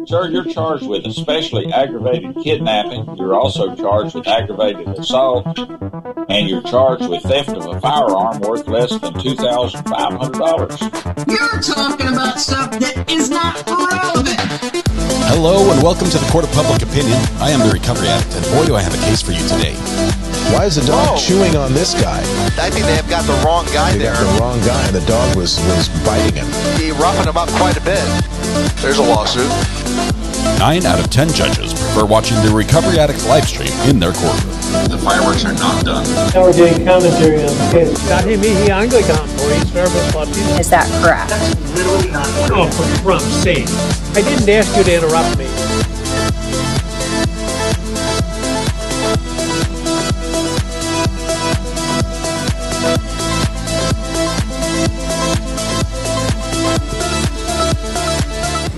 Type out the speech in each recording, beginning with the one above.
Sir, you're charged with especially aggravated kidnapping. You're also charged with aggravated assault. And you're charged with theft of a firearm worth less than $2,500. You're talking about stuff that is not relevant. Hello and welcome to the Court of Public Opinion. I am the Recovery Addict, and boy do I have a case for you today. Why is the dog chewing on this guy? I think they have got the wrong guy there. They got the wrong guy, and the dog was biting him. He roughing him up quite a bit. There's a lawsuit. 9 out of 10 judges prefer watching the Recovery Addict live stream in their courtroom. The fireworks are not done. Now we're getting commentary on the case. Dahil mihi Anglican police service lobby. Is that correct? That's literally not what Oh, for Trump's sake. I didn't ask you to interrupt me.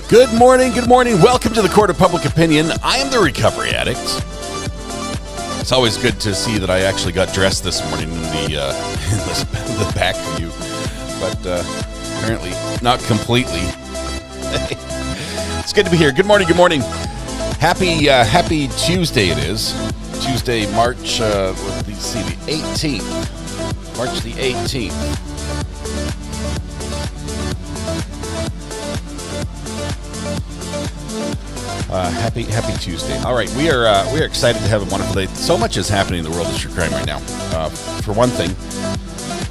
Good morning, good morning. Welcome to the Court of Public Opinion. I am the Recovery Addict. It's always good to see that I actually got dressed this morning in the back view, but apparently not completely. It's good to be here. Good morning, good morning. Happy Tuesday it is. Tuesday, March, the 18th. March the 18th. Happy Tuesday. All right, we are excited to have a wonderful day. So much is happening in the world of true crime right now. For one thing,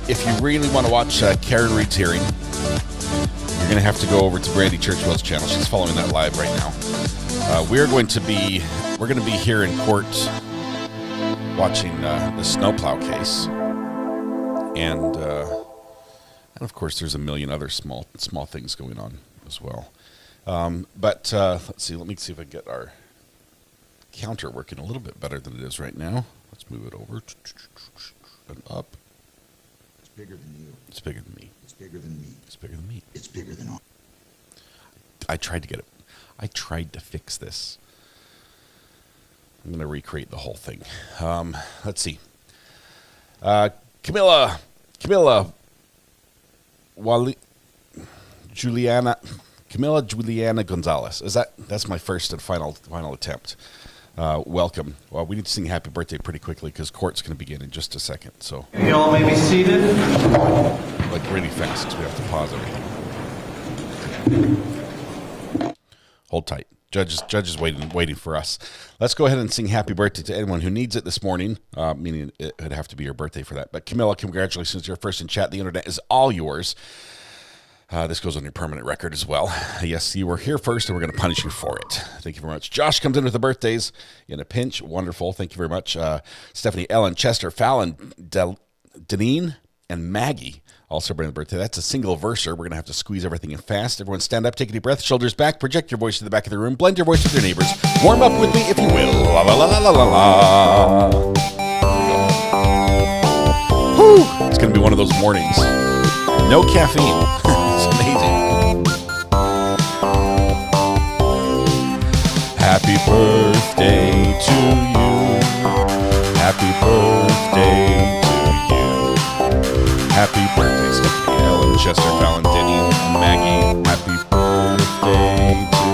if you really want to watch Karen Reed's hearing, you're going to have to go over to Brandy Churchwell's channel. She's following that live right now. We're going to be here in court watching the snowplow case, and of course there's a million other small things going on as well. But let's see. Let me see if I can get our counter working a little bit better than it is right now. Let's move it over and up. It's bigger than you. It's bigger than me. It's bigger than me. It's bigger than me. It's bigger than all. I tried to get it. I tried to fix this. I'm going to recreate the whole thing. Let's see. Camilla, Camilla Juliana Gonzalez. That's my first and final attempt. Welcome. Well, we need to sing happy birthday pretty quickly because court's going to begin in just a second. So You all may be seated. like really fast because we have to pause everything. Hold tight. Judge is waiting for us. Let's go ahead and sing happy birthday to anyone who needs it this morning, meaning it would have to be your birthday for that. But Camilla, congratulations. You're first in chat. The internet is all yours. This goes on your permanent record as well. Yes, you were here first, and we're going to punish you for it. Thank you very much. Josh comes in with the birthdays in a pinch. Wonderful. Thank you very much. Stephanie, Ellen, Chester, Fallon, Deneen, and Maggie all celebrating the birthday. That's a single verser. We're going to have to squeeze everything in fast. Everyone stand up, take a deep breath, shoulders back, project your voice to the back of the room, blend your voice with your neighbors. Warm up with me, if you will. La, la, la, la, la, la. Whew. It's going to be one of those mornings. No caffeine. It's amazing. Happy birthday to you. Happy birthday to you. Happy birthday, Stephanie, Ellen, Chester, Fallon, Denny, and Maggie. Happy birthday to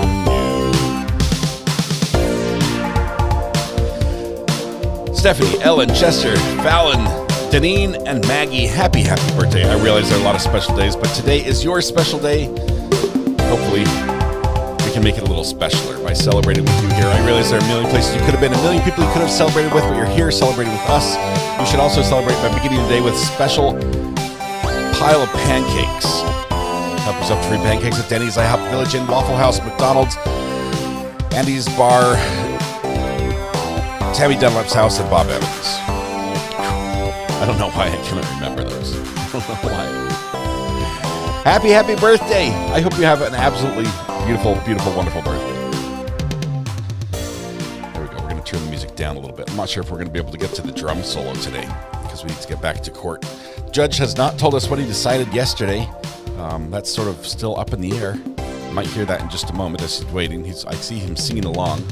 you. Stephanie, Ellen, Chester, Fallon, Deneen, and Maggie, happy birthday. I realize there are a lot of special days, but today is your special day. Hopefully, we can make it a little specialer by celebrating with you here. I realize there are a million places you could have been, a million people you could have celebrated with, but you're here celebrating with us. You should also celebrate by beginning the day with a special pile of pancakes. Help yourself to free pancakes at Denny's, IHOP Village Inn, Waffle House, McDonald's, Andy's Bar, Tammy Dunlap's house, and Bob Evans. I don't know why I cannot remember those. I don't know why. Happy birthday. I hope you have an absolutely beautiful, wonderful birthday. There we go. We're going to turn the music down a little bit. I'm not sure if we're going to be able to get to the drum solo today because we need to get back to court. The judge has not told us what he decided yesterday. That's sort of still up in the air. You might hear that in just a moment as he's waiting. I see him singing along.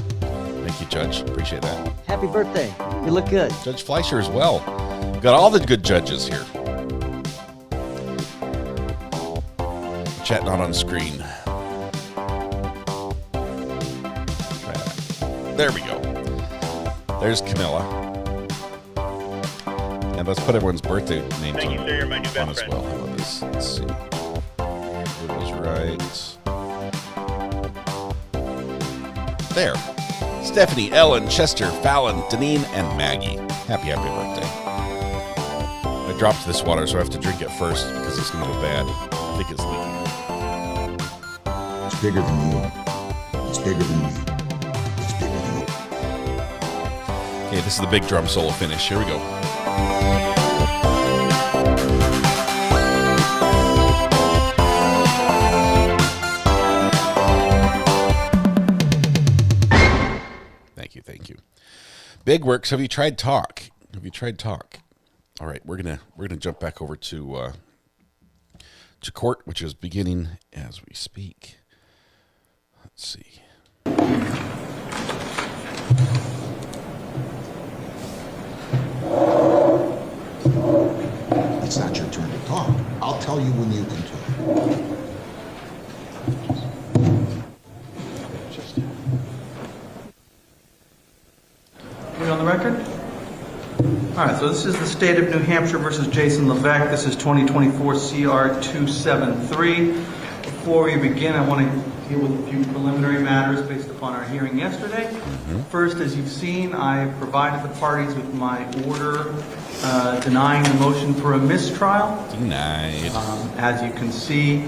Thank you, Judge. Appreciate that. Happy birthday. You look good. Judge Fleischer as well. We've got all the good judges here. Chat not on screen. There we go. There's Camilla. And let's put everyone's birthday names on as well. How about this? Let's see. It was right. There. Stephanie, Ellen, Chester, Fallon, Deneen, and Maggie. Happy birthday. I dropped this water, so I have to drink it first because it's going to go bad. I think it's leaking. It's bigger than you. It's bigger than me. It's bigger than you. Okay, this is the big drum solo finish. Here we go. Thank you. Big Works, have you tried Talk? All right, we're gonna jump back over to court, which is beginning as we speak. Let's see. It's not your turn to talk. I'll tell you when you can talk. We on the record? All right, so this is the State of New Hampshire versus Jason Levesque. This is 2024 CR 273. Before we begin, I want to deal with a few preliminary matters based upon our hearing yesterday. First, as you've seen, I provided the parties with my order denying the motion for a mistrial. Denied. As you can see,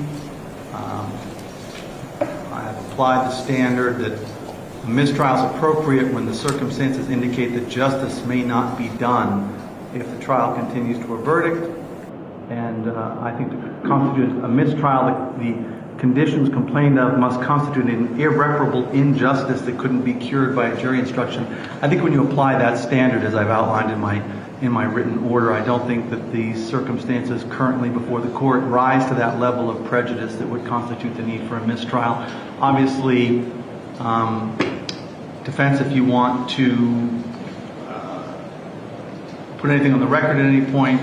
I have applied the standard that a mistrial is appropriate when the circumstances indicate that justice may not be done if the trial continues to a verdict. And I think to constitute a mistrial, the conditions complained of must constitute an irreparable injustice that couldn't be cured by a jury instruction. I think when you apply that standard, as I've outlined in my written order, I don't think that the circumstances currently before the court rise to that level of prejudice that would constitute the need for a mistrial. Obviously, defense, if you want to put anything on the record at any point,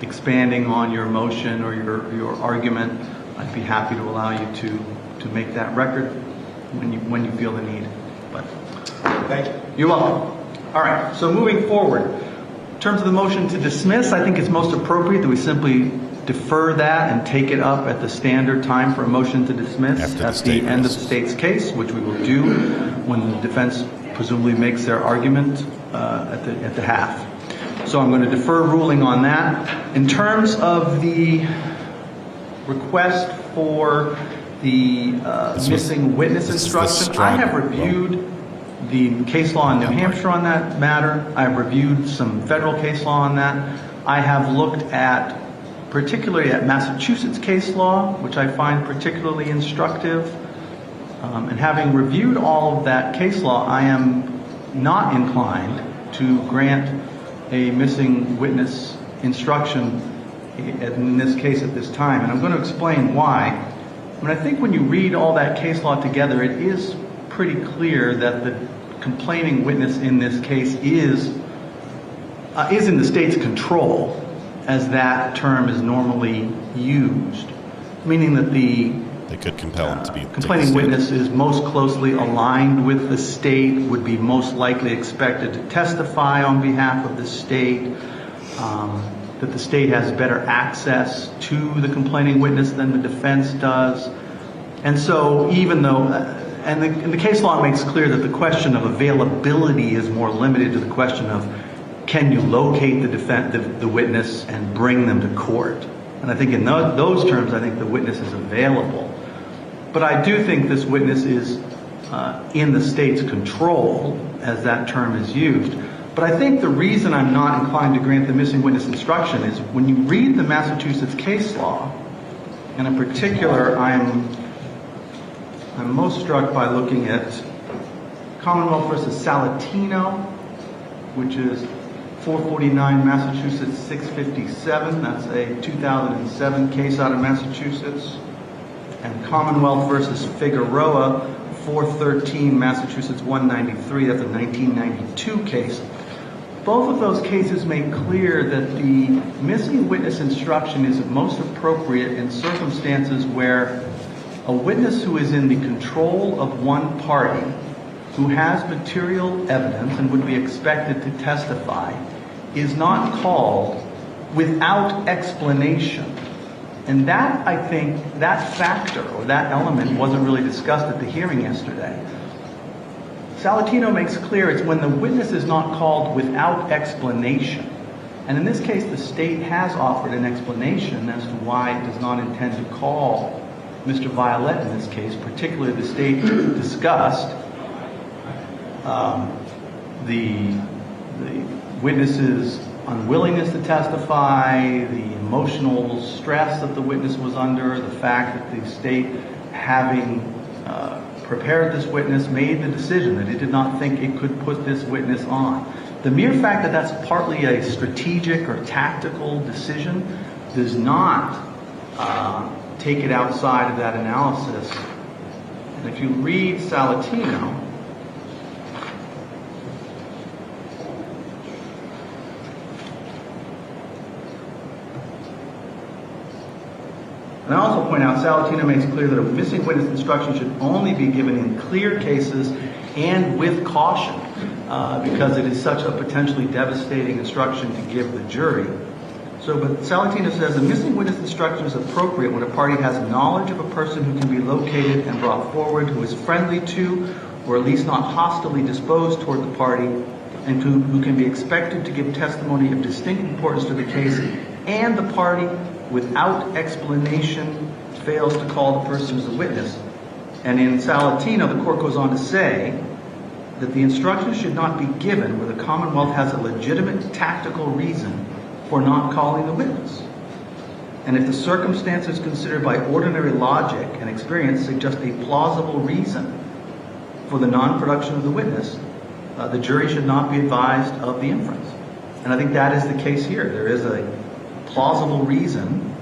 expanding on your motion or your argument, I'd be happy to allow you to make that record when you feel the need. But thank you. You're welcome. All right, so moving forward, in terms of the motion to dismiss, I think it's most appropriate that we simply defer that and take it up at the standard time for a motion to dismiss at the end of the state's case, which we will do when the defense presumably makes their argument at the half. So I'm going to defer ruling on that. In terms of the request for the missing witness instruction, I have reviewed the case law in New Hampshire on that matter. I've reviewed some federal case law on that. I have looked at particularly at Massachusetts case law, which I find particularly instructive. And having reviewed all of that case law, I am not inclined to grant a missing witness instruction in this case at this time. And I'm going to explain why. I mean, I think when you read all that case law together, it is pretty clear that the complaining witness in this case is in the state's control, as that term is normally used, meaning that they could compel him to be complaining witness is most closely aligned with the state, would be most likely expected to testify on behalf of the state, that the state has better access to the complaining witness than the defense does. And so even though, in the case law it makes clear that the question of availability is more limited to the question of can you locate the witness and bring them to court. And I think in those terms, I think the witness is available. But I do think this witness is in the state's control, as that term is used. But I think the reason I'm not inclined to grant the missing witness instruction is when you read the Massachusetts case law, and in particular, I'm most struck by looking at Commonwealth versus Salatino, which is 449 Massachusetts 657. That's a 2007 case out of Massachusetts. And Commonwealth versus Figueroa, 413 Massachusetts 193. That's a 1992 case. Both of those cases make clear that the missing witness instruction is most appropriate in circumstances where a witness who is in the control of one party who has material evidence and would be expected to testify is not called without explanation. And that, I think, that factor or that element wasn't really discussed at the hearing yesterday. Salatino makes clear it's when the witness is not called without explanation. And in this case, the state has offered an explanation as to why it does not intend to call Mr. Violette in this case. Particularly, the state discussed the witness's unwillingness to testify, the emotional stress that the witness was under, the fact that the state, having prepared this witness, made the decision that it did not think it could put this witness on. The mere fact that that's partly a strategic or tactical decision does not take it outside of that analysis. And if you read Salatino, and I also point out, Salatino makes clear that a missing witness instruction should only be given in clear cases and with caution, because it is such a potentially devastating instruction to give the jury. But Salatino says the missing witness instruction is appropriate when a party has knowledge of a person who can be located and brought forward, who is friendly to, or at least not hostilely disposed toward the party, and who can be expected to give testimony of distinct importance to the case, and the party, without explanation, fails to call the person as a witness. And in Salatino, the court goes on to say that the instruction should not be given where the Commonwealth has a legitimate tactical reason for not calling the witness. And if the circumstances considered by ordinary logic and experience suggest a plausible reason for the non-production of the witness, the jury should not be advised of the inference. And I think that is the case here. There is a plausible reason,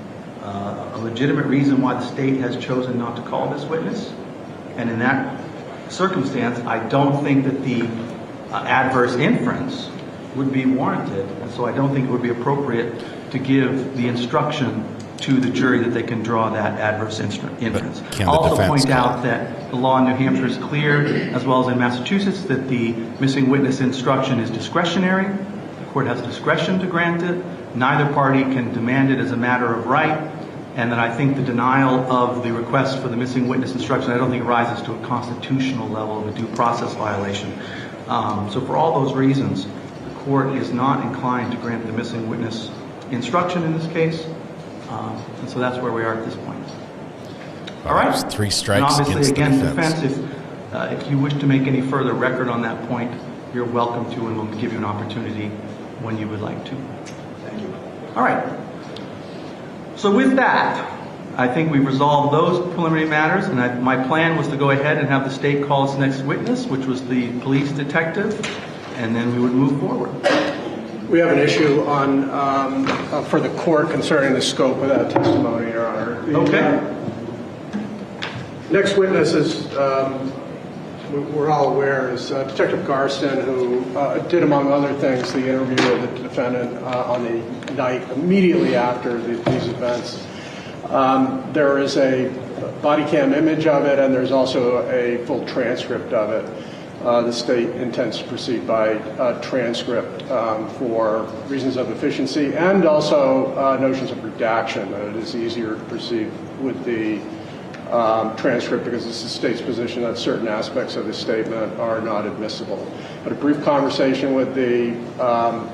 a legitimate reason why the state has chosen not to call this witness. And in that circumstance, I don't think that the adverse inference would be warranted. And so I don't think it would be appropriate to give the instruction to the jury that they can draw that adverse inference. I'll also point out that the law in New Hampshire is clear, as well as in Massachusetts, that the missing witness instruction is discretionary. The court has discretion to grant it. Neither party can demand it as a matter of right. And that I think the denial of the request for the missing witness instruction, I don't think rises to a constitutional level of a due process violation. So for all those reasons, the court is not inclined to grant the missing witness instruction in this case. And so that's where we are at this point. All right. 3 strikes. And obviously, against again, the defense. If you wish to make any further record on that point, you're welcome to, and we'll give you an opportunity when you would like to. Thank you. All right. So with that, I think we've resolved those preliminary matters, and my plan was to go ahead and have the state call its next witness, which was the police detective, and then we would move forward. We have an issue on for the court concerning the scope of that testimony, Your Honor. Okay. Next witness is, we're all aware, is Detective Garston, who did, among other things, the interview of the defendant on the night immediately after these events. There is a body cam image of it, and there's also a full transcript of it. The state intends to proceed by transcript for reasons of efficiency and also notions of redaction. That it is easier to proceed with the transcript because it's the state's position that certain aspects of the statement are not admissible. Had a brief conversation with the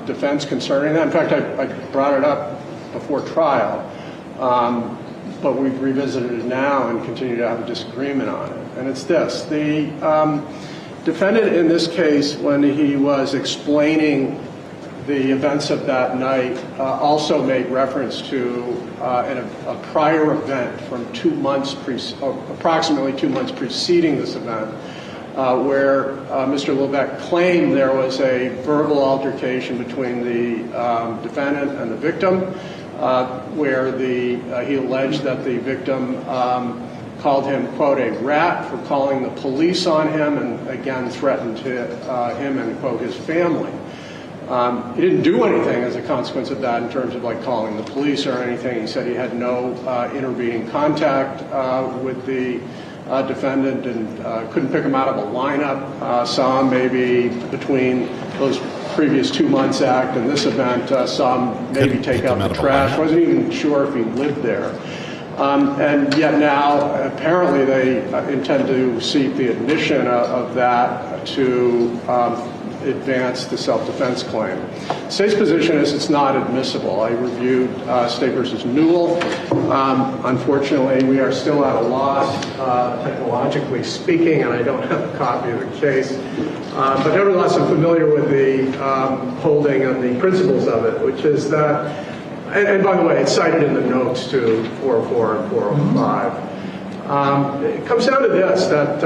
defense concerning that. In fact, I brought it up before trial, but we've revisited it now and continue to have a disagreement on it. And it's this. The defendant in this case, when he was explaining the events of that night, also made reference to a prior event from approximately 2 months preceding this event, where Mr. Levesque claimed there was a verbal altercation between the defendant and the victim, where he alleged that the victim called him, quote, a rat for calling the police on him, and again threatened him and, quote, his family. He didn't do anything as a consequence of that in terms of like calling the police or anything. He said he had no intervening contact with the defendant and couldn't pick him out of a lineup. Saw him maybe between those previous 2 months act and this event. Saw him maybe take out the trash. Wasn't even sure if he lived there. And yet now, apparently, they intend to seek the admission of that to advance the self-defense claim. The state's position is it's not admissible. I reviewed State versus Newell. Unfortunately, we are still at a loss, technologically speaking, and I don't have a copy of the case. But nevertheless, I'm familiar with the holding and the principles of it, which is that, and by the way, it's cited in the notes to 404 and 405. It comes down to this, that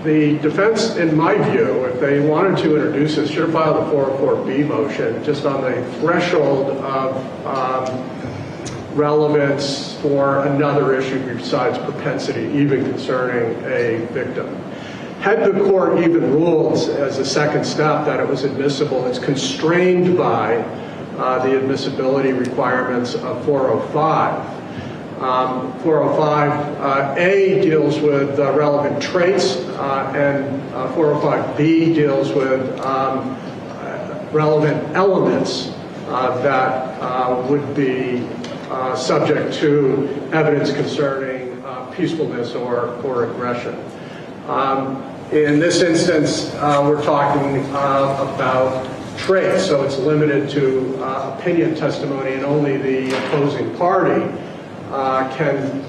the defense, in my view, if they wanted to introduce this, should have filed a 404B motion just on the threshold of relevance for another issue besides propensity, even concerning a victim. Had the court even ruled as a second step that it was admissible, it's constrained by the admissibility requirements of 405. 405A deals with relevant traits, and 405B deals with relevant elements that would be subject to evidence concerning peacefulness or aggression. In this instance, we're talking about traits, so it's limited to opinion testimony, and only the opposing party can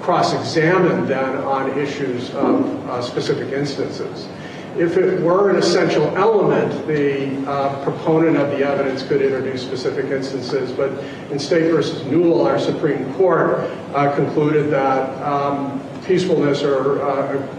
cross-examine then on issues of specific instances. If it were an essential element, the proponent of the evidence could introduce specific instances, but in State versus Newell, our Supreme Court concluded that peacefulness or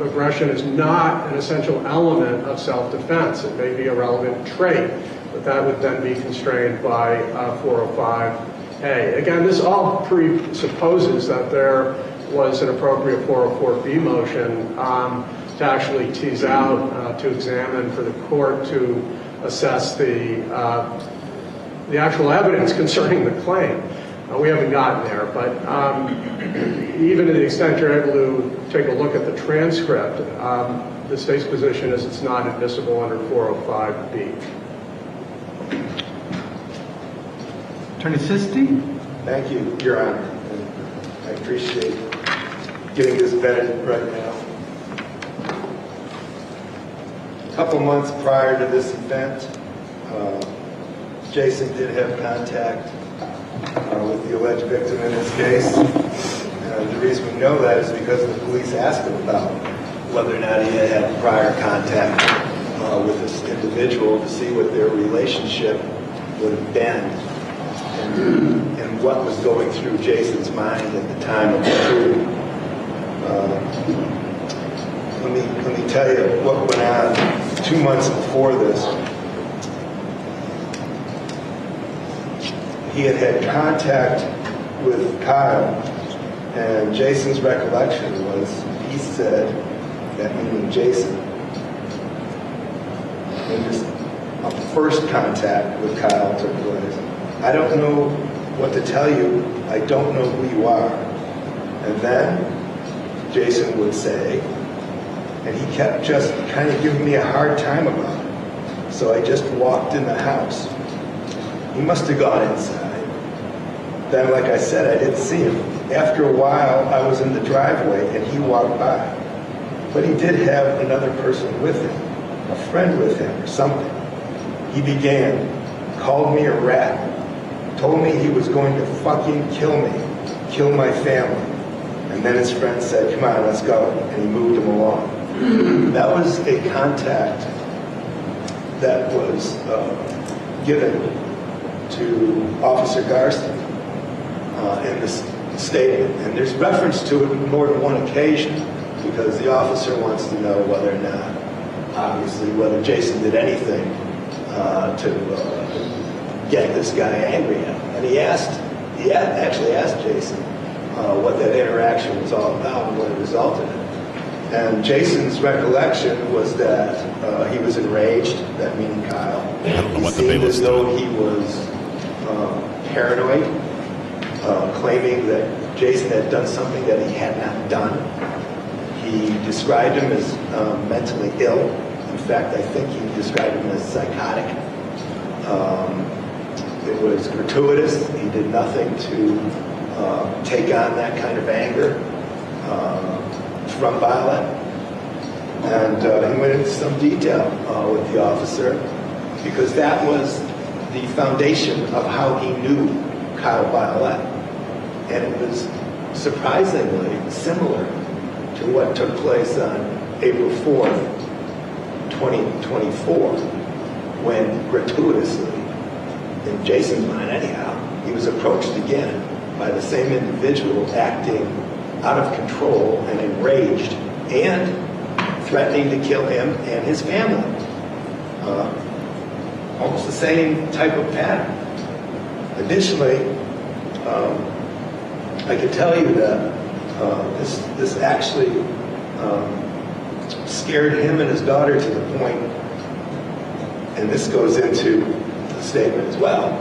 aggression is not an essential element of self-defense. It may be a relevant trait, but that would then be constrained by 405A. Again, this all presupposes that there was an appropriate 404B motion to actually tease out, to examine for the court to assess the actual evidence concerning the claim. We haven't gotten there, but even to the extent you're able to take a look at the transcript, the state's position is it's not admissible under 405B. Attorney Sisti? Thank you, Your Honor. I appreciate getting this vetted right now. A couple months prior to this event, Jason did have contact with the alleged victim in this case. The reason we know that is because the police asked him about whether or not he had had prior contact with this individual to see what their relationship would have been and what was going through Jason's mind at the time of the shooting. Let me tell you what went on 2 months before this. He had had contact with Kyle, and Jason's recollection was he said, that meaning Jason, when this first contact with Kyle took place, I don't know what to tell you. I don't know who you are. And then Jason would say, and he kept just kind of giving me a hard time about it. So I just walked in the house. He must have gone inside. Then, like I said, I didn't see him. After a while, I was in the driveway and he walked by. But he did have another person with him, a friend with him or something. He began, called me a rat, told me he was going to fucking kill me, kill my family. And then his friend said, come on, let's go. And he moved him along. That was a contact that was given to Officer Garson in this statement. And there's reference to it on more than one occasion because the officer wants to know whether or not, obviously, whether Jason did anything to get this guy angry at him. And he actually asked Jason what that interaction was all about and what it resulted in. And Jason's recollection was that he was enraged, that meaning Kyle. I don't know what the seemed as though doing. he was paranoid, claiming that Jason had done something that he had not done. He described him as mentally ill. In fact, I think he described him as psychotic. It was gratuitous. He did nothing to take on that kind of anger from Violet. And he went into some detail with the officer, because that was the foundation of how he knew Kyle Violet. And it was surprisingly similar to what took place on April 4th, 2024, when gratuitously, in Jason's mind anyhow, he was approached again by the same individual acting out of control and enraged and threatening to kill him and his family. Almost the same type of pattern. Additionally, I can tell you that this actually scared him and his daughter to the point, and this goes into the statement as well,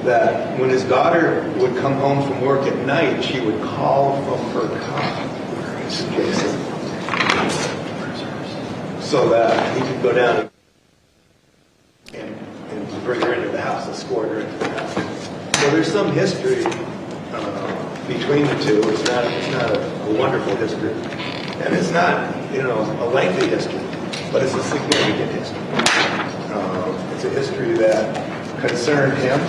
that when his daughter would come home from work at night, she would call from her car to Jason so that he could go down and bring her into the house, escort her into the house. So there's some history between the two. It's not a wonderful history, and it's not a lengthy history, but it's a significant history. It's a history that concerned him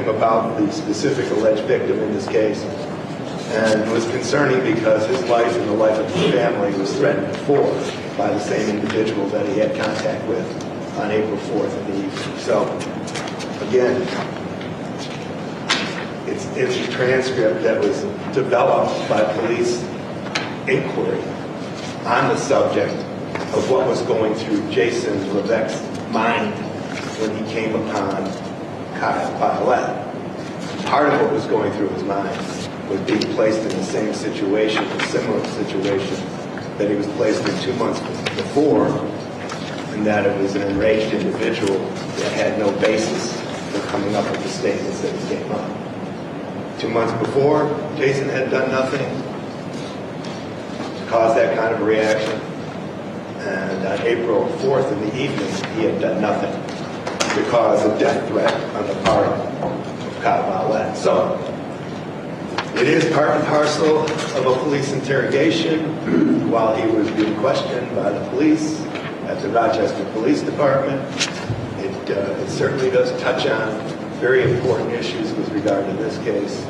about the specific alleged victim in this case, and was concerning because his life and the life of his family was threatened before by the same individual that he had contact with on April 4th in the evening. So, again, it's the transcript that was developed by police inquiry on the subject of what was going through Jason Levesque's mind when he came upon Kyle Violet. Part of what was going through his mind was being placed in the same situation, a similar situation that he was placed in 2 months before, and that it was an enraged individual that had no basis for coming up with the statements that he came up. 2 months before, Jason had done nothing to cause that kind of a reaction. And on April 4th in the evening, he had done nothing to cause a death threat on the part of Kyle Violet. So, it is part and parcel of a police interrogation while he was being questioned by the police at the Rochester Police Department. It certainly does touch on very important issues with regard to this case.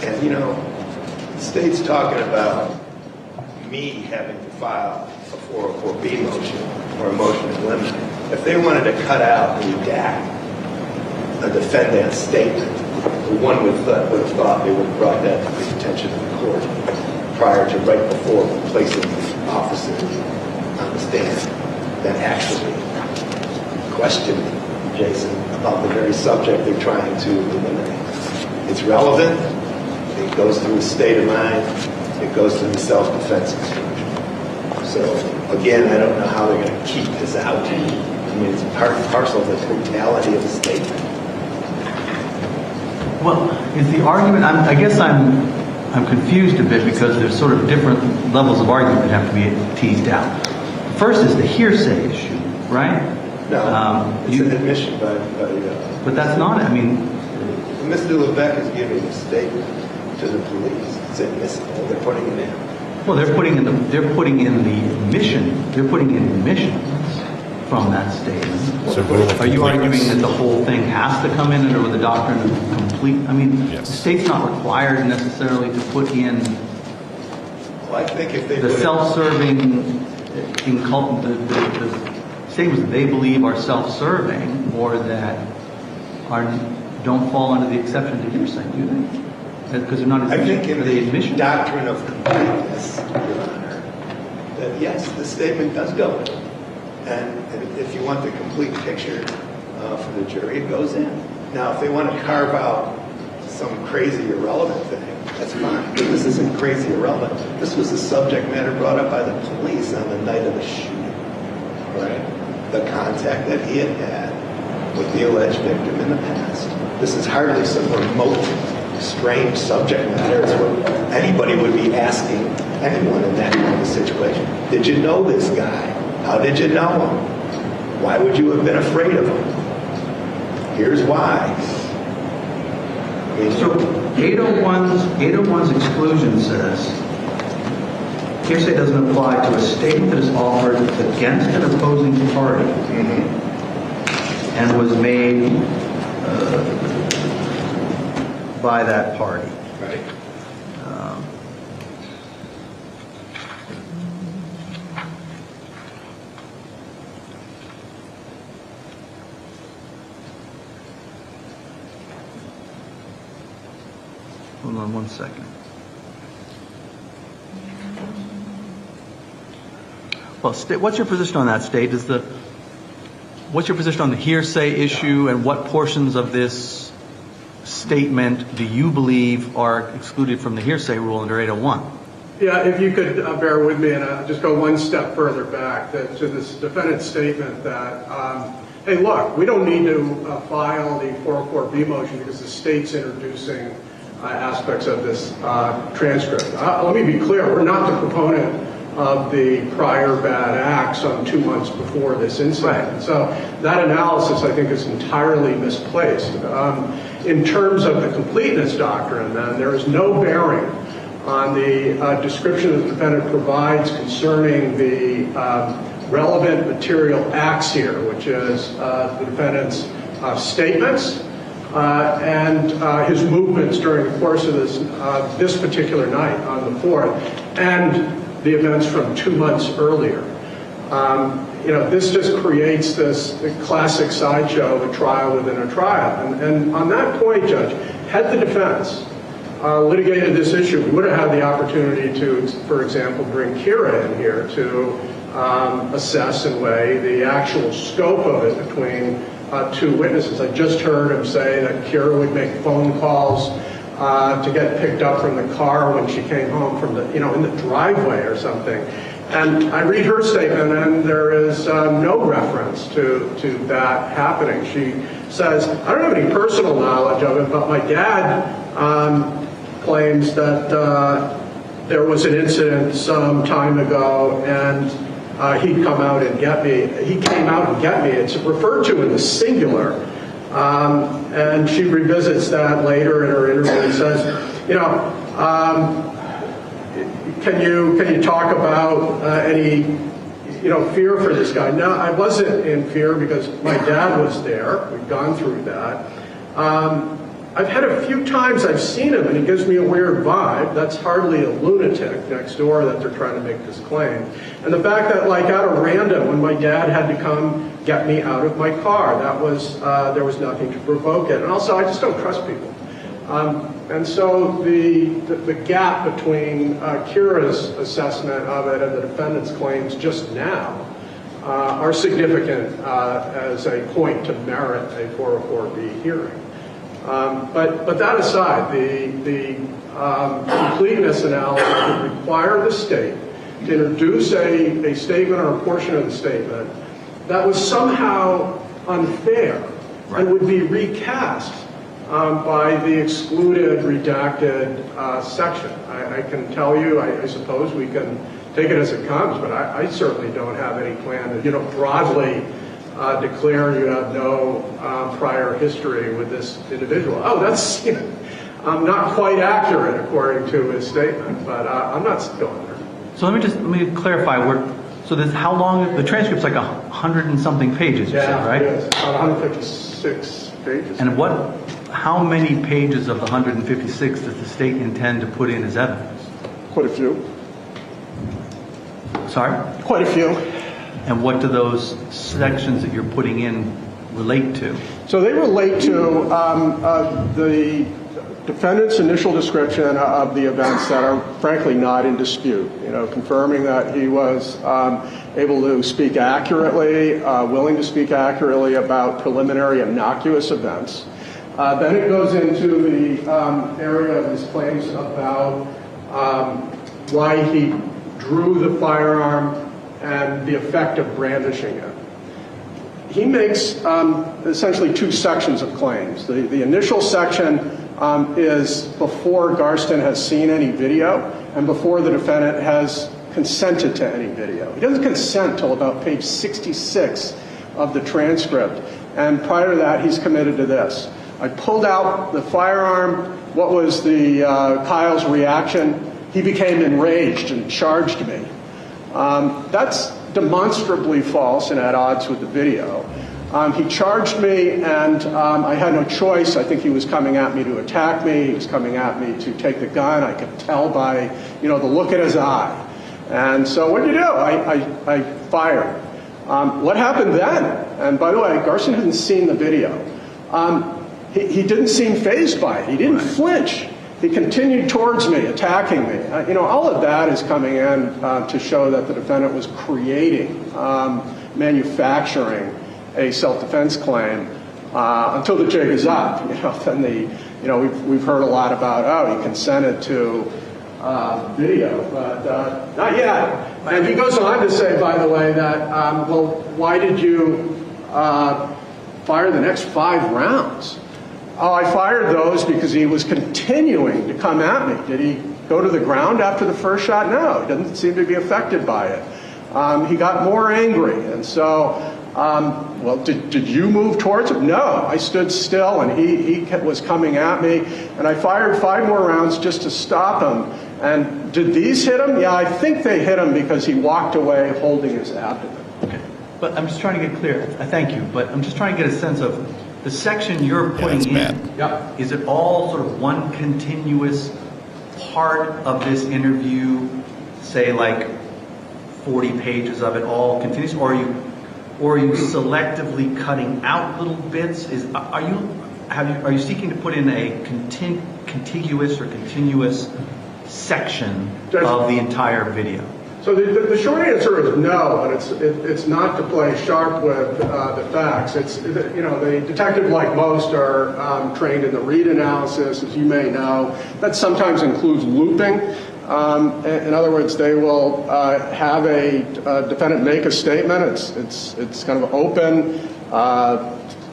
And the state's talking about me having to file a 404B motion or a motion in limine. If they wanted to cut out and redact a defendant's statement, one would have thought they would have brought that to the attention of the court prior to right before placing the officer on the stand than actually questioning Jason about the very subject they're trying to eliminate. It's relevant. It goes through his state of mind. It goes through the self-defense instruction. So, again, I don't know how they're going to keep this out. I mean, it's part and parcel of the totality of the statement. Well, is the argument, I guess I'm confused a bit because there's sort of different levels of argument that have to be teased out. First is the hearsay issue, right? No, it's an admission by but that's not, I mean... Mr. Levesque is giving a statement to the police. It's admissible. They're putting it in. Well, they're putting in the admission. They're putting in admissions from that statement. So are you arguing that the whole thing has to come in under the doctrine of complete? I mean, yes. The state's not required necessarily to put in I think if they the self-serving, the statements that they believe are self-serving or that don't fall under the exception to hearsay, do they? Because they're not. I think in the admission doctrine of completeness, Your Honor, that yes, the statement does go in. And if you want the complete picture for the jury, it goes in. Now, if they want to carve out some crazy irrelevant thing, that's fine. But this isn't crazy irrelevant. This was the subject matter brought up by the police on the night of the shooting, right? The contact that he had with the alleged victim in the past. This is hardly some remote strange subject matter. It's what anybody would be asking anyone in that kind of situation. Did you know this guy? How did you know him? Why would you have been afraid of him? Here's why. So 801's exclusion says, hearsay doesn't apply to a statement that is offered against an opposing party and was made by that party. Right. Hold on one second. Well, what's your position on that, State? What's your position on the hearsay issue, and what portions of this statement do you believe are excluded from the hearsay rule under 801? Yeah, if you could bear with me and just go one step further back to this defendant's statement that, hey, look, we don't need to file the 404B motion because the state's introducing aspects of this transcript. Let me be clear, we're not the proponent of the prior bad acts on 2 months before this incident. Right. So that analysis, I think, is entirely misplaced. In terms of the completeness doctrine, then, there is no bearing on the description that the defendant provides concerning the relevant material acts here, which is the defendant's statements and his movements during the course of this particular night on the 4th, and the events from 2 months earlier. This just creates this classic sideshow of a trial within a trial. And on that point, Judge, had the defense litigated this issue, we would have had the opportunity to, for example, bring Kira in here to assess and weigh the actual scope of it between two witnesses. I just heard him say that Kira would make phone calls to get picked up from the car when she came home from in the driveway or something. And I read her statement, and there is no reference to that happening. She says, I don't have any personal knowledge of it, but my dad claims that there was an incident some time ago, and he'd come out and get me. He came out and get me. It's referred to in the singular. And she revisits that later in her interview and says, can you talk about any fear for this guy? No, I wasn't in fear because my dad was there. We've gone through that. I've had a few times I've seen him and he gives me a weird vibe. That's hardly a lunatic next door that they're trying to make this claim. And the fact that, like, out of random, when my dad had to come get me out of my car, that was there was nothing to provoke it. And also, I just don't trust people. And so the gap between Kira's assessment of it and the defendant's claims just now are significant as a point to merit a 404B hearing. But that aside, the completeness analysis would require the state to introduce a statement or a portion of the statement that was somehow unfair and would be recast by the excluded, redacted section. I can tell you, I suppose we can take it as it comes, but I certainly don't have any plan to broadly declare you have no prior history with this individual. Oh, that's not quite accurate according to his statement, but I'm not going there. So let me clarify. So this, how long? The transcript's like 100 and something pages. You said, right? Yes, about 156 pages. And how many pages of the 156 does the state intend to put in as evidence? Quite a few. Sorry? Quite a few. And what do those sections that you're putting in relate to? So they relate to the defendant's initial description of the events that are frankly not in dispute. Confirming that he was able to speak accurately, willing to speak accurately about preliminary innocuous events. Then it goes into the area of his claims about why he drew the firearm and the effect of brandishing it. He makes essentially two sections of claims. The initial section is before Garston has seen any video and before the defendant has consented to any video. He doesn't consent till about page 66 of the transcript, and prior to that, he's committed to this. I pulled out the firearm. What was the Kyle's reaction? He became enraged and charged me. That's demonstrably false and at odds with the video. He charged me, and I had no choice. I think he was coming at me to attack me. He was coming at me to take the gun. I could tell by, the look in his eye. And so what did you do? I fired. What happened then? And by the way, Garston hadn't seen the video. He didn't seem fazed by it. He didn't flinch. He continued towards me, attacking me. All of that is coming in to show that the defendant was creating, manufacturing a self-defense claim until the jig is up. Then we've heard a lot about, he consented to video, but not yet. And he goes on to say, by the way, that, why did you fire the next 5 rounds? Oh, I fired those because he was continuing to come at me. Did he go to the ground after the first shot? No, he doesn't seem to be affected by it. He got more angry, and so, did you move towards him? No, I stood still, and he was coming at me, and I fired 5 more rounds just to stop him. And did these hit him? Yeah, I think they hit him because he walked away holding his abdomen. Okay, but I'm just trying to get clear. I thank you, but I'm just trying to get a sense of the section you're putting in. Yep. Is it all sort of one continuous part of this interview, say like 40 pages of it all continuous, or are you selectively cutting out little bits? Are you seeking to put in a contiguous or continuous section of the entire video? So the short answer is no, and it's not to play sharp with the facts. The detective, like most, are trained in the read analysis, as you may know. That sometimes includes looping. In other words, they will have a defendant make a statement. It's kind of open.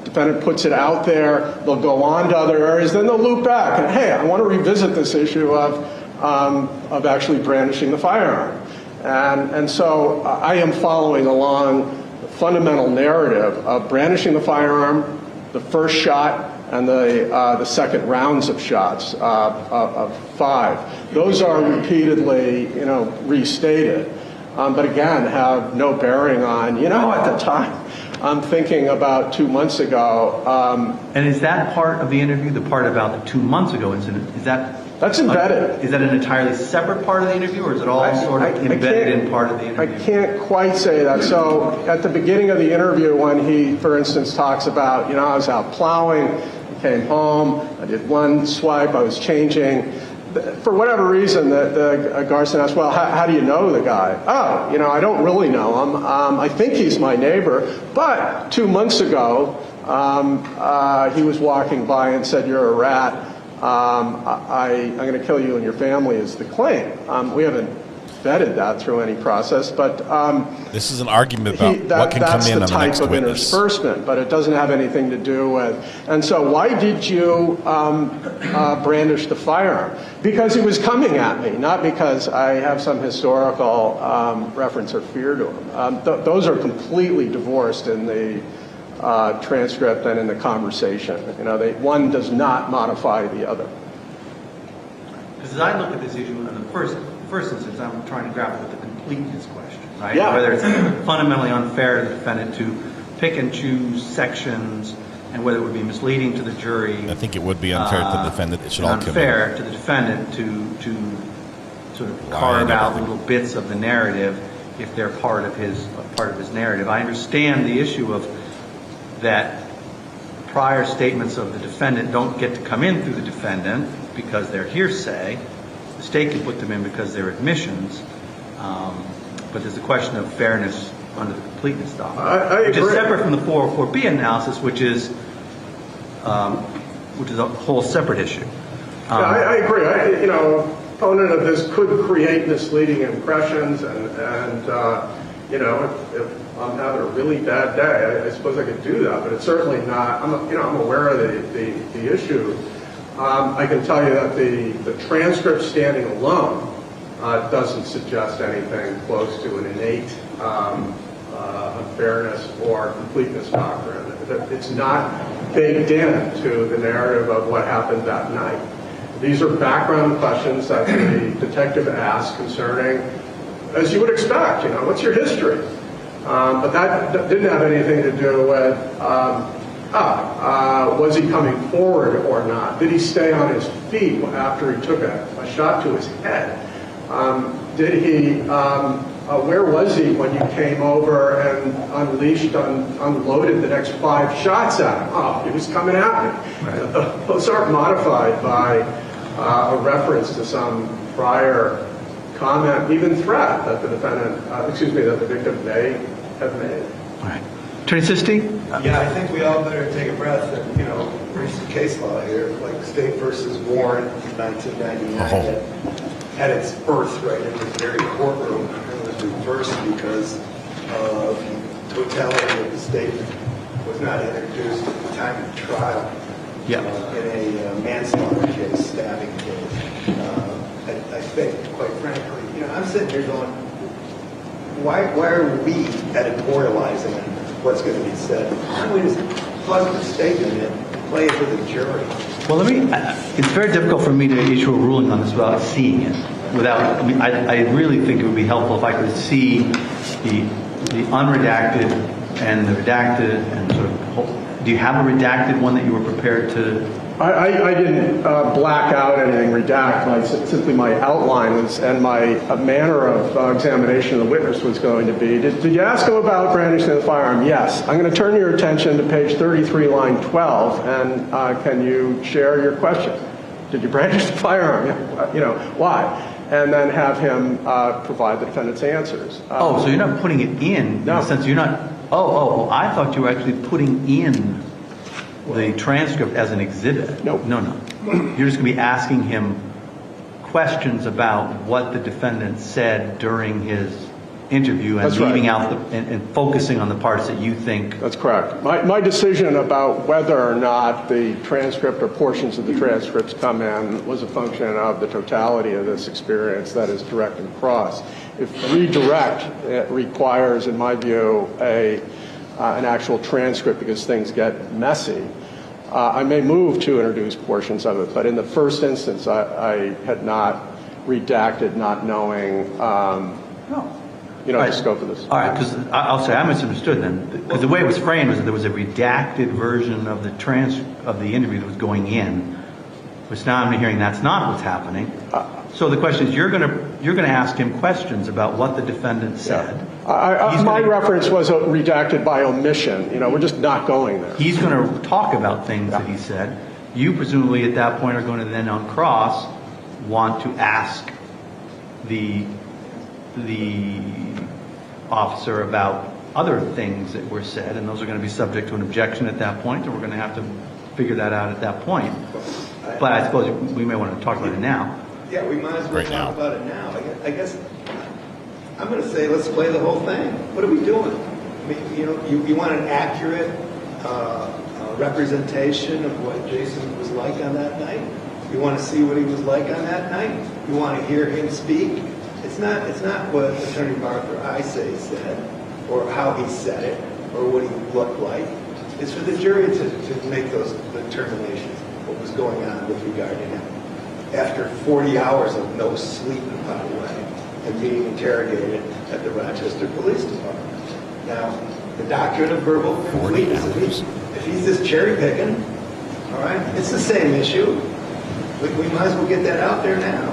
Defendant puts it out there. They'll go on to other areas. Then they'll loop back and, hey, I want to revisit this issue of actually brandishing the firearm. And so I am following along the fundamental narrative of brandishing the firearm, the first shot, and the second rounds of shots of 5. Those are repeatedly, restated, but again have no bearing on, at the time. I'm thinking about 2 months ago. And is that part of the interview, the part about the 2 months ago incident, that's embedded. Is that an entirely separate part of the interview, or is it all sort of embedded in part of the interview? I can't quite say that. So at the beginning of the interview, when he, for instance, talks about, I was out plowing, I came home, I did one swipe, I was changing. For whatever reason, the Garston asked, well, how do you know the guy? Oh, I don't really know him. I think he's my neighbor. But 2 months ago, he was walking by and said, you're a rat. I'm going to kill you and your family is the claim. We haven't vetted that through any process, but this is an argument about what can come in on the next witness. That's the type of interspersement, but it doesn't have anything to do with. And so, why did you brandish the firearm? Because he was coming at me, not because I have some historical reference or fear to him. Those are completely divorced in the transcript and in the conversation. One does not modify the other. Because as I look at this issue in the first instance, I'm trying to grapple with the completeness question, right? Yeah. Whether it's fundamentally unfair to the defendant to pick and choose sections, and whether it would be misleading to the jury. I think it would be unfair to the defendant. It should all come in. Unfair to the defendant to sort of carve out little bits of the narrative if they're part of his narrative. I understand the issue of that prior statements of the defendant don't get to come in through the defendant because they're hearsay. The state can put them in because they're admissions. But there's a question of fairness under the completeness doctrine. I agree. Which is separate from the 404B analysis, which is a whole separate issue. I agree. Opponent of this could create misleading impressions, and if I'm having a really bad day, I suppose I could do that, but it's certainly not. I'm aware of the issue I can tell you that the transcript standing alone doesn't suggest anything close to an innate unfairness or completeness doctrine. It's not baked into the narrative of what happened that night. These are background questions that the detective asked concerning, as you would expect, what's your history? But that didn't have anything to do with, was he coming forward or not? Did he stay on his feet after he took a shot to his head? Where was he when you came over and unloaded the next 5 shots at him? Oh, he was coming at me. Right. Those aren't modified by a reference to some prior comment, even threat that the that the victim may have made. All right. Attorney Sisti? Yeah, I think we all better take a breath and, recent case law here, like State versus Warren in 1999 had its birth right in this very courtroom. It was reversed because of the totality of the statement was not introduced at the time of trial in a manslaughter case, stabbing case. I think, quite frankly, I'm sitting here going, why are we editorializing what's going to be said? Why don't we just plug the statement in and play it for the jury? Well, it's very difficult for me to issue a ruling on this without seeing it. I really think it would be helpful if I could see the unredacted and the redacted and sort of. Do you have a redacted one that you were prepared to? I didn't black out anything, redact. Simply my outline was, and my manner of examination of the witness was going to be, did you ask him about brandishing the firearm? Yes. I'm going to turn your attention to page 33, line 12, and can you share your question? Did you brandish the firearm? Why? And then have him provide the defendant's answers. So you're not putting it in the sense you're not. I thought you were actually putting in the transcript as an exhibit. Nope. No. You're just going to be asking him questions about what the defendant said during his interview and leaving out and focusing on the parts that you think. That's correct. My decision about whether or not the transcript or portions of the transcripts come in was a function of the totality of this experience that is direct and cross. If redirect, it requires, in my view, an actual transcript because things get messy. I may move to introduce portions of it, but in the first instance, I had not redacted, not knowing the scope of this. All right, because I'll say I misunderstood then. Because the way it was framed was that there was a redacted version of the interview that was going in, which now I'm hearing that's not what's happening. So the question is, you're going to ask him questions about what the defendant said. My reference was redacted by omission. We're just not going there. He's going to talk about things that he said. You presumably at that point are going to then on cross want to ask the officer about other things that were said, and those are going to be subject to an objection at that point, and we're going to have to figure that out at that point. But I suppose we may want to talk about it now. Yeah, we might as well talk about it now. I guess I'm going to say let's play the whole thing. What are we doing? I mean, you want an accurate representation of what Jason was like on that night? You want to see what he was like on that night? You want to hear him speak? It's not what Attorney Barker Hearsay said, or how he said it, or what he looked like. It's for the jury to make those determinations, what was going on with regard to him. After 40 hours of no sleep, by the way, and being interrogated at the Rochester Police Department. Now, the doctrine of verbal completeness, if he's just cherry picking, all right, it's the same issue. We might as well get that out there now.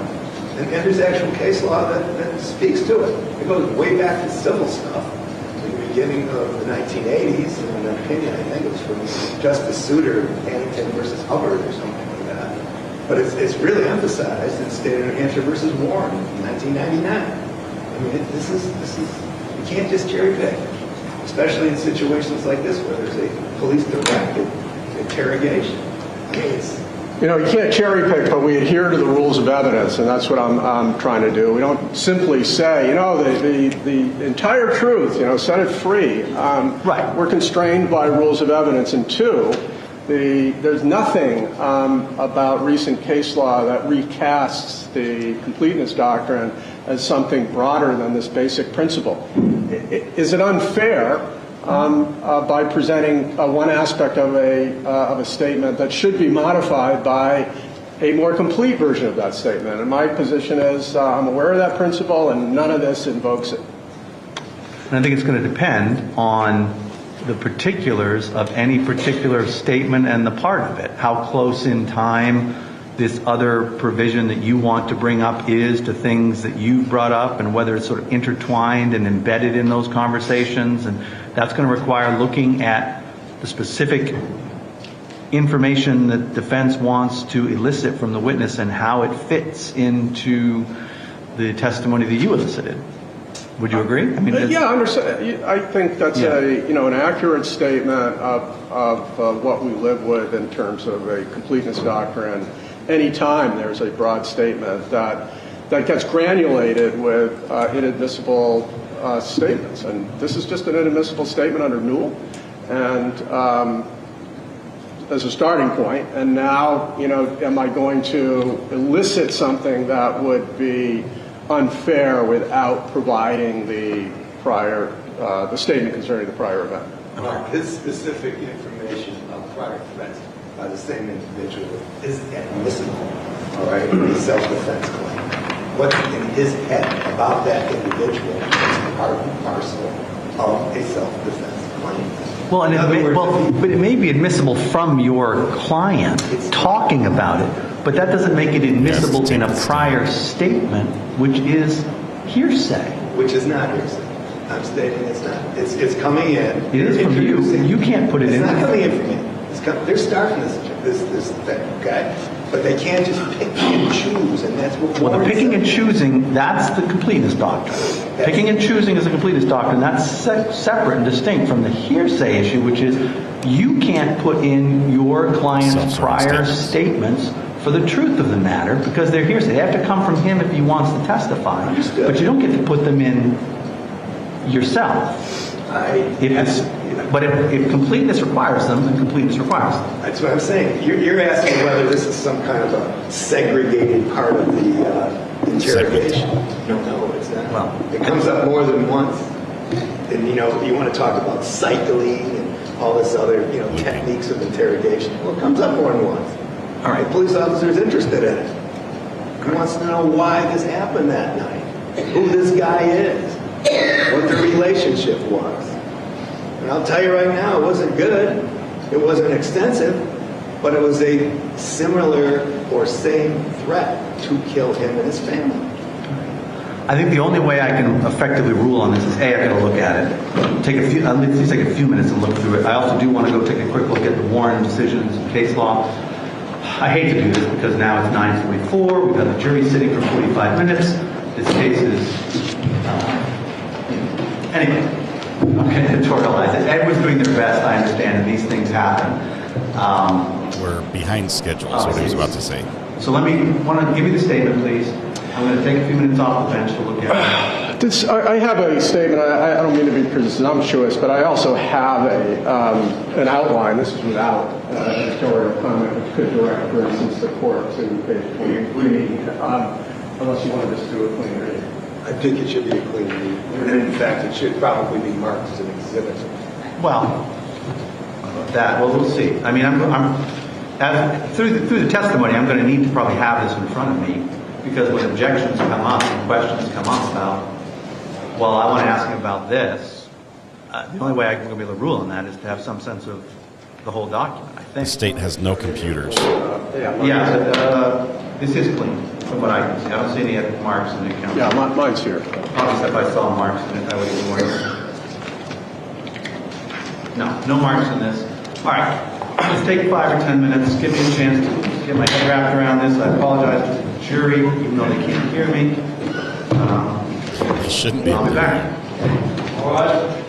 And there's actual case law that speaks to it. It goes way back to civil stuff. In the beginning of the 1980s, in an opinion, I think it was from Justice Souter, Annington versus Hubbard or something like that. But it's really emphasized in State of New Hampshire versus Warren in 1999. I mean, this is you can't just cherry pick, especially in situations like this where there's a police-directed interrogation. I mean, you can't cherry pick, but we adhere to the rules of evidence, and that's what I'm trying to do. We don't simply say, the entire truth, set it free. Right. We're constrained by rules of evidence, and two, There's nothing about recent case law that recasts the completeness doctrine as something broader than this basic principle. Is it unfair by presenting one aspect of a statement that should be modified by a more complete version of that statement? And my position is I'm aware of that principle, and none of this invokes it. And I think it's going to depend on the particulars of any particular statement and the part of it. How close in time this other provision that you want to bring up is to things that you've brought up, and whether it's sort of intertwined and embedded in those conversations. And that's going to require looking at the specific information that defense wants to elicit from the witness and how it fits into the testimony that you elicited. Would you agree? I mean, yeah, I understand. I think that's an accurate statement of what we live with in terms of a completeness doctrine. Anytime there's a broad statement that gets granulated with inadmissible statements, and this is just an inadmissible statement under Newell, and as a starting point. And now, am I going to elicit something that would be unfair without providing the statement concerning the prior event? This specific information of prior threats by the same individual is admissible, all right, in a self-defense claim. What's in his head about that individual is part and parcel of a self-defense claim. Well, but it may be admissible from your client talking about it, but that doesn't make it admissible in a prior statement, which is hearsay. Which is not hearsay. I'm stating it's not. It's coming in. It is from you. You can't put it in. It's not coming in from me. They're starting this thing, okay? But they can't just pick and choose, and that's what. Well, the picking and choosing, that's the completeness doctrine. Picking and choosing is a completeness doctrine. That's separate and distinct from the hearsay issue, which is you can't put in your client's prior statements for the truth of the matter because they're hearsay. They have to come from him if he wants to testify. Understood. But you don't get to put them in yourself. If completeness requires them, then completeness requires them. That's what I'm saying. You're asking whether this is some kind of a segregated part of the interrogation. No, it's not. Well, it comes up more than once. And, you want to talk about cycling and all this other, techniques of interrogation. Well, it comes up more than once. All right. The police officer's interested in it. He wants to know why this happened that night, who this guy is, what the relationship was. And I'll tell you right now, it wasn't good. It wasn't extensive, but it was a similar or same threat to kill him and his family. I think the only way I can effectively rule on this is I got to look at it. Take a few minutes and look through it. I also do want to go take a quick look at the Warren decisions and case law. I hate to do this because now it's 9:44. We've got the jury sitting for 45 minutes. This case is anyway. Okay, editorialize it. Everyone's doing their best, I understand, and these things happen. We're behind schedule, is what he was about to say. So want to give me the statement, please. I'm going to take a few minutes off the bench to look at it. I have a statement. I don't mean to be presumptuous, but I also have an outline. This is without editorial comment, which could direct, for instance, the court to page 23, unless you want to just do a clean read. I think it should be a clean read. And in fact, it should probably be marked as an exhibit. Well, we'll see. I mean, through the testimony, I'm going to need to probably have this in front of me because when objections come up and questions come up about, well, I want to ask him about this, the only way I'm going to be able to rule on that is to have some sense of the whole document, I think. The state has no computers. This is clean from what I can see. I don't see any marks in the account. Yeah, mine's here. Obviously, if I saw marks in it, I would be more. No marks in this. All right, let's take 5 or 10 minutes. Give me a chance to get my head wrapped around this. I apologize to the jury, even though they can't hear me. It shouldn't be. I'll be back. All right.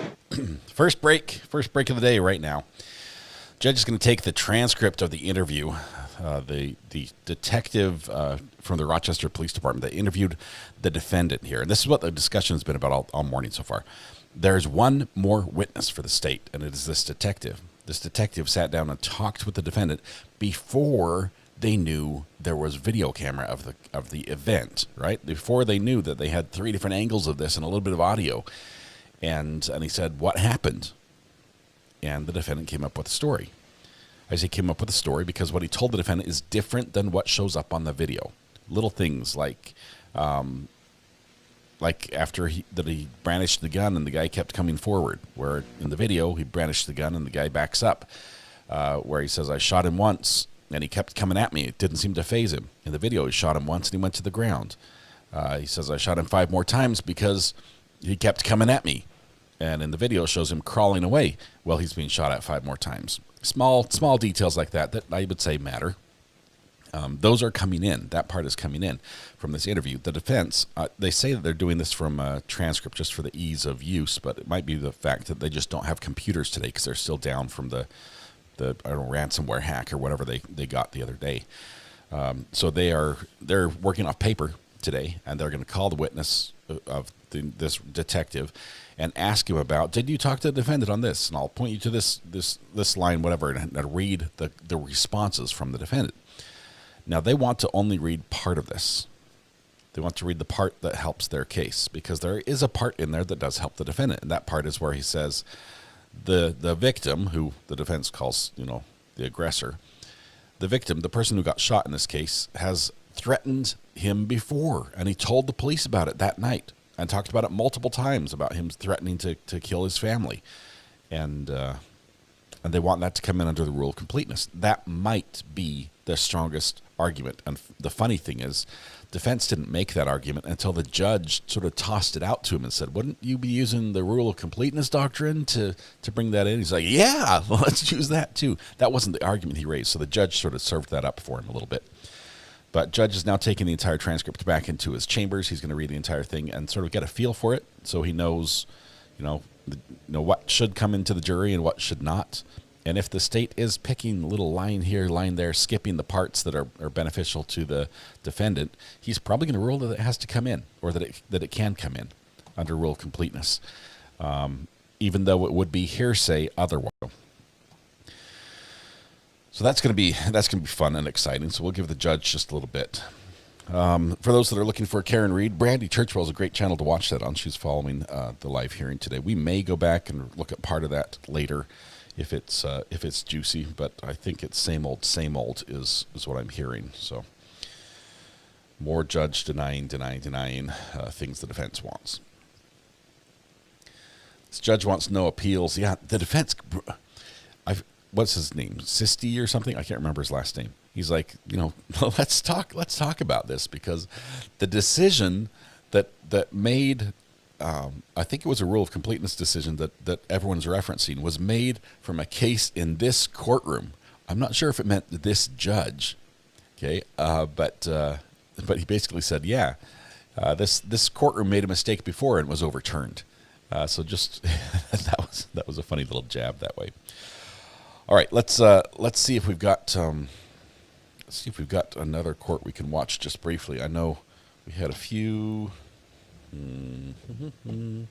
First break of the day right now. Judge is going to take the transcript of the interview. The detective from the Rochester Police Department that interviewed the defendant here. And this is what the discussion has been about all morning so far. There's one more witness for the state, and it is this detective. this detective sat down and talked with the defendant before they knew there was video camera of the event, right? Before they knew that they had 3 different angles of this and a little bit of audio. And he said, what happened? And the defendant came up with a story. I say came up with a story because what he told the defendant is different than what shows up on the video. Little things like after he brandished the gun and the guy kept coming forward, where in the video he brandished the gun and the guy backs up, where he says, I shot him once and he kept coming at me. It didn't seem to faze him. In the video, he shot him once and he went to the ground. He says, I shot him 5 more times because he kept coming at me. And in the video, it shows him crawling away while he's being shot at 5 more times. Small details like that I would say matter. Those are coming in. That part is coming in from this interview. The defense, they say that they're doing this from a transcript just for the ease of use, but it might be the fact that they just don't have computers today because they're still down from the ransomware hack or whatever they got the other day. So they're working off paper today, and they're going to call the witness of this detective and ask him about, did you talk to the defendant on this? And I'll point you to this line, whatever, and read the responses from the defendant. Now, they want to only read part of this. They want to read the part that helps their case, because there is a part in there that does help the defendant, and that part is where he says the victim, who the defense calls, the aggressor, the victim, the person who got shot in this case, has threatened him before, and he told the police about it that night and talked about it multiple times, about him threatening to kill his family. And they want that to come in under the rule of completeness. That might be the strongest argument. And the funny thing is, defense didn't make that argument until the judge sort of tossed it out to him and said, wouldn't you be using the rule of completeness doctrine to bring that in? He's like, yeah, well, let's use that too. That wasn't the argument he raised, so the judge sort of served that up for him a little bit. But judge is now taking the entire transcript back into his chambers. He's going to read the entire thing and sort of get a feel for it, so he knows, what should come into the jury and what should not. And if the state is picking a little line here, line there, skipping the parts that are beneficial to the defendant, he's probably going to rule that it has to come in, or that it can come in under rule of completeness, even though it would be hearsay otherwise. So that's going to be fun and exciting. So we'll give the judge just a little bit. For those that are looking for Karen Reed, Brandy Churchwell is a great channel to watch that on. She's following the live hearing today. We may go back and look at part of that later, if it's juicy, but I think it's same old is what I'm hearing. So more judge denying things the defense wants. This judge wants no appeals. Yeah, the defense. What's his name? Sisti or something? I can't remember his last name. He's like, let's talk about this, because the decision that made, I think it was a rule of completeness decision that everyone's referencing, was made from a case in this courtroom. I'm not sure if it meant this judge, okay, but he basically said, this courtroom made a mistake before and was overturned. So just that was a funny little jab that way. All right, let's see if we've got another court we can watch just briefly. I know we had a few. Let's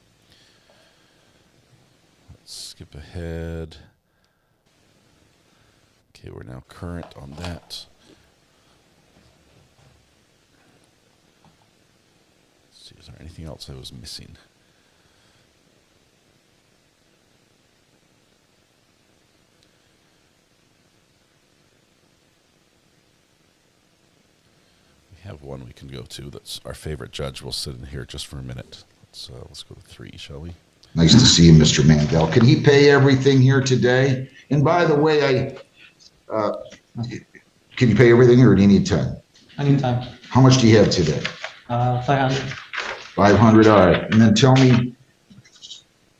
skip ahead. Okay, we're now current on that. Let's see, is there anything else I was missing? Have one we can go to. That's our favorite judge. We'll sit in here just for a minute. Let's go to 3, shall we? Nice to see you, Mr. Mandel. Can he pay everything here today? And by the way, can you pay everything, or do you need time? I need time. How much do you have today? 500. 500. All right. And then tell me,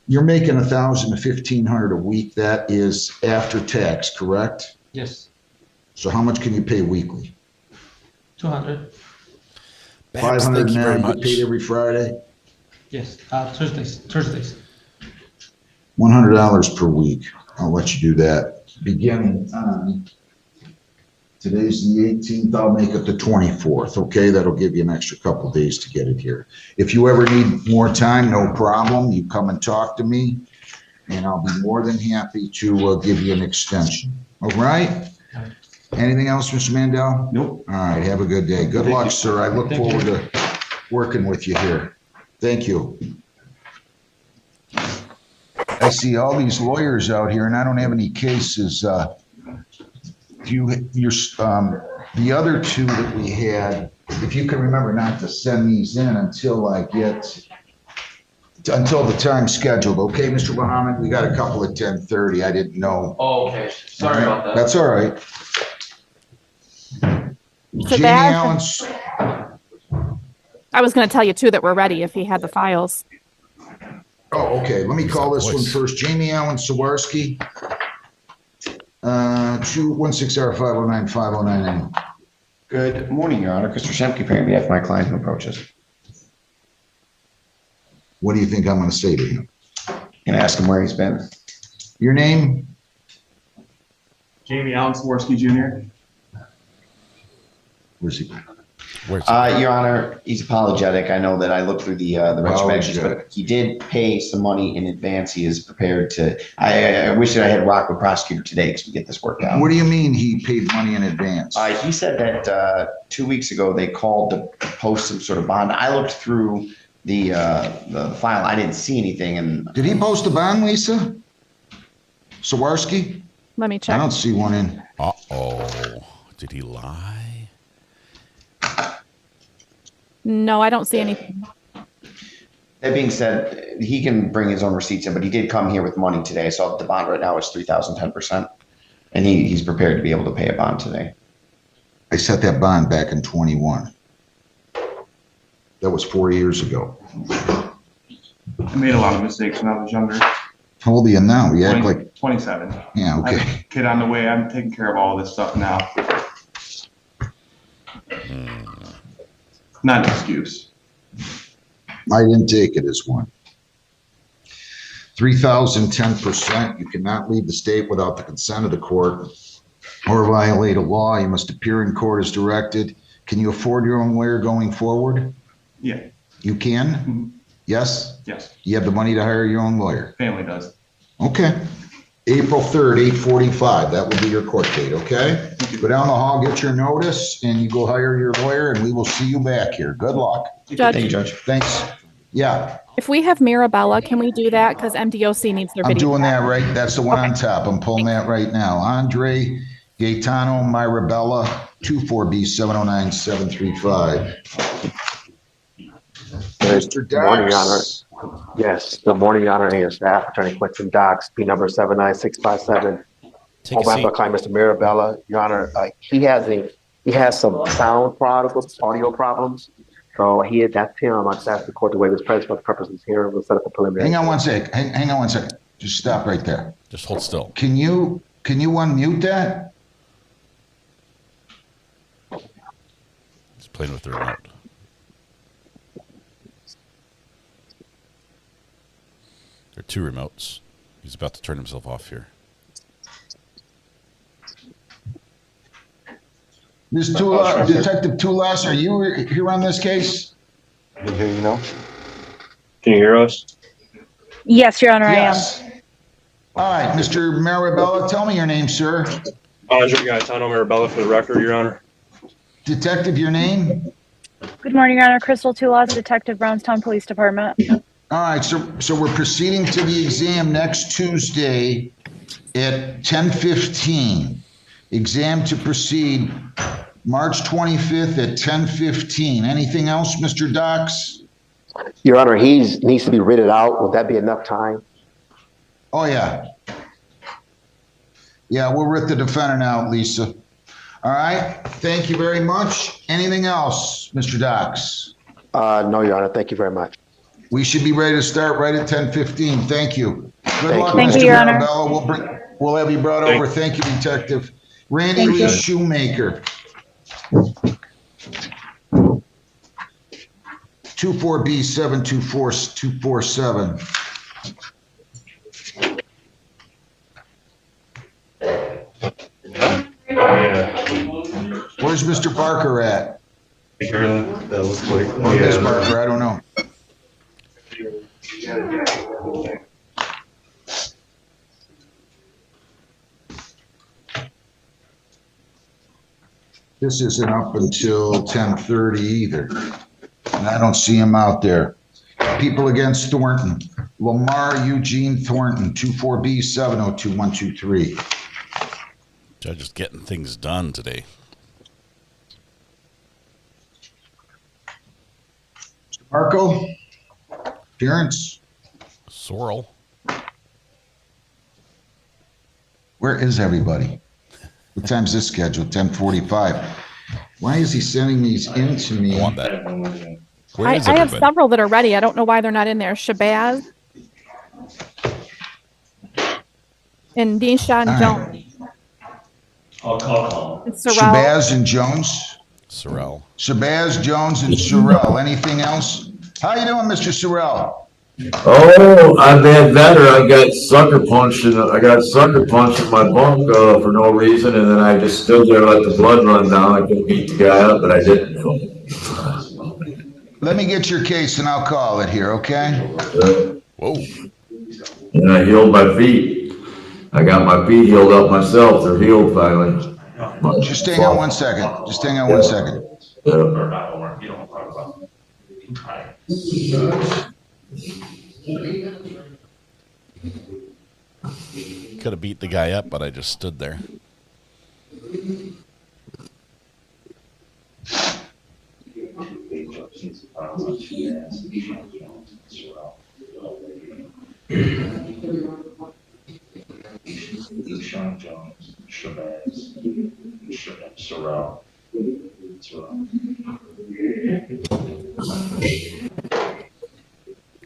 you're making 1,000 to 1,500 a week. That is after tax, correct? Yes. So how much can you pay weekly? 200. 500 now. You get paid every Friday? Yes. Thursdays. $100 per week. I'll let you do that. Beginning on, today's the 18th, I'll make it the 24th, okay? That'll give you an extra couple days to get it here. If you ever need more time, no problem. You come and talk to me. and I'll be more than happy to give you an extension. All right? Anything else, Mr. Mandel? Nope. All right, have a good day. Good luck, sir. I look forward to working with you here. Thank you. I see all these lawyers out here, and I don't have any cases. The other two that we had, if you can remember not to send these in until the time scheduled. Okay, Mr. Muhammad, we got a couple at 10:30. I didn't know. Oh, okay. Sorry about that. That's all right. So Jamie Allen's. I was going to tell you too that we're ready if he had the files. Oh, okay. Let me call this one first. Jamie Allen Sawarski. 216R509509. Good morning, Your Honor. Christopher Shemke, appearing on behalf of my client who approaches. What do you think I'm going to say to him? Can I ask him where he's been? Your name? Jamie Allen Sawarski Jr. Where's he been? Your Honor, he's apologetic. I know that I looked through the retrospections, but he did pay some money in advance. He is prepared to. I wish that I had rocked with prosecutor today because we get this worked out. What do you mean he paid money in advance? He said that 2 weeks ago they called to post some sort of bond. I looked through the file. I didn't see anything. And did he post a bond, Lisa? Sawarski? Let me check. I don't see one in. Uh-oh. Did he lie? No, I don't see anything. That being said, he can bring his own receipts in, but he did come here with money today. So the bond right now is 3,010%, and he's prepared to be able to pay a bond today. I set that bond back in 21. That was 4 years ago. I made a lot of mistakes when I was younger. How old are you now? You act like 27. Yeah, okay. I have a kid on the way. I'm taking care of all this stuff now. Not an excuse. I didn't take it as one. 3,010%. You cannot leave the state without the consent of the court or violate a law. You must appear in court as directed. Can you afford your own lawyer going forward? Yeah. You can? Mm-hmm. Yes? Yes. You have the money to hire your own lawyer? Family does. Okay. April 3rd, 8:45. That will be your court date, okay? Go down the hall, get your notice, and you go hire your lawyer, and we will see you back here. Good luck. Judge. Thank you, Judge. Thanks. Yeah. If we have Mirabella, can we do that? Because MDOC needs their I'm video. doing that right. That's the one on top. I'm pulling that right now. Andre Gaetano Mirabella, 24B709735. Mr. Good morning, Your Honor. Dax. Yes, good morning, Your Honor, and your staff. Attorney Quentin Dox, P number 79657. Take a On behalf seat. of client, Mr. Mirabella, Your Honor, he has some sound problems, audio problems. So that's him. I just asked the court to waive his presence for the purposes here. We'll set up a preliminary. Hang on one sec. Hang on one second. Just stop right there. Just hold still. Can you unmute that? He's playing with the remote. There are two remotes. He's about to turn himself off here. This Detective Tulas, are you here on this case? Can you hear you now? Can you hear us? Yes, Your Honor, Yes. All right, Mr. Mirabella, tell me your name, sir. Andre Gaetano Mirabella for the record, Your Honor. Detective, your name? Good morning, Your Honor. Crystal Tulas, Detective, Brownstown Police Department. All right, so we're proceeding to the exam next Tuesday at 10:15. Exam to proceed March 25th at 10:15. Anything else, Mr. Dox? Your Honor, he needs to be written out. Would that be enough time? Oh, yeah. Yeah, we'll writ the defendant out, Lisa. All right, thank you very much. Anything else, Mr. Dox? No, Your Honor. Thank you very much. We should be ready to start right at 10:15. Thank you. Good luck, Thank Mr. you, Your Honor. Mirabella. We'll have you brought over. Thank you, Detective. Randy Thank Lee you. Shoemaker. 24B724247. Where's Mr. Barker at? That was quick. Or Miss Barker, I don't know. This isn't up until 10:30 either. And I don't see him out there. People against Thornton. Lamar Eugene Thornton, 24B 702123. Judge is getting things done today. Marco, appearance. Sorrel. Where is everybody? What time's this scheduled? 10:45. Why is he sending these in to me? I want that. I have several that are ready. I don't know why they're not in there. Shabazz and Nisha and Jones. I'll call. And Sorrel. Shabazz and Jones. Sorrel. Shabazz, Jones, and Sorrel. Anything else? How you doing, Mr. Sorrel? Oh, I've had better. I got sucker punched in my bunk for no reason, and then I just stood there, let the blood run down. I could beat the guy up, but I didn't. Let me get your case and I'll call it here, okay? Whoa. And I healed my feet. I got my feet healed up myself. They're healed finally. Just hang on 1 second. Just hang on 1 second. Could have beat the guy up, but I just stood there.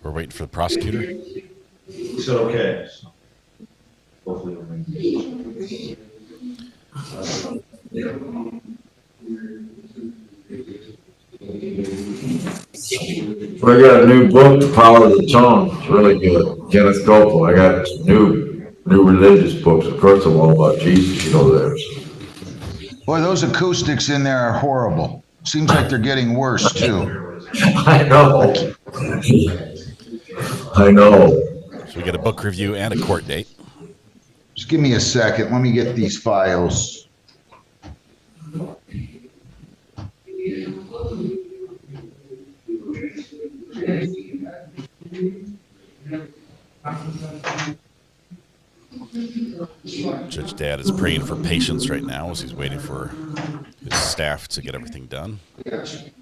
We're waiting for the prosecutor. He said okay. Hopefully I got a new book, The Power of the Tongue. It's really good. Kenneth Copeland. I got new religious books. Of course, I'm all about Jesus, you know that. Boy, those acoustics in there are horrible. Seems like they're getting worse, too. I know. I know. So we get a book review and a court date. Just give me a second. Let me get these files. Judge Dad is praying for patience right now as he's waiting for his staff to get everything done. Okay,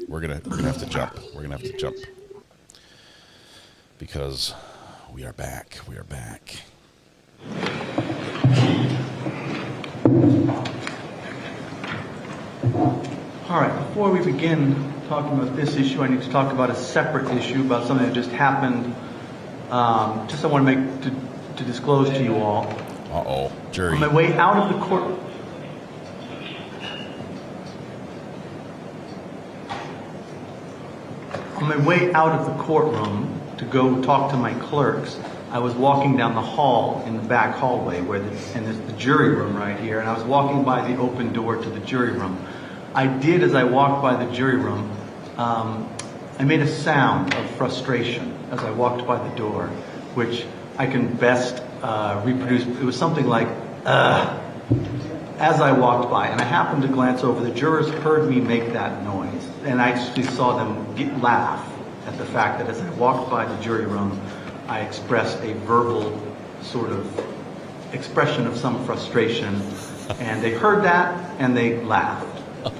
we're gonna have to jump. We're gonna have to jump because we are back. We are back. All right, before we begin talking about this issue, I need to talk about a separate issue, about something that just happened. Just I want to make to disclose to you all. Uh-oh, jury. On my way out of the court. On my way out of the courtroom to go talk to my clerks, I was walking down the hall in the back hallway and there's the jury room right here, and I was walking by the open door to the jury room. As I walked by the jury room, I made a sound of frustration as I walked by the door, which I can best reproduce. It was something like, as I walked by, and I happened to glance over. The jurors heard me make that noise, and I actually saw them laugh at the fact that as I walked by the jury room, I expressed a verbal sort of expression of some frustration, and they heard that and they laughed.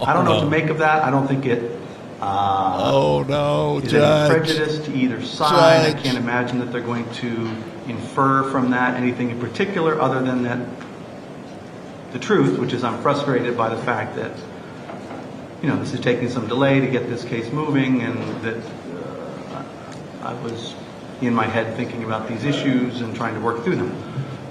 I don't know what to make of that. I don't think it oh no, is Judge. any prejudice to either side. Judge. I can't imagine that they're going to infer from that anything in particular other than that the truth, which is I'm frustrated by the fact that this is taking some delay to get this case moving, and that I was in my head thinking about these issues and trying to work through them.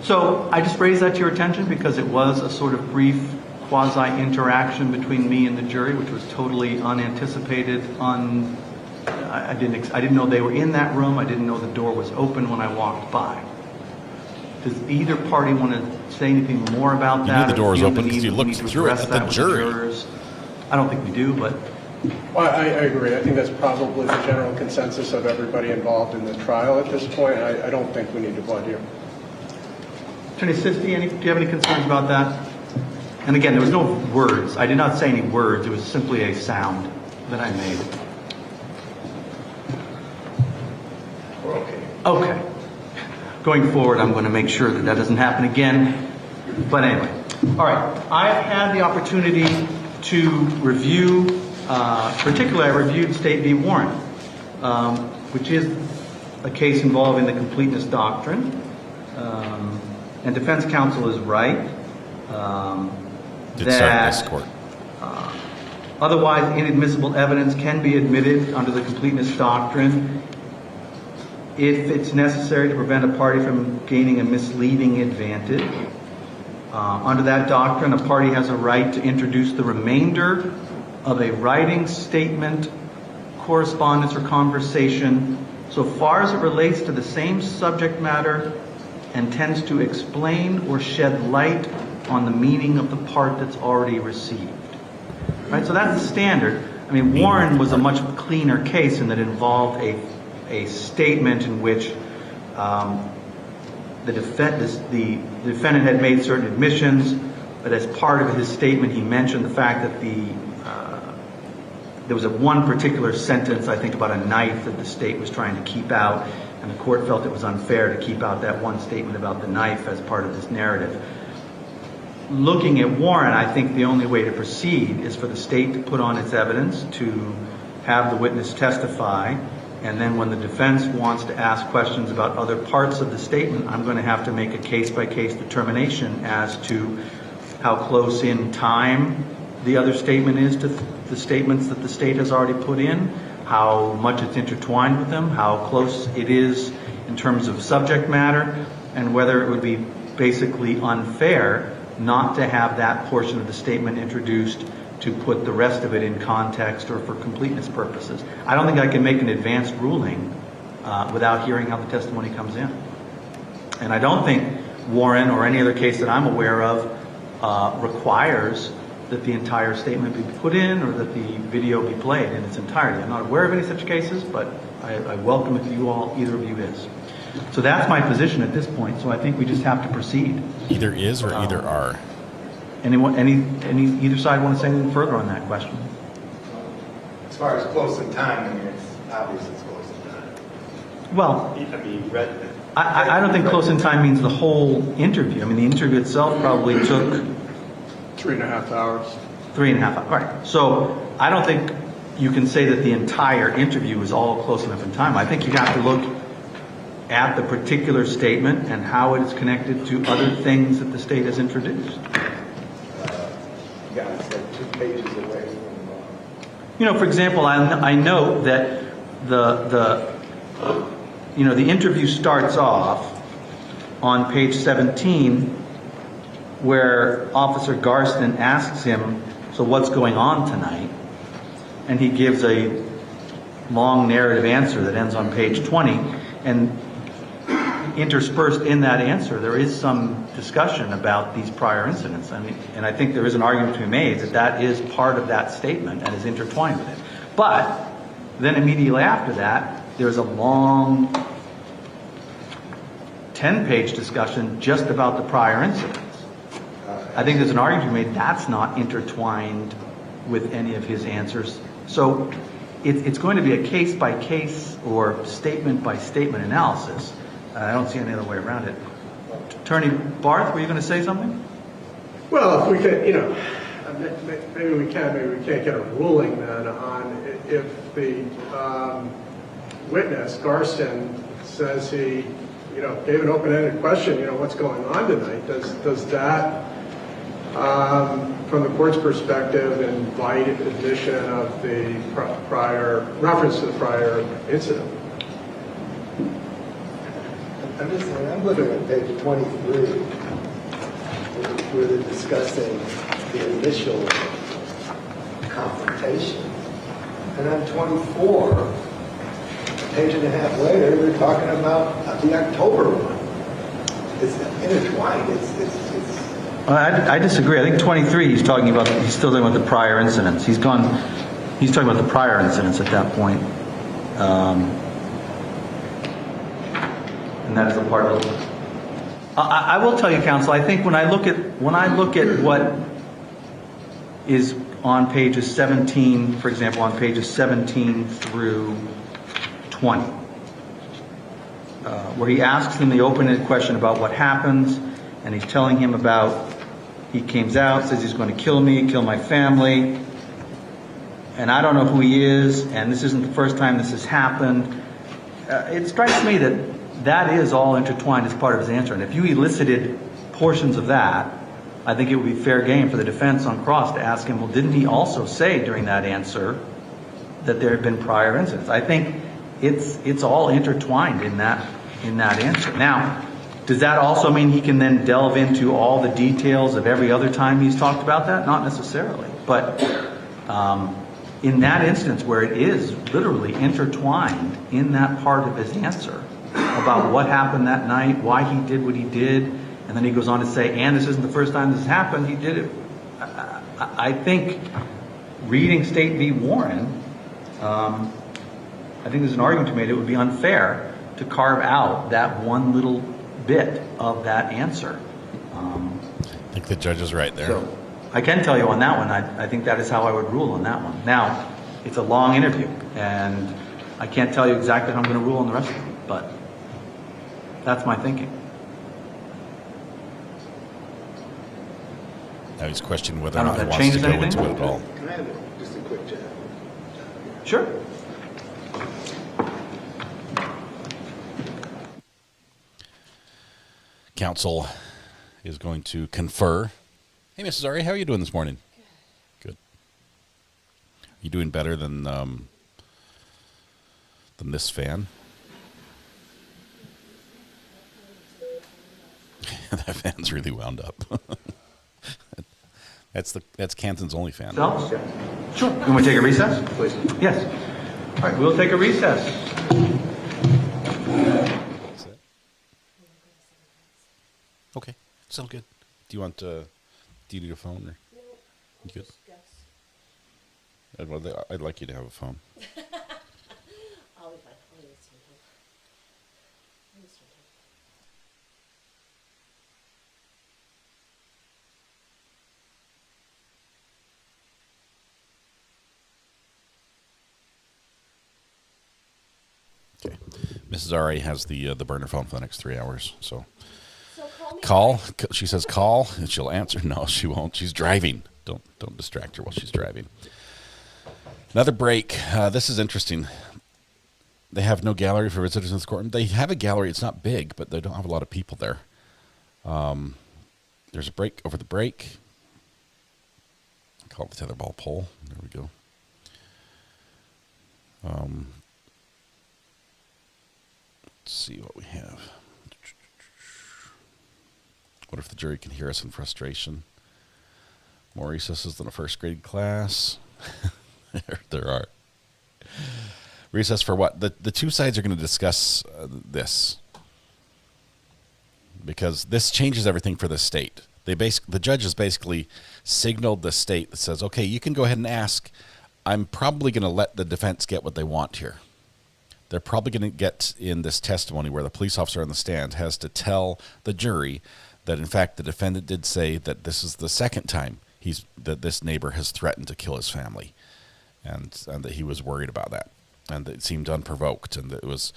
So I just raised that to your attention because it was a sort of brief quasi-interaction between me and the jury, which was totally unanticipated. I didn't know they were in that room. I didn't know the door was open when I walked by. Does either party want to say anything more about that? You knew the door was open because you looked through it at the jury. I don't think we do, but... Well, I agree. I think that's probably the general consensus of everybody involved in the trial at this point. I don't think we need to blood here. Attorney Sisti, do you have any concerns about that? And again, there was no words. I did not say any words. It was simply a sound that I made. We're okay. Okay. Going forward, I'm going to make sure that that doesn't happen again. But anyway. All right. I've had the opportunity to review, particularly I reviewed State v. Warren, which is a case involving the completeness doctrine. And defense counsel is right. That otherwise inadmissible evidence can be admitted under the completeness doctrine if it's necessary to prevent a party from gaining a misleading advantage. Under that doctrine, a party has a right to introduce the remainder of a writing statement, correspondence, or conversation so far as it relates to the same subject matter and tends to explain or shed light on the meaning of the part that's already received. Right? So that's the standard. I mean, Warren was a much cleaner case in that it involved a statement in which the defendant had made certain admissions, but as part of his statement he mentioned the fact that there was one particular sentence, I think, about a knife that the state was trying to keep out, and the court felt it was unfair to keep out that one statement about the knife as part of this narrative. Looking at Warren, I think the only way to proceed is for the state to put on its evidence, to have the witness testify, and then when the defense wants to ask questions about other parts of the statement, I'm going to have to make a case-by-case determination as to how close in time the other statement is to the statements that the state has already put in, how much it's intertwined with them, how close it is in terms of subject matter, and whether it would be basically unfair not to have that portion of the statement introduced to put the rest of it in context or for completeness purposes. I don't think I can make an advanced ruling without hearing how the testimony comes in. And I don't think Warren or any other case that I'm aware of requires that the entire statement be put in or that the video be played in its entirety. I'm not aware of any such cases, but I welcome if either of you is. So that's my position at this point, so I think we just have to proceed. Either is or either are. Either side want to say anything further on that question? As far as close in time, I mean, it's obvious it's close in time. Well, I mean, read it. I don't think close in time means the whole interview. I mean, the interview itself probably took 3.5 hours. 3.5 hours, right. So I don't think you can say that the entire interview is all close enough in time. I think you have to look at the particular statement and how it is connected to other things that the state has introduced. Yeah, it's like 2 pages away from. For example, I note that the interview starts off on page 17, where Officer Garston asks him, "So what's going on tonight?" And he gives a long narrative answer that ends on page 20, and interspersed in that answer, there is some discussion about these prior incidents. And I think there is an argument to be made that that is part of that statement and is intertwined with it. But then immediately after that, there's a long 10-page discussion just about the prior incidents. I think there's an argument to be made that's not intertwined with any of his answers. So it's going to be a case-by-case or statement-by-statement analysis. I don't see any other way around it. Attorney Barth, were you going to say something? Well, if we could, maybe we can, maybe we can't get a ruling then on if the witness, Garston, says he, gave an open-ended question, what's going on tonight? Does that, from the court's perspective, invite admission of the prior reference to the prior incident? I'm looking at page 23, where they're discussing the initial confrontation. And on 24, a page and a half later, they're talking about the October one. It's intertwined. I disagree. I think 23, he's still talking about the prior incidents. He's talking about the prior incidents at that point. And that's the part of it. I will tell you, counsel, I think when I look at what is on pages 17, for example, on pages 17 through 20, where he asks him the open-ended question about what happens, and he's telling him about, he comes out, says he's going to kill me, kill my family, and I don't know who he is, and this isn't the first time this has happened. It strikes me that that is all intertwined as part of his answer, and if you elicited portions of that, I think it would be fair game for the defense on cross to ask him, well, didn't he also say during that answer that there had been prior incidents? I think it's all intertwined in that answer. Now, does that also mean he can then delve into all the details of every other time he's talked about that? Not necessarily. But in that instance where it is literally intertwined in that part of his answer about what happened that night, why he did what he did, and then he goes on to say, and this isn't the first time this has happened, he did it. I think reading State v. Warren, I think there's an argument to be made it would be unfair to carve out that one little bit of that answer. I think the judge is right there. So I can tell you on that one, I think that is how I would rule on that one. Now, it's a long interview, and I can't tell you exactly how I'm going to rule on the rest of them, but that's my thinking. Now he's questioning whether or not he wants to go into it at all. Can I have just a quick chat? Sure. Counsel is going to confer. Hey, Mrs. Ari, how are you doing this morning? Good. Are you doing better than this fan? That fan's really wound up. That's Canton's only fan. No? Sure. You want to take a recess? Please. Yes. All right, we'll take a recess. Okay, sounds good. Do you want do you need a phone or you good? I'd like you to have a phone. I'll be fine. I'll leave it to you. Okay, Mrs. Ari has the burner phone for the next 3 hours, so call. She says call, and she'll answer. No, she won't. She's driving. Don't distract her while she's driving. Another break. This is interesting. They have no gallery for visitors in this courtroom. They have a gallery. It's not big, but they don't have a lot of people there. There's a break over the break. Call it the tetherball pole. There we go. Let's see what we have. What if the jury can hear us in frustration? More recesses than a first grade class. There are. Recess for what? The two sides are going to discuss this. Because this changes everything for the state. The judge has basically signaled the state that says, okay, you can go ahead and ask. I'm probably going to let the defense get what they want here. They're probably going to get in this testimony where the police officer on the stand has to tell the jury that, in fact, the defendant did say that this is the second time that this neighbor has threatened to kill his family, and that he was worried about that, and that it seemed unprovoked, and that it was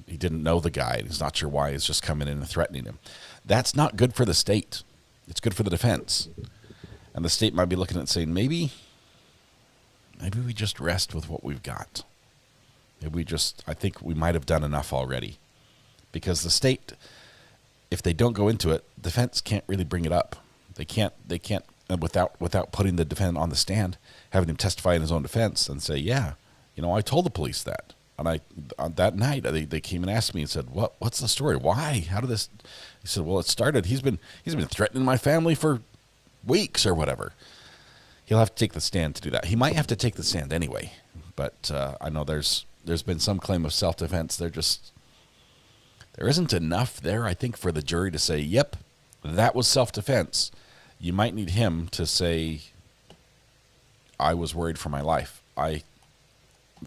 he didn't know the guy, and he's not sure why he's just coming in and threatening him. That's not good for the state. It's good for the defense, and the state might be looking at it and saying, maybe we just rest with what we've got. I think we might have done enough already, because the state, if they don't go into it, defense can't really bring it up. They can't without putting the defendant on the stand, having him testify in his own defense and say, yeah, I told the police that. And on that night, they came and asked me and said, what's the story? Why? How did this? He said, well, it started. He's been threatening my family for weeks or whatever. He'll have to take the stand to do that. He might have to take the stand anyway, but I know there's been some claim of self-defense. There isn't enough there, I think, for the jury to say, yep, that was self-defense. You might need him to say, I was worried for my life.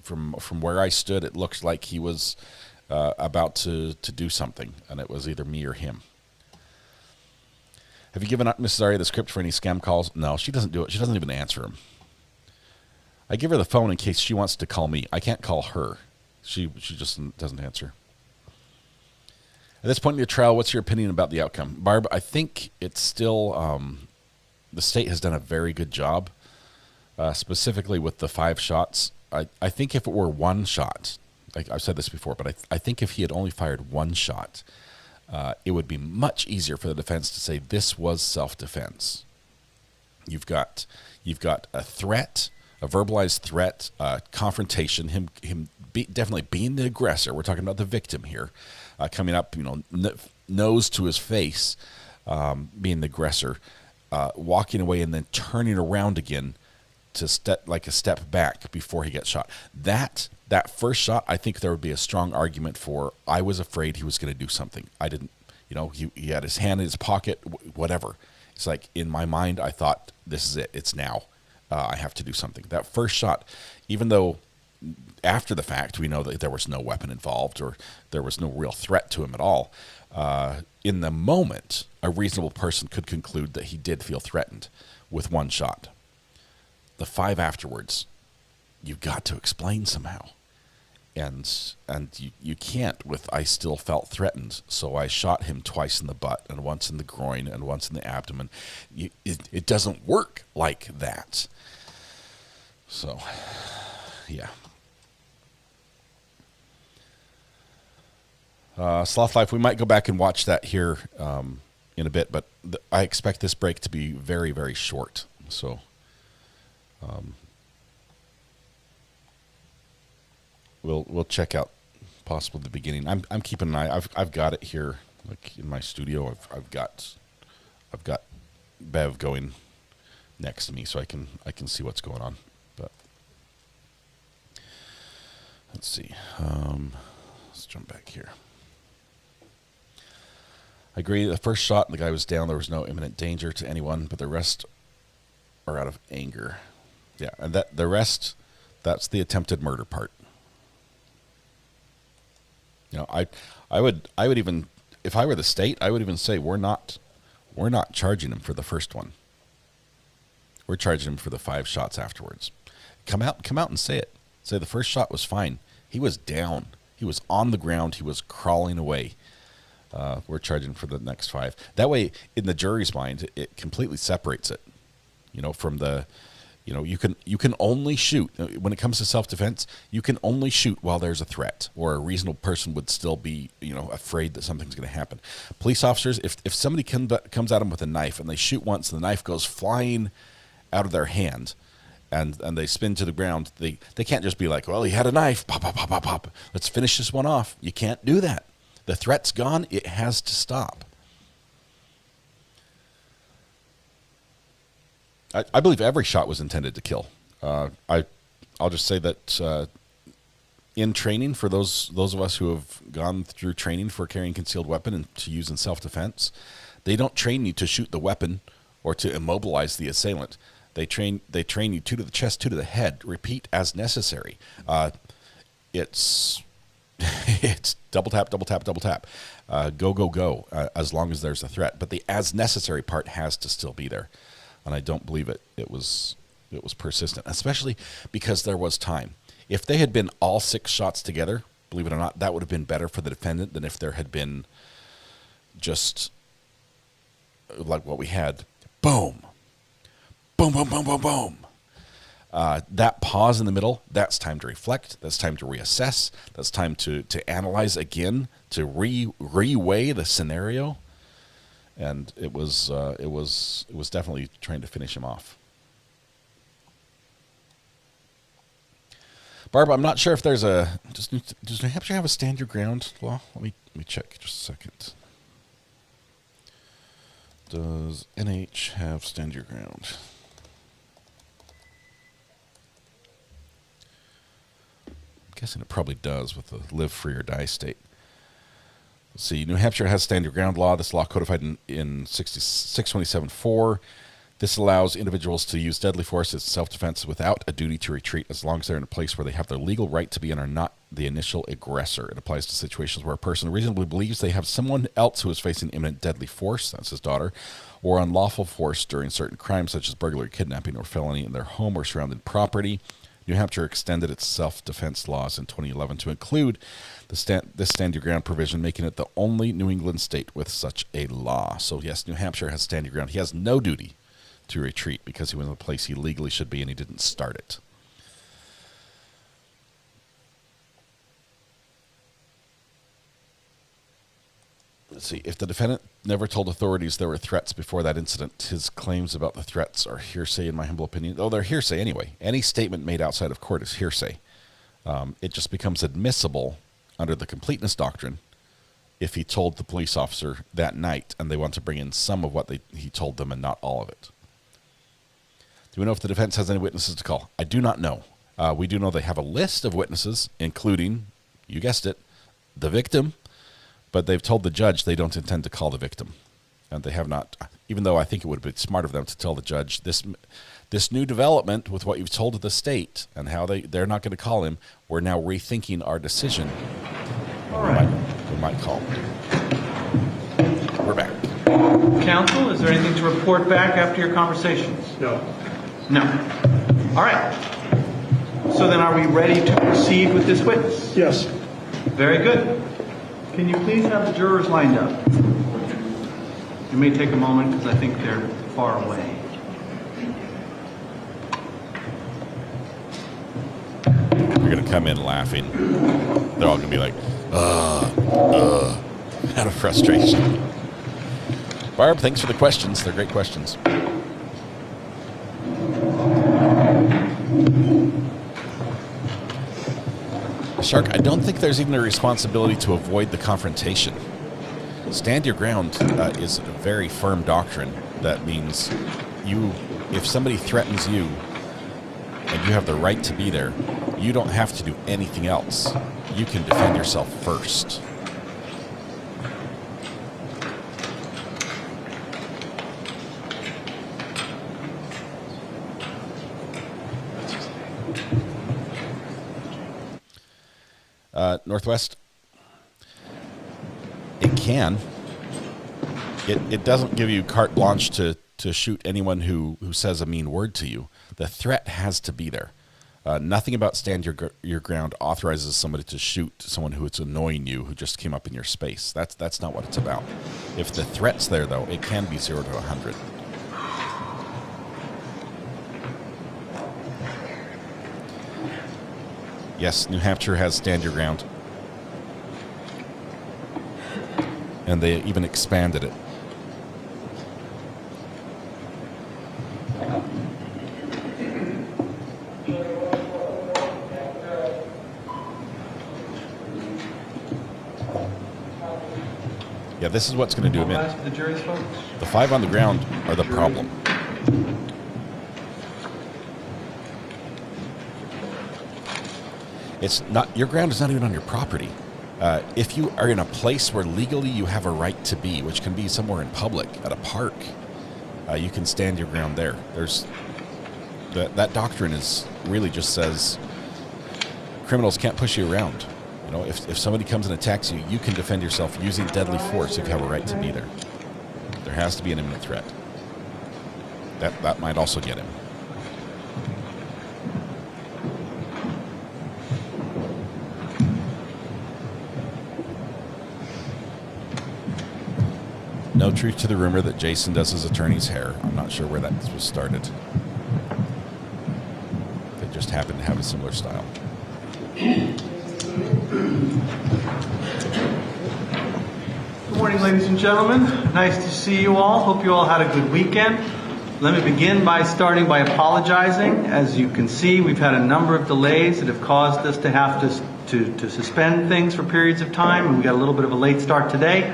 From where I stood, it looked like he was about to do something, and it was either me or him. Have you given Mrs. Aria the script for any scam calls? No, she doesn't do it. She doesn't even answer them. I give her the phone in case she wants to call me. I can't call her. She just doesn't answer. At this point in the trial, what's your opinion about the outcome? Barb, I think it's still, the state has done a very good job, specifically with the 5 shots. I think if it were 1 shot, I've said this before, but I think if he had only fired 1 shot, it would be much easier for the defense to say this was self-defense. You've got a threat, a verbalized threat, confrontation, him definitely being the aggressor. We're talking about the victim here, coming up, nose to his face, being the aggressor, walking away and then turning around again to step back before he gets shot. That first shot, I think there would be a strong argument for, I was afraid he was going to do something. I didn't, he had his hand in his pocket, whatever. It's like, in my mind, I thought, this is it. It's now. I have to do something. That first shot, even though after the fact we know that there was no weapon involved or there was no real threat to him at all, in the moment, a reasonable person could conclude that he did feel threatened with 1 shot. The 5 afterwards, you've got to explain somehow. And you can't with, I still felt threatened, so I shot him twice in the butt and once in the groin and once in the abdomen. It doesn't work like that. So, yeah. Sloth Life, we might go back and watch that here in a bit, but I expect this break to be very, very short. So, we'll check out possibly the beginning. I'm keeping an eye. I've got it here, like in my studio. I've got Bev going next to me, so I can see what's going on. But let's see. Let's jump back here. I agree. The first shot, the guy was down. There was no imminent danger to anyone, but the rest are out of anger. Yeah, and the rest, that's the attempted murder part. I would even, if I were the state, I would even say we're not charging him for the first one. We're charging him for the 5 shots afterwards. Come out and say it. Say the first shot was fine. He was down. He was on the ground. He was crawling away. We're charging for the next 5. That way, in the jury's mind, it completely separates it. From the, you can only shoot when it comes to self-defense. You can only shoot while there's a threat, or a reasonable person would still be, afraid that something's going to happen. Police officers, if somebody comes at them with a knife and they shoot once, and the knife goes flying out of their hand, and they spin to the ground, they can't just be like, well, he had a knife, pop, pop, pop, pop, pop. Let's finish this one off. You can't do that. The threat's gone. It has to stop. I believe every shot was intended to kill. I'll just say that in training, for those of us who have gone through training for carrying concealed weapon and to use in self-defense, they don't train you to shoot the weapon or to immobilize the assailant. They train you 2 to the chest, 2 to the head. Repeat as necessary. It's double tap, double tap, double tap. Go, go, go, as long as there's a threat. But the as necessary part has to still be there. And I don't believe it was persistent, especially because there was time. If they had been all 6 shots together, believe it or not, that would have been better for the defendant than if there had been just like what we had. Boom. Boom, boom, boom, boom, boom. That pause in the middle, that's time to reflect. That's time to reassess. That's time to analyze again, to reweigh the scenario. And it was definitely trying to finish him off. Barb, I'm not sure if there's does New Hampshire have a stand your ground law? Let me check just a second. Does NH have stand your ground? I'm guessing it probably does with the live free or die state. Let's see, New Hampshire has stand your ground law. This law codified in 627.4. This allows individuals to use deadly force as self-defense without a duty to retreat, as long as they're in a place where they have their legal right to be and are not the initial aggressor. It applies to situations where a person reasonably believes they have someone else who is facing imminent deadly force, that's his daughter, or unlawful force during certain crimes such as burglary, kidnapping, or felony in their home or surrounding property. New Hampshire extended its self-defense laws in 2011 to include this stand your ground provision, making it the only New England state with such a law. So yes, New Hampshire has stand your ground. He has no duty to retreat because he was in the place he legally should be and he didn't start it. Let's see. If the defendant never told authorities there were threats before that incident, his claims about the threats are hearsay, in my humble opinion. Oh, they're hearsay anyway. Any statement made outside of court is hearsay. It just becomes admissible under the completeness doctrine if he told the police officer that night and they want to bring in some of what he told them and not all of it. Do we know if the defense has any witnesses to call? I do not know. We do know they have a list of witnesses, including, you guessed it, the victim. But they've told the judge they don't intend to call the victim. And they have not, even though I think it would be smart of them to tell the judge this new development with what you've told the state and how they're not going to call him, we're now rethinking our decision. All right. We might call. We're back. Counsel, is there anything to report back after your conversations? No. No. All right. So then are we ready to proceed with this witness? Yes. Very good. Can you please have the jurors lined up? It may take a moment because I think they're far away. You're going to come in laughing. They're all going to be like, out of frustration. Barb, thanks for the questions. They're great questions. Shark, I don't think there's even a responsibility to avoid the confrontation. Stand your ground is a very firm doctrine. That means if somebody threatens you and you have the right to be there, you don't have to do anything else. You can defend yourself first. Northwest, it can. It doesn't give you carte blanche to shoot anyone who says a mean word to you. The threat has to be there. Nothing about stand your ground authorizes somebody to shoot someone who is annoying you, who just came up in your space. That's not what it's about. If the threat's there, though, it can be 0 to 100. Yes, New Hampshire has stand your ground. And they even expanded it. Yeah, this is what's going to do it. The jury's vote? The 5 on the ground are the problem. It's not, your ground is not even on your property. If you are in a place where legally you have a right to be, which can be somewhere in public, at a park, you can stand your ground there. That doctrine is really just says criminals can't push you around. You know, if somebody comes and attacks you, you can defend yourself using deadly force if you have a right to be there. There has to be an imminent threat. That might also get him. No truth to the rumor that Jason does his attorney's hair. I'm not sure where that was started. They just happen to have a similar style. Good morning, ladies and gentlemen. Nice to see you all. Hope you all had a good weekend. Let me begin by starting by apologizing. As you can see, we've had a number of delays that have caused us to have to suspend things for periods of time, and we got a little bit of a late start today.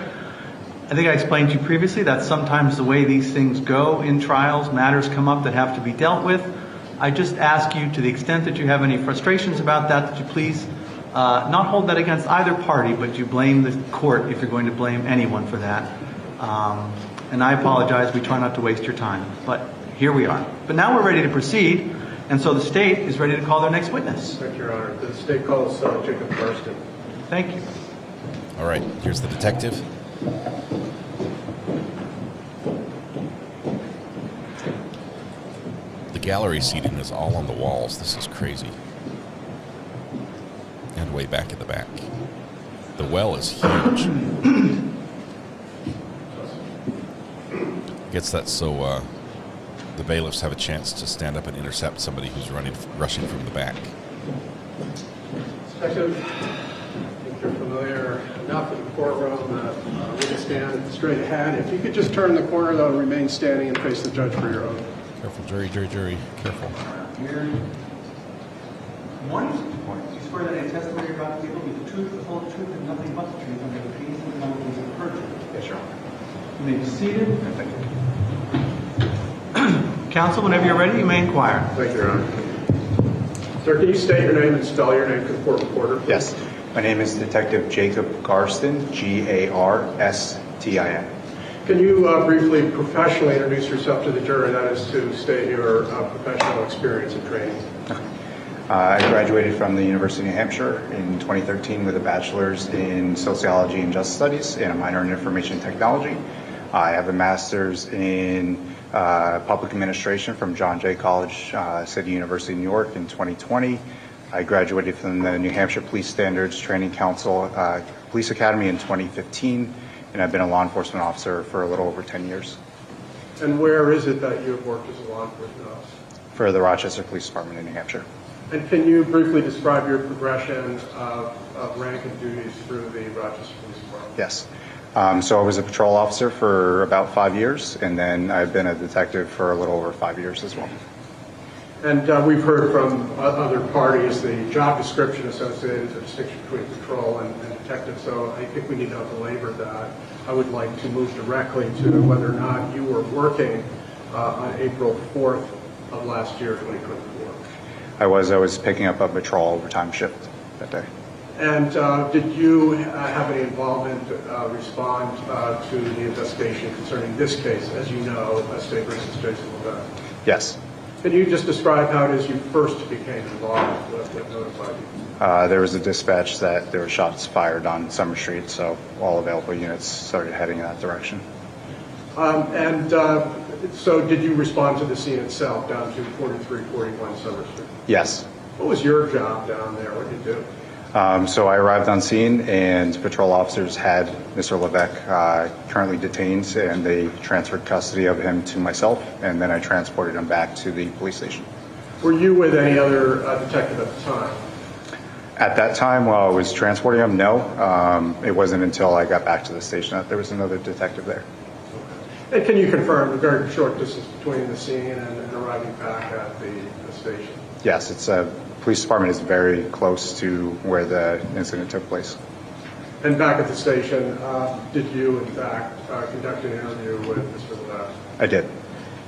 I think I explained to you previously that's sometimes the way these things go in trials. Matters come up that have to be dealt with. I just ask you, to the extent that you have any frustrations about that you please not hold that against either party, but you blame the court if you're going to blame anyone for that. And I apologize. We try not to waste your time. But here we are. But now we're ready to proceed. And so the state is ready to call their next witness. Thank you, Your Honor. The state calls Jacob Garston. Thank you. All right, here's the detective. The gallery seating is all on the walls. This is crazy. And way back at the back. The well is huge. Gets that so the bailiffs have a chance to stand up and intercept somebody who's rushing from the back. Detective, I think you're familiar enough with the courtroom that we can stand straight ahead. If you could just turn the corner, though, and remain standing and face the judge for your oath. Careful, jury, jury, jury. Careful. Here. One point. You swear that any testimony you're about to give will be the truth, the whole truth, and nothing but the truth under the peace and penalties of perjury. Yes, Your Honor. You may be seated. Thank you. Counsel, whenever you're ready, you may inquire. Thank you, Your Honor. Sir, can you state your name and spell your name to the court reporter, please? Yes. My name is Detective Jacob Garston, Garstin. Can you briefly professionally introduce yourself to the jury, that is to state your professional experience and training? I graduated from the University of New Hampshire in 2013 with a bachelor's in sociology and justice studies and a minor in information technology. I have a master's in public administration from John Jay College, City University, New York in 2020. I graduated from the New Hampshire Police Standards Training Council Police Academy in 2015, and I've been a law enforcement officer for a little over 10 years. And where is it that you have worked as a law enforcement officer? For the Rochester Police Department in New Hampshire. And can you briefly describe your progression of rank and duties through the Rochester Police Department? Yes. So I was a patrol officer for about 5 years, and then I've been a detective for a little over 5 years as well. And we've heard from other parties the job description associated with the distinction between patrol and detective, so I think we need not belabor that. I would like to move directly to whether or not you were working on April 4th of last year, 2024. I was picking up a patrol overtime shift that day. And did you have any involvement, respond to the investigation concerning this case, as you know, State versus Jason Levesque? Yes. Can you just describe how it is you first became involved with notified you? There was a dispatch that there were shots fired on Summer Street, so all available units started heading in that direction. So did you respond to the scene itself down to 4341 Summer Street? Yes. What was your job down there? What did you do? So I arrived on scene, and patrol officers had Mr. Levesque currently detained, and they transferred custody of him to myself, and then I transported him back to the police station. Were you with any other detective at the time? At that time, while I was transporting him, no. It wasn't until I got back to the station that there was another detective there. Okay. And can you confirm the very short distance between the scene and arriving back at the station? Yes, it's police department is very close to where the incident took place. And back at the station, did you, in fact, conduct an interview with Mr. Levesque? I did.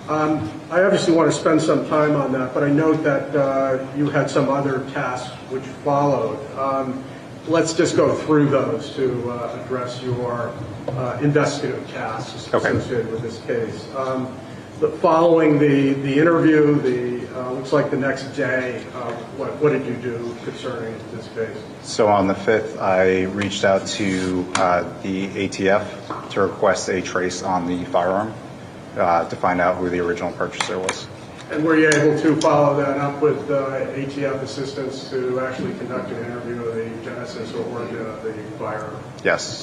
I obviously want to spend some time on that, but I note that you had some other tasks which followed. Let's just go through those to address your investigative tasks associated with this case. Following the interview, looks like the next day, what did you do concerning this case? So on the 5th, I reached out to the ATF to request a trace on the firearm to find out who the original purchaser was. And were you able to follow that up with ATF assistance to actually conduct an interview of the genesis or origin of the firearm? Yes.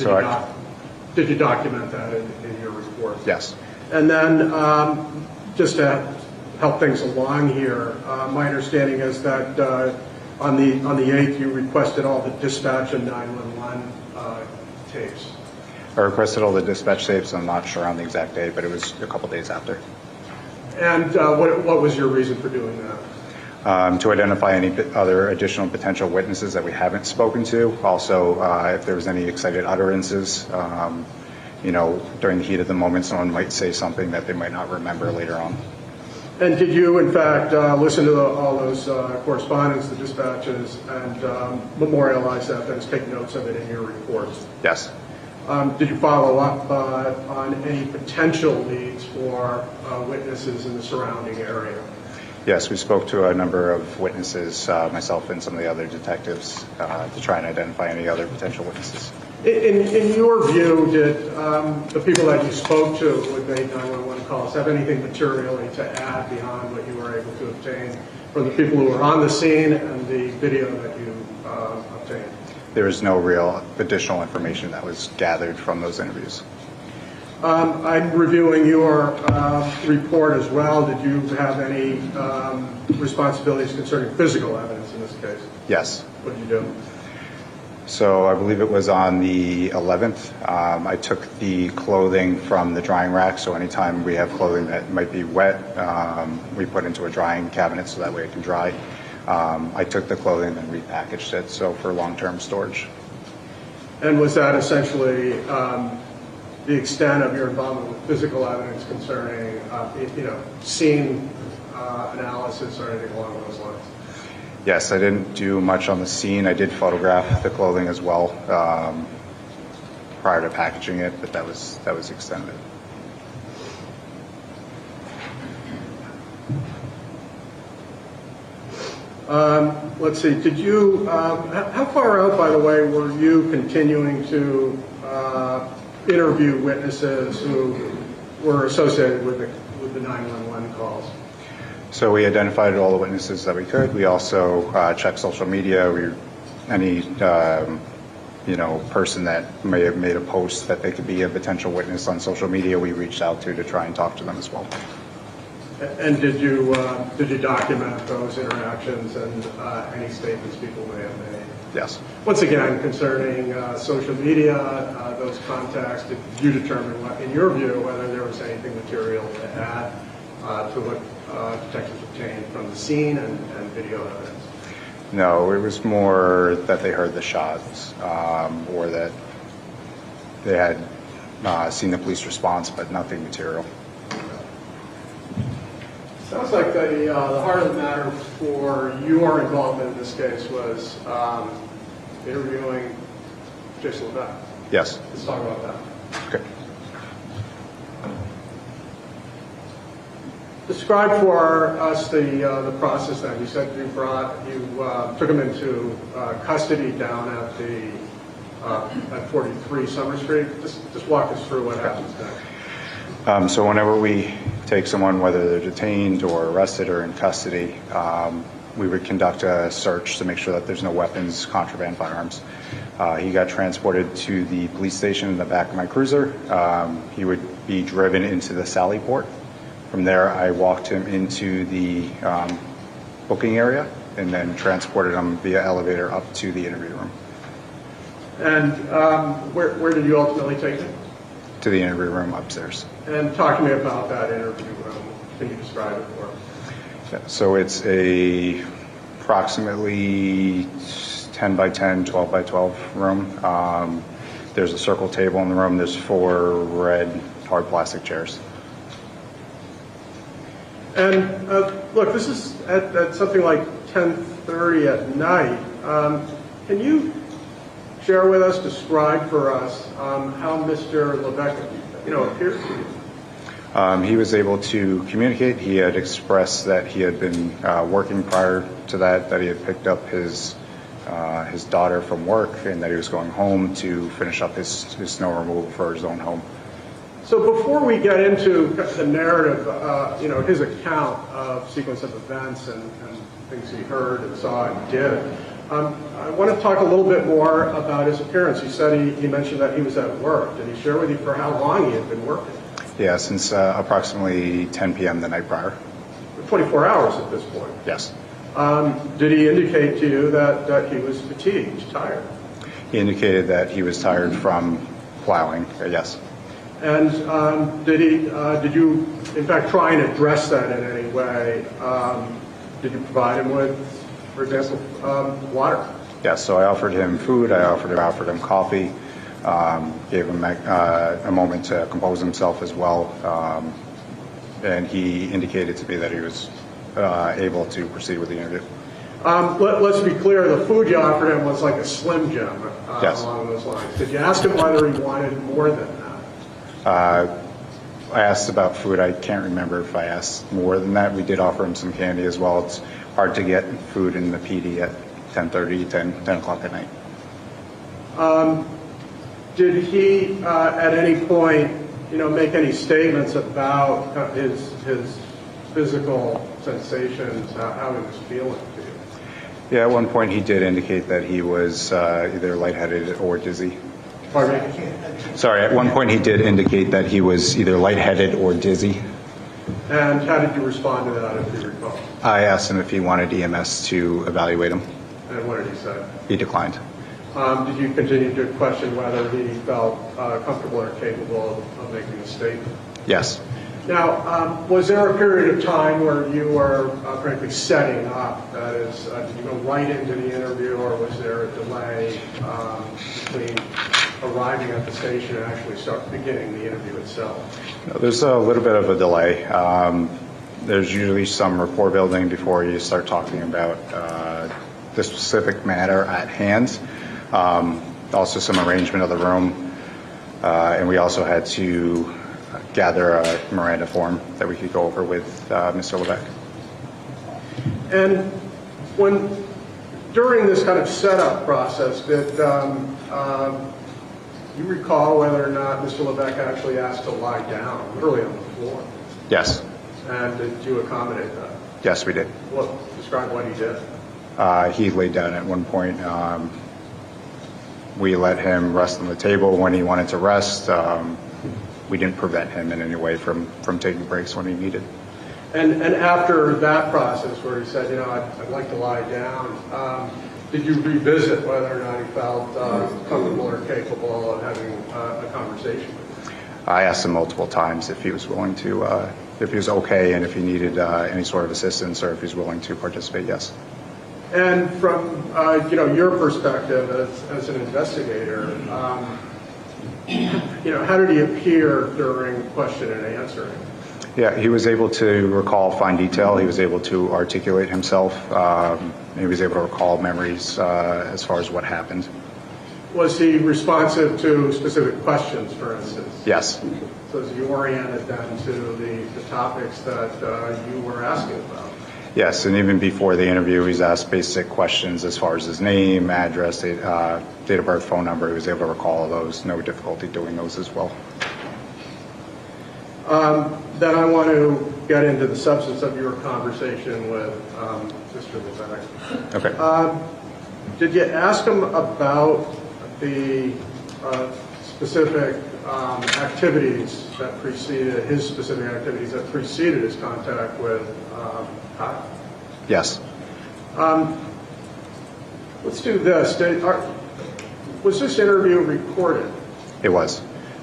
Did you document that in your report? Yes. And then just to help things along here, my understanding is that on the 8th you requested all the dispatch and 911 tapes. I requested all the dispatch tapes. I'm not sure on the exact date, but it was a couple days after. And what was your reason for doing that? To identify any other additional potential witnesses that we haven't spoken to. Also, if there was any excited utterances, during the heat of the moment, someone might say something that they might not remember later on. And did you, in fact, listen to all those correspondence, the dispatches, and memorialize that, that is, take notes of it in your reports? Yes. Did you follow up on any potential leads for witnesses in the surrounding area? Yes, we spoke to a number of witnesses, myself and some of the other detectives, to try and identify any other potential witnesses. In your view, did the people that you spoke to with made 911 calls have anything materially to add beyond what you were able to obtain from the people who were on the scene and the video that you obtained? There is no real additional information that was gathered from those interviews. I'm reviewing your report as well. Did you have any responsibilities concerning physical evidence in this case? Yes. What did you do? So I believe it was on the 11th. I took the clothing from the drying rack, so anytime we have clothing that might be wet, we put into a drying cabinet so that way it can dry. I took the clothing and repackaged it, so for long-term storage. And was that essentially the extent of your involvement with physical evidence concerning, scene analysis or anything along those lines? Yes, I didn't do much on the scene. I did photograph the clothing as well prior to packaging it, but that was the extent of it. Let's see. Did you? How far out, by the way, were you continuing to interview witnesses who were associated with the 911 calls? So we identified all the witnesses that we could. We also checked social media. Any person that may have made a post that they could be a potential witness on social media, we reached out to try and talk to them as well. And did you document those interactions and any statements people may have made? Yes. Once again, concerning social media, those contacts, did you determine, in your view, whether there was anything material to add to what detectives obtained from the scene and video evidence? No, it was more that they heard the shots or that they had seen the police response, but nothing material. Sounds like the heart of the matter for your involvement in this case was interviewing Jason Levesque. Yes. Let's talk about that. Okay. Describe for us the process then. You said you took him into custody down at 43 Summer Street. Just walk us through what happens next. So whenever we take someone, whether they're detained or arrested or in custody, we would conduct a search to make sure that there's no weapons, contraband, firearms. He got transported to the police station in the back of my cruiser. He would be driven into the Sally Port. From there, I walked him into the booking area and then transported him via elevator up to the interview room. And where did you ultimately take him? To the interview room upstairs. And talk to me about that interview room. Can you describe it for us? Yeah, so it's approximately 10 by 10, 12 by 12 room. There's a circle table in the room. There's 4 red hard plastic chairs. And look, this is at something like 10:30 at night. Can you share with us, describe for us how Mr. Levesque, appears to you? He was able to communicate. He had expressed that he had been working prior to that he had picked up his daughter from work, and that he was going home to finish up his snow removal for his own home. So before we get into the narrative, his account of sequence of events and things he heard and saw and did, I want to talk a little bit more about his appearance. You said he mentioned that he was at work. Did he share with you for how long he had been working? Yeah, since approximately 10 p.m. the night prior. 24 hours at this point? Yes. Did he indicate to you that he was fatigued, tired? He indicated that he was tired from plowing, yes. And did you, in fact, try and address that in any way? Did you provide him with, for example, water? Yes, so I offered him food, I offered him coffee, gave him a moment to compose himself as well, and he indicated to me that he was able to proceed with the interview. Let's be clear, the food you offered him was like a Slim Jim yes. Along those lines. Did you ask him whether he wanted more than that? asked about food. I can't remember if I asked more than that. We did offer him some candy as well. It's hard to get food in the PD at 10:30, 10 o'clock at night. Did he at any point, make any statements about his physical sensations, how he was feeling to you? Yeah, at one point he did indicate that he was either lightheaded or dizzy. Pardon me? Sorry, at one point he did indicate that he was either lightheaded or dizzy. And how did you respond to that, if you recall? I asked him if he wanted EMS to evaluate him. And what did he say? He declined. Did you continue to question whether he felt comfortable or capable of making a statement? Yes. Now, was there a period of time where you were, frankly, setting up? That is, did you go right into the interview, or was there a delay between arriving at the station and actually beginning the interview itself? There's a little bit of a delay. There's usually some rapport building before you start talking about the specific matter at hand. Also some arrangement of the room. And we also had to gather a Miranda form that we could go over with Mr. Levesque. And during this kind of setup process, did you recall whether or not Mr. Levesque actually asked to lie down, literally on the floor? Yes. And did you accommodate that? Yes, we did. Describe what he did. He laid down at one point. We let him rest on the table when he wanted to rest. We didn't prevent him in any way from taking breaks when he needed. And after that process where he said, I'd like to lie down, did you revisit whether or not he felt comfortable or capable of having a conversation with you? I asked him multiple times if he was willing to, if he was okay, and if he needed any sort of assistance, or if he's willing to participate. Yes. And from your perspective as an investigator, how did he appear during question and answering? Yeah, he was able to recall fine detail. He was able to articulate himself. He was able to recall memories as far as what happened. Was he responsive to specific questions, for instance? Yes. So as you oriented them to the topics that you were asking about? Yes, and even before the interview, he's asked basic questions as far as his name, address, date of birth, phone number. He was able to recall those. No difficulty doing those as well. Then I want to get into the substance of your conversation with Mr. Levesque. Okay. Did you ask him about the specific activities that preceded his contact with Kyle? Yes. Let's do this. Was this interview recorded? It was.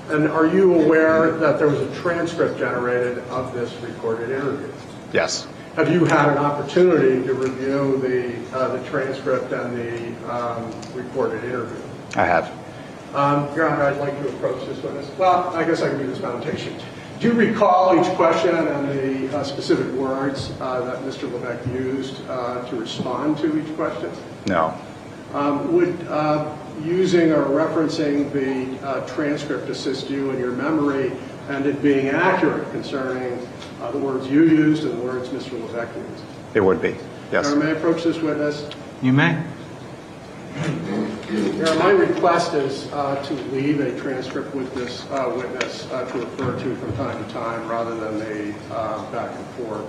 And are you aware that there was a transcript generated of this recorded interview? Yes. Have you had an opportunity to review the transcript and the recorded interview? I have. Your Honor, I'd like to approach this witness. Well, I guess I can do this foundation. Do you recall each question and the specific words that Mr. Levesque used to respond to each question? No. Would using or referencing the transcript assist you in your memory and it being accurate concerning the words you used and the words Mr. Levesque used? It would be, yes. Your Honor, may I approach this witness? You may. Your Honor, my request is to leave a transcript with this witness to refer to from time to time rather than a back and forth.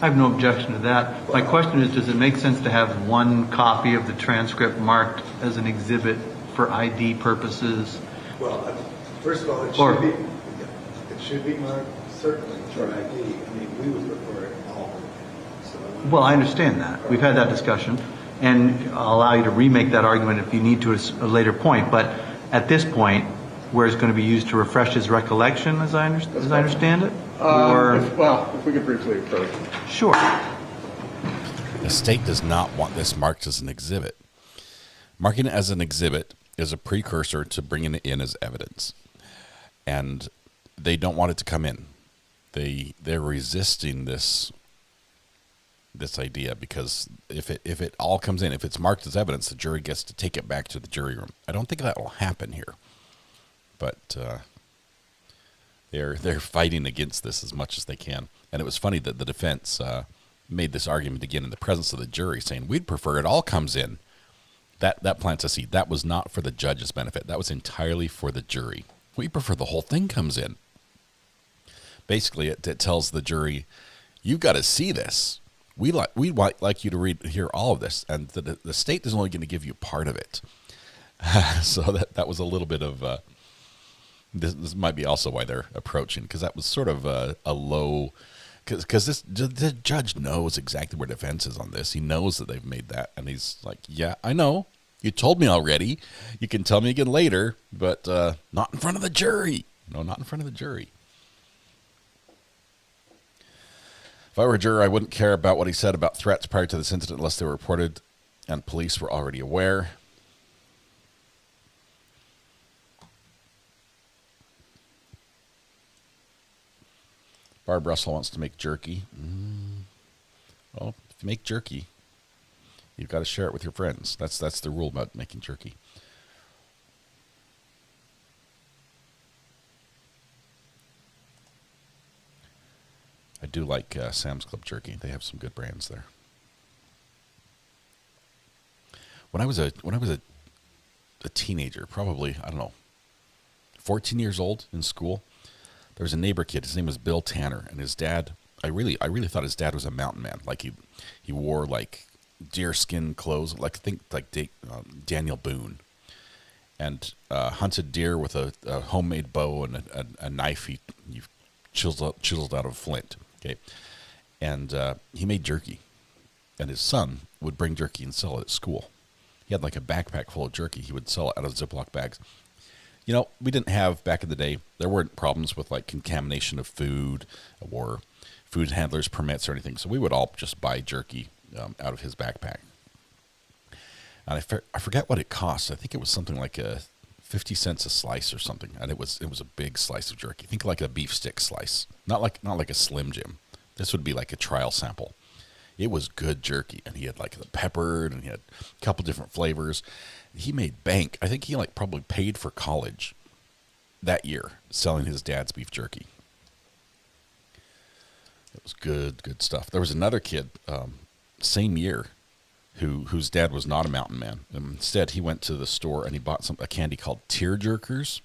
I have no objection to that. My question is, does it make sense to have one copy of the transcript marked as an exhibit for ID purposes? Well, first of all, it should be marked certainly for ID. I mean, we would prefer it all. Well, I understand that. We've had that discussion, and I'll allow you to remake that argument if you need to at a later point. But at this point, where it's going to be used to refresh his recollection, as I understand it? If we could briefly approach. Sure. The state does not want this marked as an exhibit. Marking it as an exhibit is a precursor to bringing it in as evidence. And they don't want it to come in. They're resisting this idea because if it all comes in, if it's marked as evidence, the jury gets to take it back to the jury room. I don't think that will happen here. But They're fighting against this as much as they can. And it was funny that the defense made this argument again in the presence of the jury, saying we'd prefer it all comes in. That plants a seed. That was not for the judge's benefit. That was entirely for the jury. We prefer the whole thing comes in. Basically, it tells the jury, you've got to see this. We'd like you to hear all of this, and the state is only going to give you part of it. So that was a little bit of this might be also why they're approaching, because that was sort of a low, because the judge knows exactly where defense is on this. He knows that they've made that, and he's like, yeah, I know. You told me already. You can tell me again later, but not in front of the jury. No, not in front of the jury. If I were a juror, I wouldn't care about what he said about threats prior to this incident unless they were reported and police were already aware. Barb Russell wants to make jerky. Well, if you make jerky, you've got to share it with your friends. That's the rule about making jerky. I do like Sam's Club jerky. They have some good brands there. When I was a teenager, probably, I don't know, 14 years old in school, there was a neighbor kid. His name was Bill Tanner, and his dad, I really thought his dad was a mountain man. Like he wore like deerskin clothes, like Daniel Boone, and hunted deer with a homemade bow and a knife he chiseled out of flint. Okay, and he made jerky, and his son would bring jerky and sell it at school. He had like a backpack full of jerky. He would sell it out of Ziploc bags. You know, we didn't have, back in the day, there weren't problems with like contamination of food or food handlers permits or anything. So we would all just buy jerky out of his backpack. And I forget what it cost. I think it was something like 50 cents a slice or something. And it was a big slice of jerky. Think like a beef stick slice. Not like a Slim Jim. This would be like a trial sample. It was good jerky, and he had like the peppered, and he had a couple different flavors. He made bank. I think he like probably paid for college that year selling his dad's beef jerky. It was good stuff. There was another kid, same year, whose dad was not a mountain man. Instead, he went to the store and he bought a candy called tear jerkers.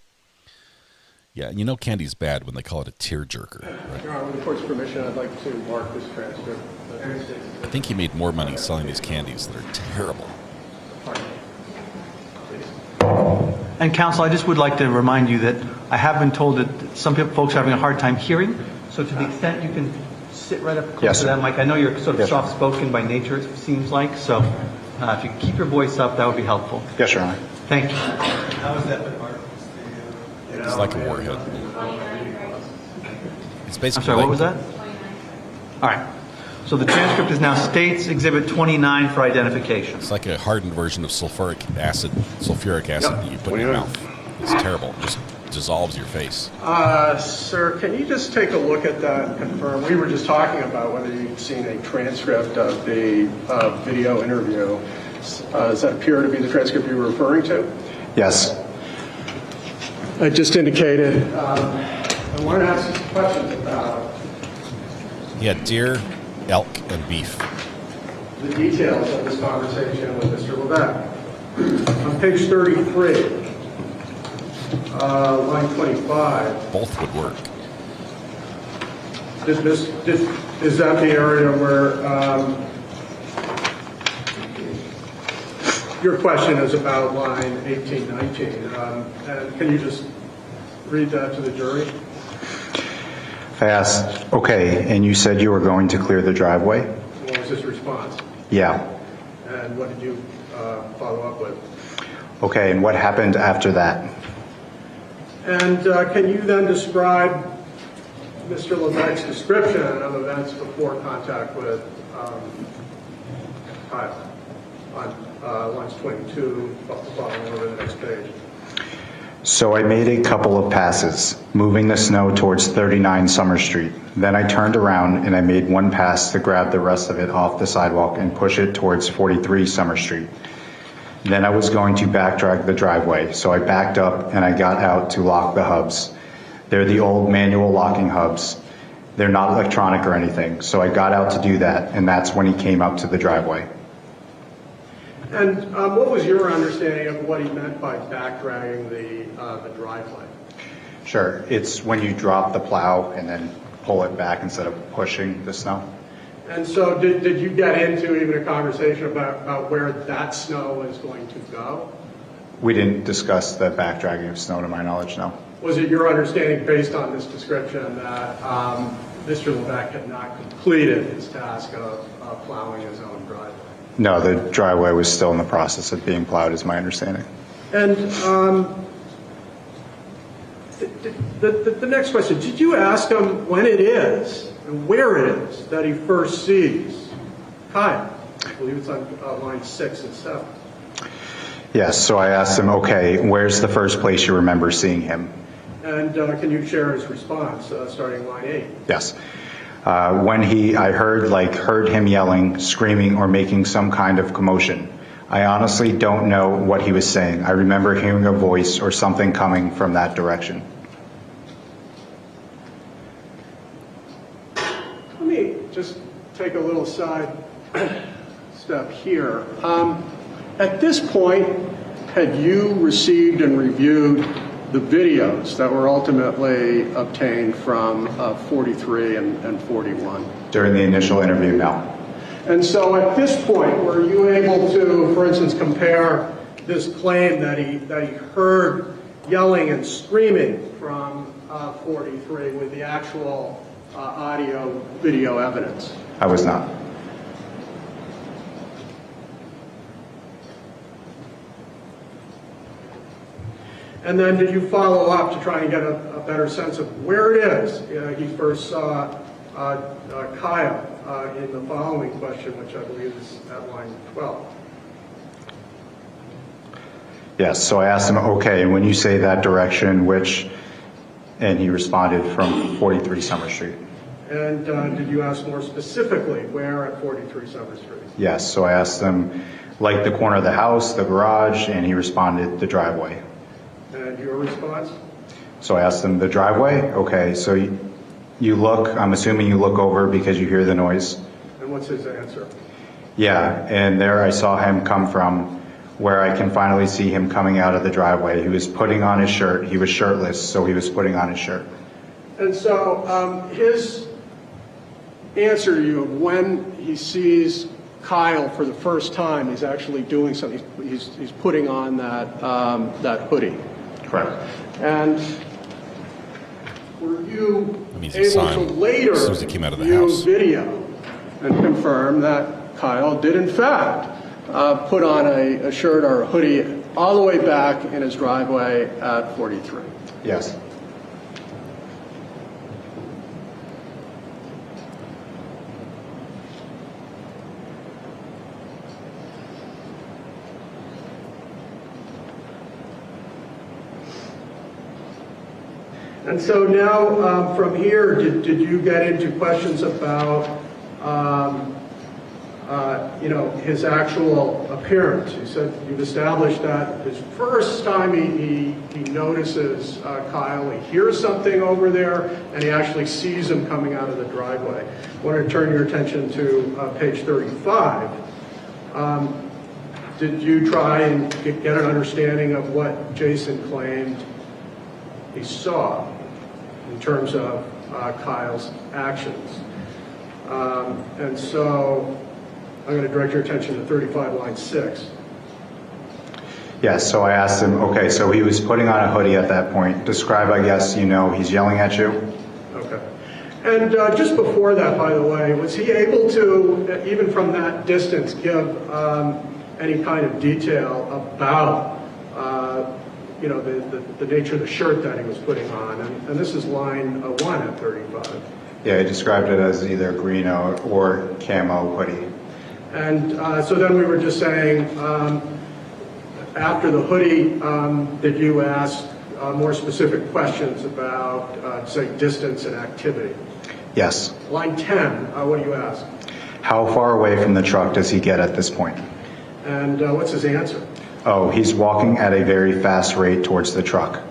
Yeah, you know candy's bad when they call it a tear jerker. Right? Your Honor, with the court's permission, I'd like to mark this transcript. I think he made more money selling these candies that are terrible. And counsel, I just would like to remind you that I have been told that some folks are having a hard time hearing. So to the extent you can sit right up close to that mic. I know you're sort of soft-spoken by nature, it seems like. So if you could keep your voice up, that would be helpful. Yes, Your Honor. Thank you. How is that? It's like a warhead. It's basically. I'm sorry, what was that? All right. So the transcript is now States Exhibit 29 for identification. It's like a hardened version of sulfuric acid that you put in your mouth. It's terrible. It just dissolves your face. Sir, can you just take a look at that and confirm? We were just talking about whether you'd seen a transcript of the video interview. Does that appear to be the transcript you were referring to? Yes. I just indicated, I wanted to ask you some questions about He had deer, elk, and beef. the details of this conversation with Mr. Levesque. On page 33, line 25. Both would work. Is that the area where your question is about line 18, 19? And can you just read that to the jury? I asked, okay, and you said you were going to clear the driveway? What was his response? Yeah. And what did you follow up with? Okay, and what happened after that? And can you then describe Mr. Levesque's description of events before contact with Kyle on lines 22, following over the next page? So I made a couple of passes, moving the snow towards 39 Summer Street. Then I turned around and I made one pass to grab the rest of it off the sidewalk and push it towards 43 Summer Street. Then I was going to backtrack the driveway, so I backed up and I got out to lock the hubs. They're the old manual locking hubs. They're not electronic or anything. So I got out to do that, and that's when he came up to the driveway. And what was your understanding of what he meant by backdragging the driveway? Sure, it's when you drop the plow and then pull it back instead of pushing the snow. And so did you get into even a conversation about where that snow is going to go? We didn't discuss the backdragging of snow to my knowledge, no. Was it your understanding based on this description that Mr. Levesque had not completed his task of plowing his own driveway? No, the driveway was still in the process of being plowed, is my understanding. And the next question, did you ask him when it is and where it is that he first sees Kyle? I believe it's on line 6 and 7. Yes, so I asked him, okay, where's the first place you remember seeing him? And can you share his response starting line 8? Yes. When I heard him yelling, screaming, or making some kind of commotion. I honestly don't know what he was saying. I remember hearing a voice or something coming from that direction. Let me just take a little side step here. At this point, had you received and reviewed the videos that were ultimately obtained from 43 and 41? During the initial interview, no. And so at this point, were you able to, for instance, compare this claim that he heard yelling and screaming from 43 with the actual audio video evidence? I was not. And then did you follow up to try and get a better sense of where it is he first saw Kyle in the following question, which I believe is at line 12? Yes, so I asked him, okay, when you say that direction, which, and he responded from 43 Summer Street. And did you ask more specifically where at 43 Summer Street? Yes, so I asked him, like the corner of the house, the garage, and he responded, the driveway. And your response? So I asked him, the driveway? Okay, so you look, I'm assuming you look over because you hear the noise. And what's his answer? Yeah, and there I saw him come from where I can finally see him coming out of the driveway. He was putting on his shirt. He was shirtless, so he was putting on his shirt. And so his answer to you of when he sees Kyle for the first time, he's actually doing something. He's putting on that hoodie. Correct. And were you able to later as soon as he came out of the view house. video and confirm that Kyle did in fact put on a shirt or a hoodie all the way back in his driveway at 43? Yes. And so now from here, did you get into questions about his actual appearance? You said you've established that his first time he notices Kyle, he hears something over there, and he actually sees him coming out of the driveway. I want to turn your attention to page 35. Did you try and get an understanding of what Jason claimed he saw in terms of Kyle's actions? And so I'm going to direct your attention to 35, line 6. Yes, so I asked him, okay, so he was putting on a hoodie at that point. Describe, I guess, he's yelling at you. Okay. And just before that, by the way, was he able to, even from that distance, give any kind of detail about the nature of the shirt that he was putting on? And this is line 1 at 35. Yeah, he described it as either green or camo hoodie. And so then we were just saying, after the hoodie, did you ask more specific questions about, say, distance and activity? Yes. Line 10, what do you ask? How far away from the truck does he get at this point? And what's his answer? Oh, he's walking at a very fast rate towards the truck.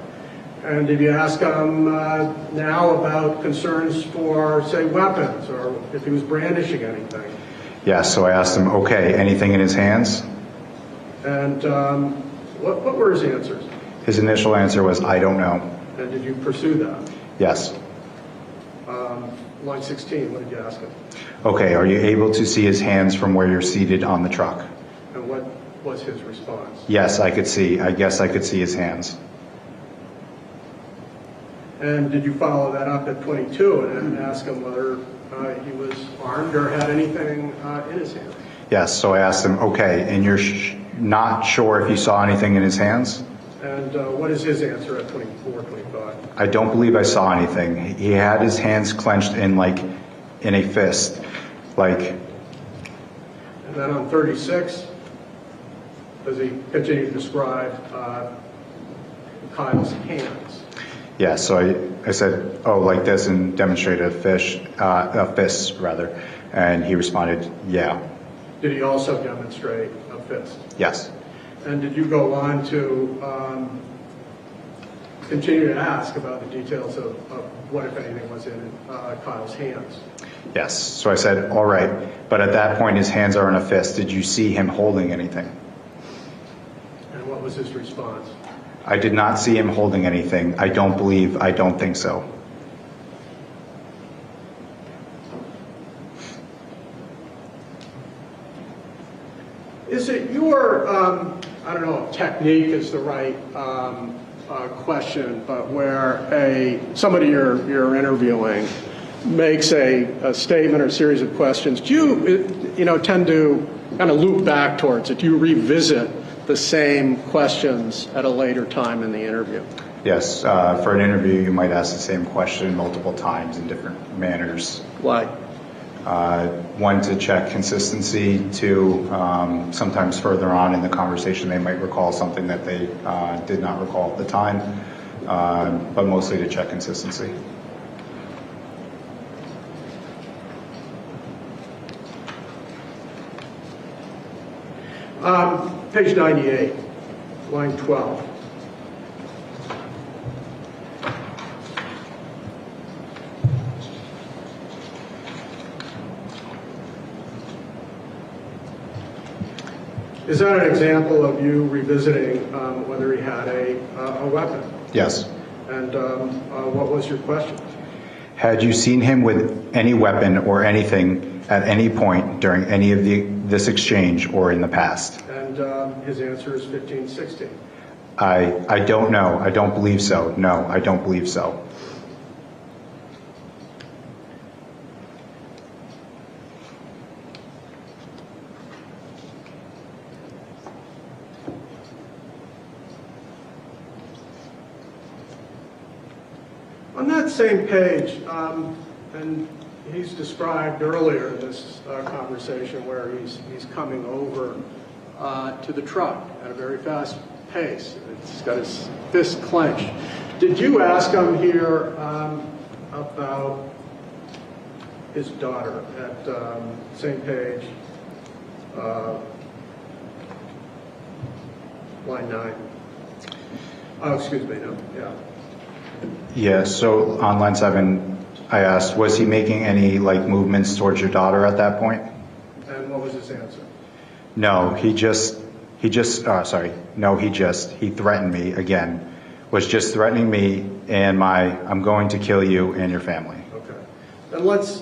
And did you ask him now about concerns for, say, weapons, or if he was brandishing anything? Yes, so I asked him, okay, anything in his hands? And what were his answers? His initial answer was, I don't know. And did you pursue that? Yes. Line 16, what did you ask him? Okay, are you able to see his hands from where you're seated on the truck? And what was his response? Yes, I could see. I guess I could see his hands. And did you follow that up at 22 and ask him whether he was armed or had anything in his hand? Yes, so I asked him, okay, and you're not sure if you saw anything in his hands? And what is his answer at 24, 25? I don't believe I saw anything. He had his hands clenched in a fist, like. And then on 36, does he continue to describe Kyle's hands? Yeah, so I said, oh, like this, and demonstrated a fist rather, and he responded, yeah. Did he also demonstrate a fist? Yes. And did you go on to continue to ask about the details of what, if anything, was in Kyle's hands? Yes. So I said, all right, but at that point his hands are in a fist. Did you see him holding anything? And what was his response? I did not see him holding anything. I don't think so. Is it your, I don't know if technique is the right question, but where somebody you're interviewing makes a statement or series of questions, do you tend to kind of loop back towards it? Do you revisit the same questions at a later time in the interview? Yes. For an interview, you might ask the same question multiple times in different manners. Why? One, to check consistency. Two, sometimes further on in the conversation they might recall something that they did not recall at the time, but mostly to check consistency. Page 98, line 12. Is that an example of you revisiting whether he had a weapon? Yes. And what was your question? Had you seen him with any weapon or anything at any point during any of this exchange or in the past? And his answer is 15, 16. I don't know. I don't believe so. No, I don't believe so. On that same page, and he's described earlier in this conversation where he's coming over to the truck at a very fast pace. He's got his fist clenched. Did you ask him here about his daughter at same page, line 9? Oh, excuse me, no, yeah. Yeah, so on line 7, I asked, was he making any movements towards your daughter at that point? And what was his answer? No, he threatened me again, was just threatening me and I'm going to kill you and your family. Okay. Then let's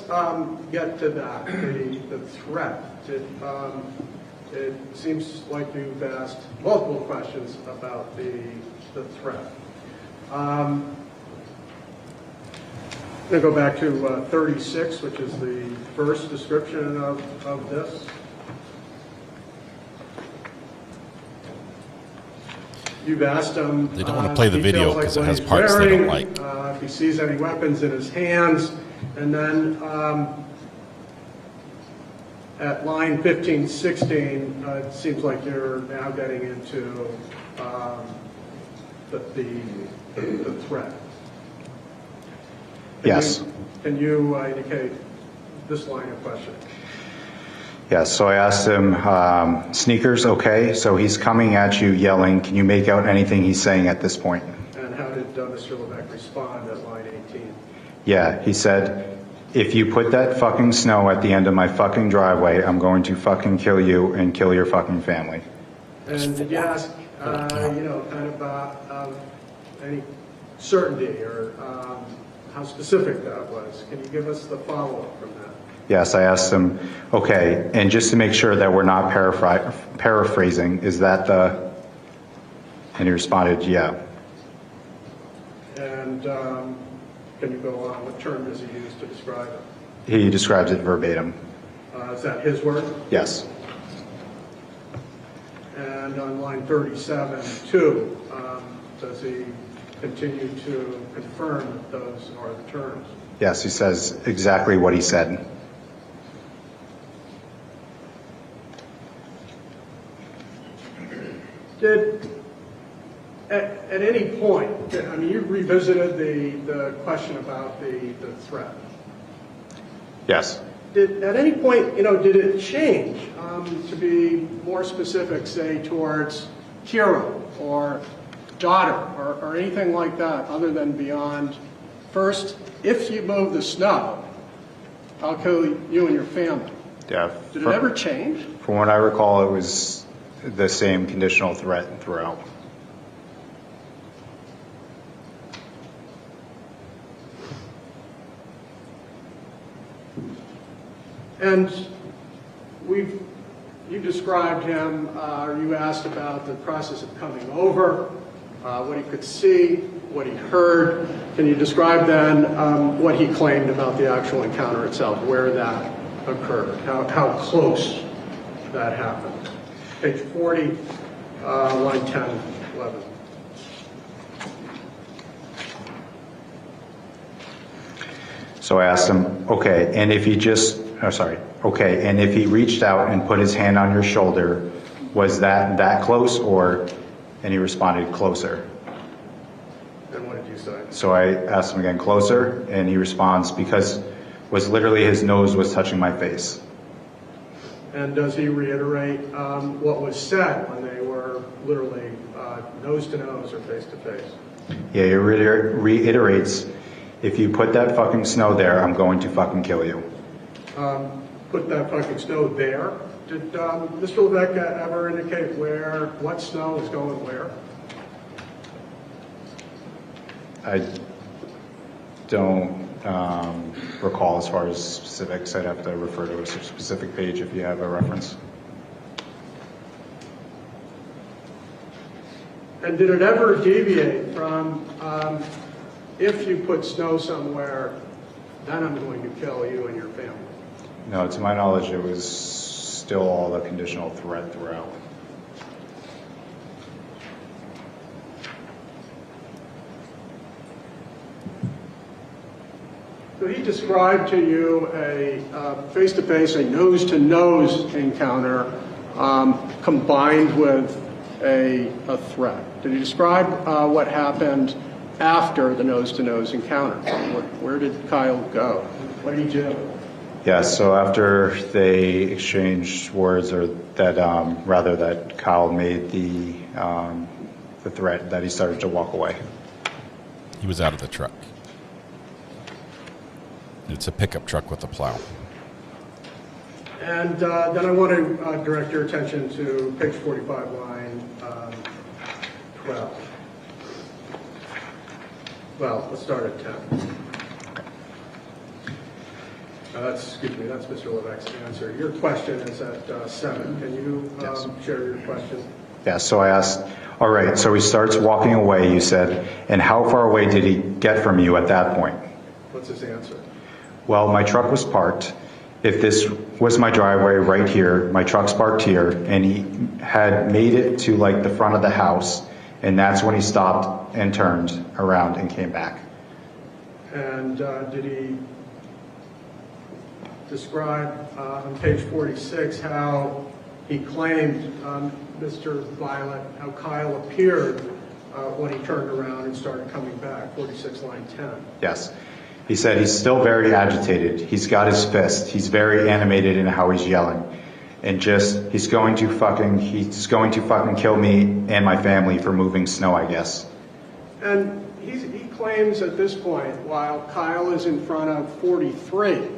get to that, the threat. It seems like you've asked multiple questions about the threat. I'm going to go back to 36, which is the first description of this. You've asked him. They don't want to play the video because it has parts they don't like. If he sees any weapons in his hands, and then at line 15, 16, it seems like you're now getting into the threat. Yes. Can you indicate this line of question? Yes, so I asked him, sneakers, okay, so he's coming at you yelling. Can you make out anything he's saying at this point? And how did Mr. Levesque respond at line 18? Yeah, he said, if you put that fucking snow at the end of my fucking driveway, I'm going to fucking kill you and kill your fucking family. And did you ask, kind of any certainty or how specific that was? Can you give us the follow-up from that? Yes, I asked him, okay, and just to make sure that we're not paraphrasing, is that the, and he responded, yeah. And can you go on? What term does he use to describe it? He describes it verbatim. Is that his word? Yes. And on line 37, too, does he continue to confirm that those are the terms? Yes, he says exactly what he said. Did, at any point, I mean, you revisited the question about the threat. Yes. Did, at any point, did it change to be more specific, say, towards Kira or daughter or anything like that, other than beyond, first, if you move the snow, I'll kill you and your family? Yeah. Did it ever change? From what I recall, it was the same conditional threat throughout. And you described him, or you asked about the process of coming over, what he could see, what he heard. Can you describe then what he claimed about the actual encounter itself, where that occurred, how close that happened? Page 40, line 10, 11. So I asked him, okay, and if he and if he reached out and put his hand on your shoulder, was that close, or, and he responded, closer. And what did you say? So I asked him again, closer, and he responds, because was literally his nose was touching my face. And does he reiterate what was said when they were literally nose to nose or face to face? Yeah, he reiterates, if you put that fucking snow there, I'm going to fucking kill you. Put that fucking snow there? Did Mr. Levesque ever indicate what snow is going where? I don't recall as far as specifics. I'd have to refer to a specific page if you have a reference. And did it ever deviate from if you put snow somewhere, then I'm going to kill you and your family? No, to my knowledge, it was still all a conditional threat throughout. So he described to you a face-to-face, a nose-to-nose encounter combined with a threat. Did he describe what happened after the nose-to-nose encounter? Where did Kyle go? What did he do? Yeah, so after they exchanged words, or that rather that Kyle made the threat, that he started to walk away. He was out of the truck. It's a pickup truck with a plow. And then I want to direct your attention to page 45, line 12. Well, let's start at 10. That's Mr. Levesque's answer. Your question is at 7. Can you share your question? Yeah, so I asked, all right, so he starts walking away, you said, and how far away did he get from you at that point? What's his answer? Well, my truck was parked. If this was my driveway right here, my truck's parked here, and he had made it to like the front of the house, and that's when he stopped and turned around and came back. And did he describe on page 46 how he claimed Mr. Violet, how Kyle appeared when he turned around and started coming back, 46 line 10? Yes. He said he's still very agitated. He's got his fist. He's very animated in how he's yelling. And just, he's going to fucking kill me and my family for moving snow, I guess. And he claims at this point, while Kyle is in front of 43,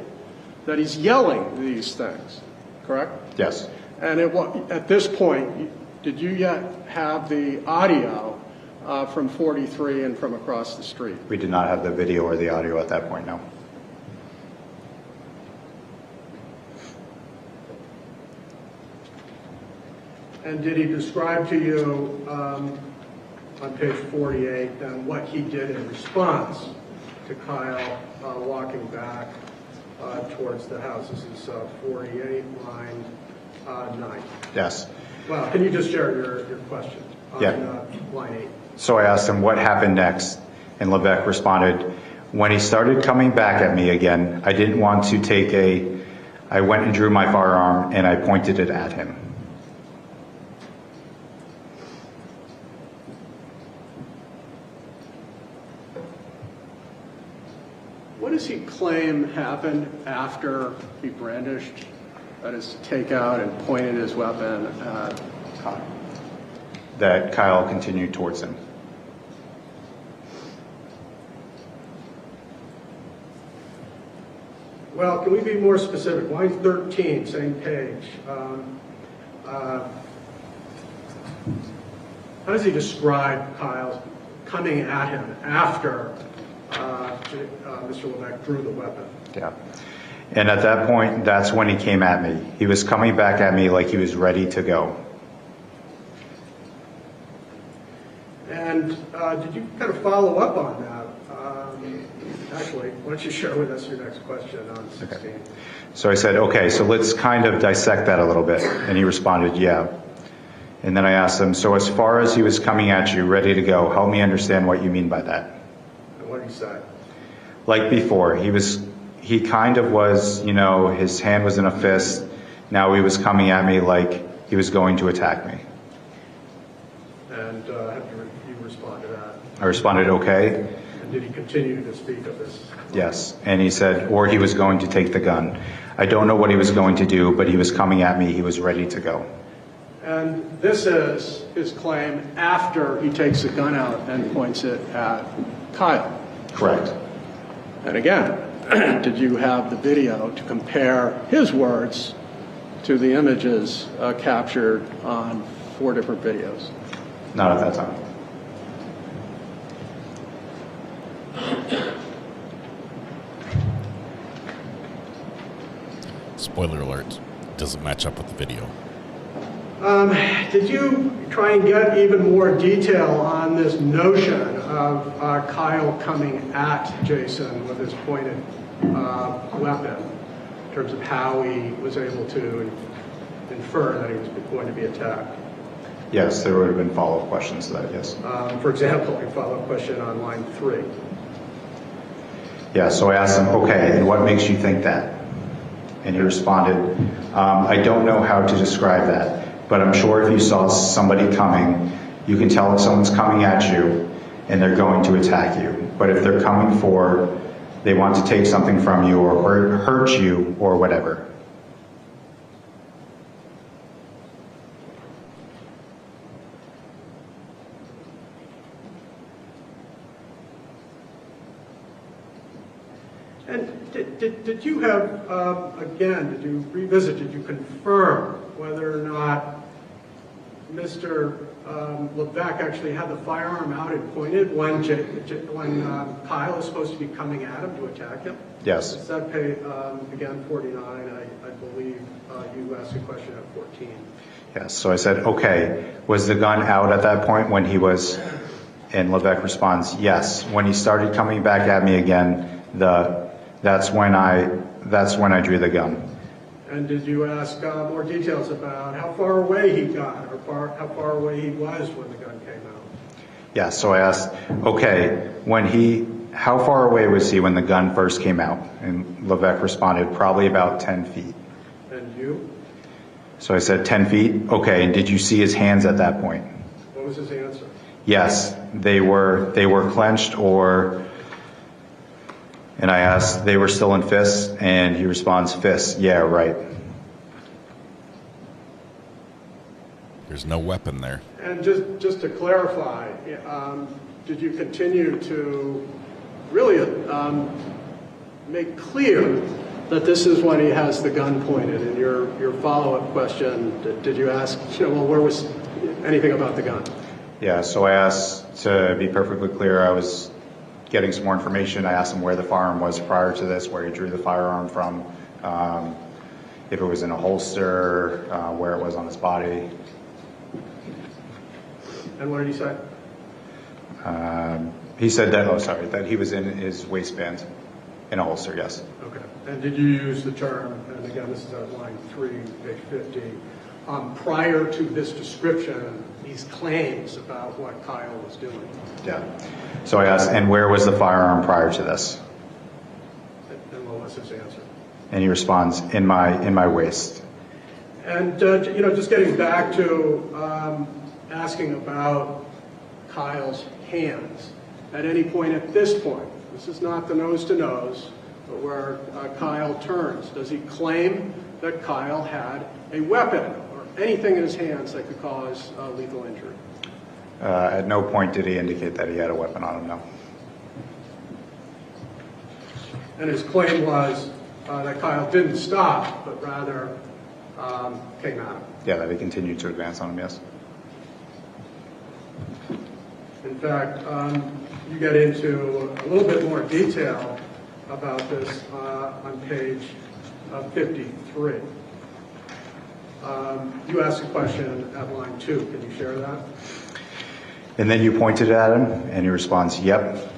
that he's yelling these things, correct? Yes. And at this point, did you yet have the audio from 43 and from across the street? We did not have the video or the audio at that point, no. And did he describe to you on page 48 then what he did in response to Kyle walking back towards the house? This is 48, line 9. Yes. Well, can you just share your question on line 8? So I asked him what happened next, and Levesque responded, when he started coming back at me again, I didn't want to I went and drew my firearm and I pointed it at him. What does he claim happened after he brandished, that is, to take out and pointed his weapon at Kyle? That Kyle continued towards him. Well, can we be more specific? Line 13, same page. How does he describe Kyle coming at him after Mr. Levesque drew the weapon? Yeah. And at that point, that's when he came at me. He was coming back at me like he was ready to go. And did you kind of follow up on that? Actually, why don't you share with us your next question on 16? Okay. So I said, okay, so let's kind of dissect that a little bit. And he responded, yeah. And then I asked him, so as far as he was coming at you, ready to go, help me understand what you mean by that. And what did he say? Like before, he kind of was, his hand was in a fist. Now he was coming at me like he was going to attack me. And have you responded to that? I responded, okay. And did he continue to speak of this? Yes. And he said, or he was going to take the gun. I don't know what he was going to do, but he was coming at me. He was ready to go. And this is his claim after he takes the gun out and points it at Kyle. Correct. And again, did you have the video to compare his words to the images captured on 4 different videos? Not at that time. Spoiler alert, it doesn't match up with the video. Did you try and get even more detail on this notion of Kyle coming at Jason with his pointed weapon in terms of how he was able to infer that he was going to be attacked? Yes, there would have been follow-up questions to that, yes. For example, a follow-up question on line 3. Yeah, so I asked him, okay, and what makes you think that? And he responded, I don't know how to describe that. But I'm sure if you saw somebody coming, you can tell if someone's coming at you and they're going to attack you. But if they're coming they want to take something from you or hurt you or whatever. And did you have, again, did you revisit, did you confirm whether or not Mr. Levesque actually had the firearm out and pointed when Kyle is supposed to be coming at him to attack him? Yes. It's that page, again, 49, I believe you asked a question at 14. Yes, so I said, okay, was the gun out at that point when he was, and Levesque responds, yes. When he started coming back at me again, that's when I drew the gun. And did you ask more details about how far away he got or how far away he was when the gun came out? Yeah, so I asked, okay, how far away was he when the gun first came out? And Levesque responded, probably about 10 feet. And you? So I said, 10 feet? Okay, and did you see his hands at that point? What was his answer? Yes, they were clenched and I asked, they were still in fists? And he responds, fists. Yeah, right. There's no weapon there. And just to clarify, did you continue to really make clear that this is when he has the gun pointed? In your follow-up question, did you ask, well, where was anything about the gun? Yeah, so I asked, to be perfectly clear, I was getting some more information. I asked him where the firearm was prior to this, where he drew the firearm from, if it was in a holster, where it was on his body. And what did he say? He said that, that he was in his waistband, in a holster, yes. Okay. And did you use the term, and again, this is at line 3, page 50, prior to this description, these claims about what Kyle was doing? Yeah. So I asked, and where was the firearm prior to this? And what was his answer? And he responds, in my waist. And, just getting back to asking about Kyle's hands, at any point at this point, this is not the nose-to-nose, but where Kyle turns, does he claim that Kyle had a weapon or anything in his hands that could cause lethal injury? At no point did he indicate that he had a weapon on him, no. And his claim was that Kyle didn't stop, but rather came at him. Yeah, that he continued to advance on him, yes. In fact, you get into a little bit more detail about this on page 53. You asked a question at line 2. Can you share that? And then you pointed at him, and he responds, yep.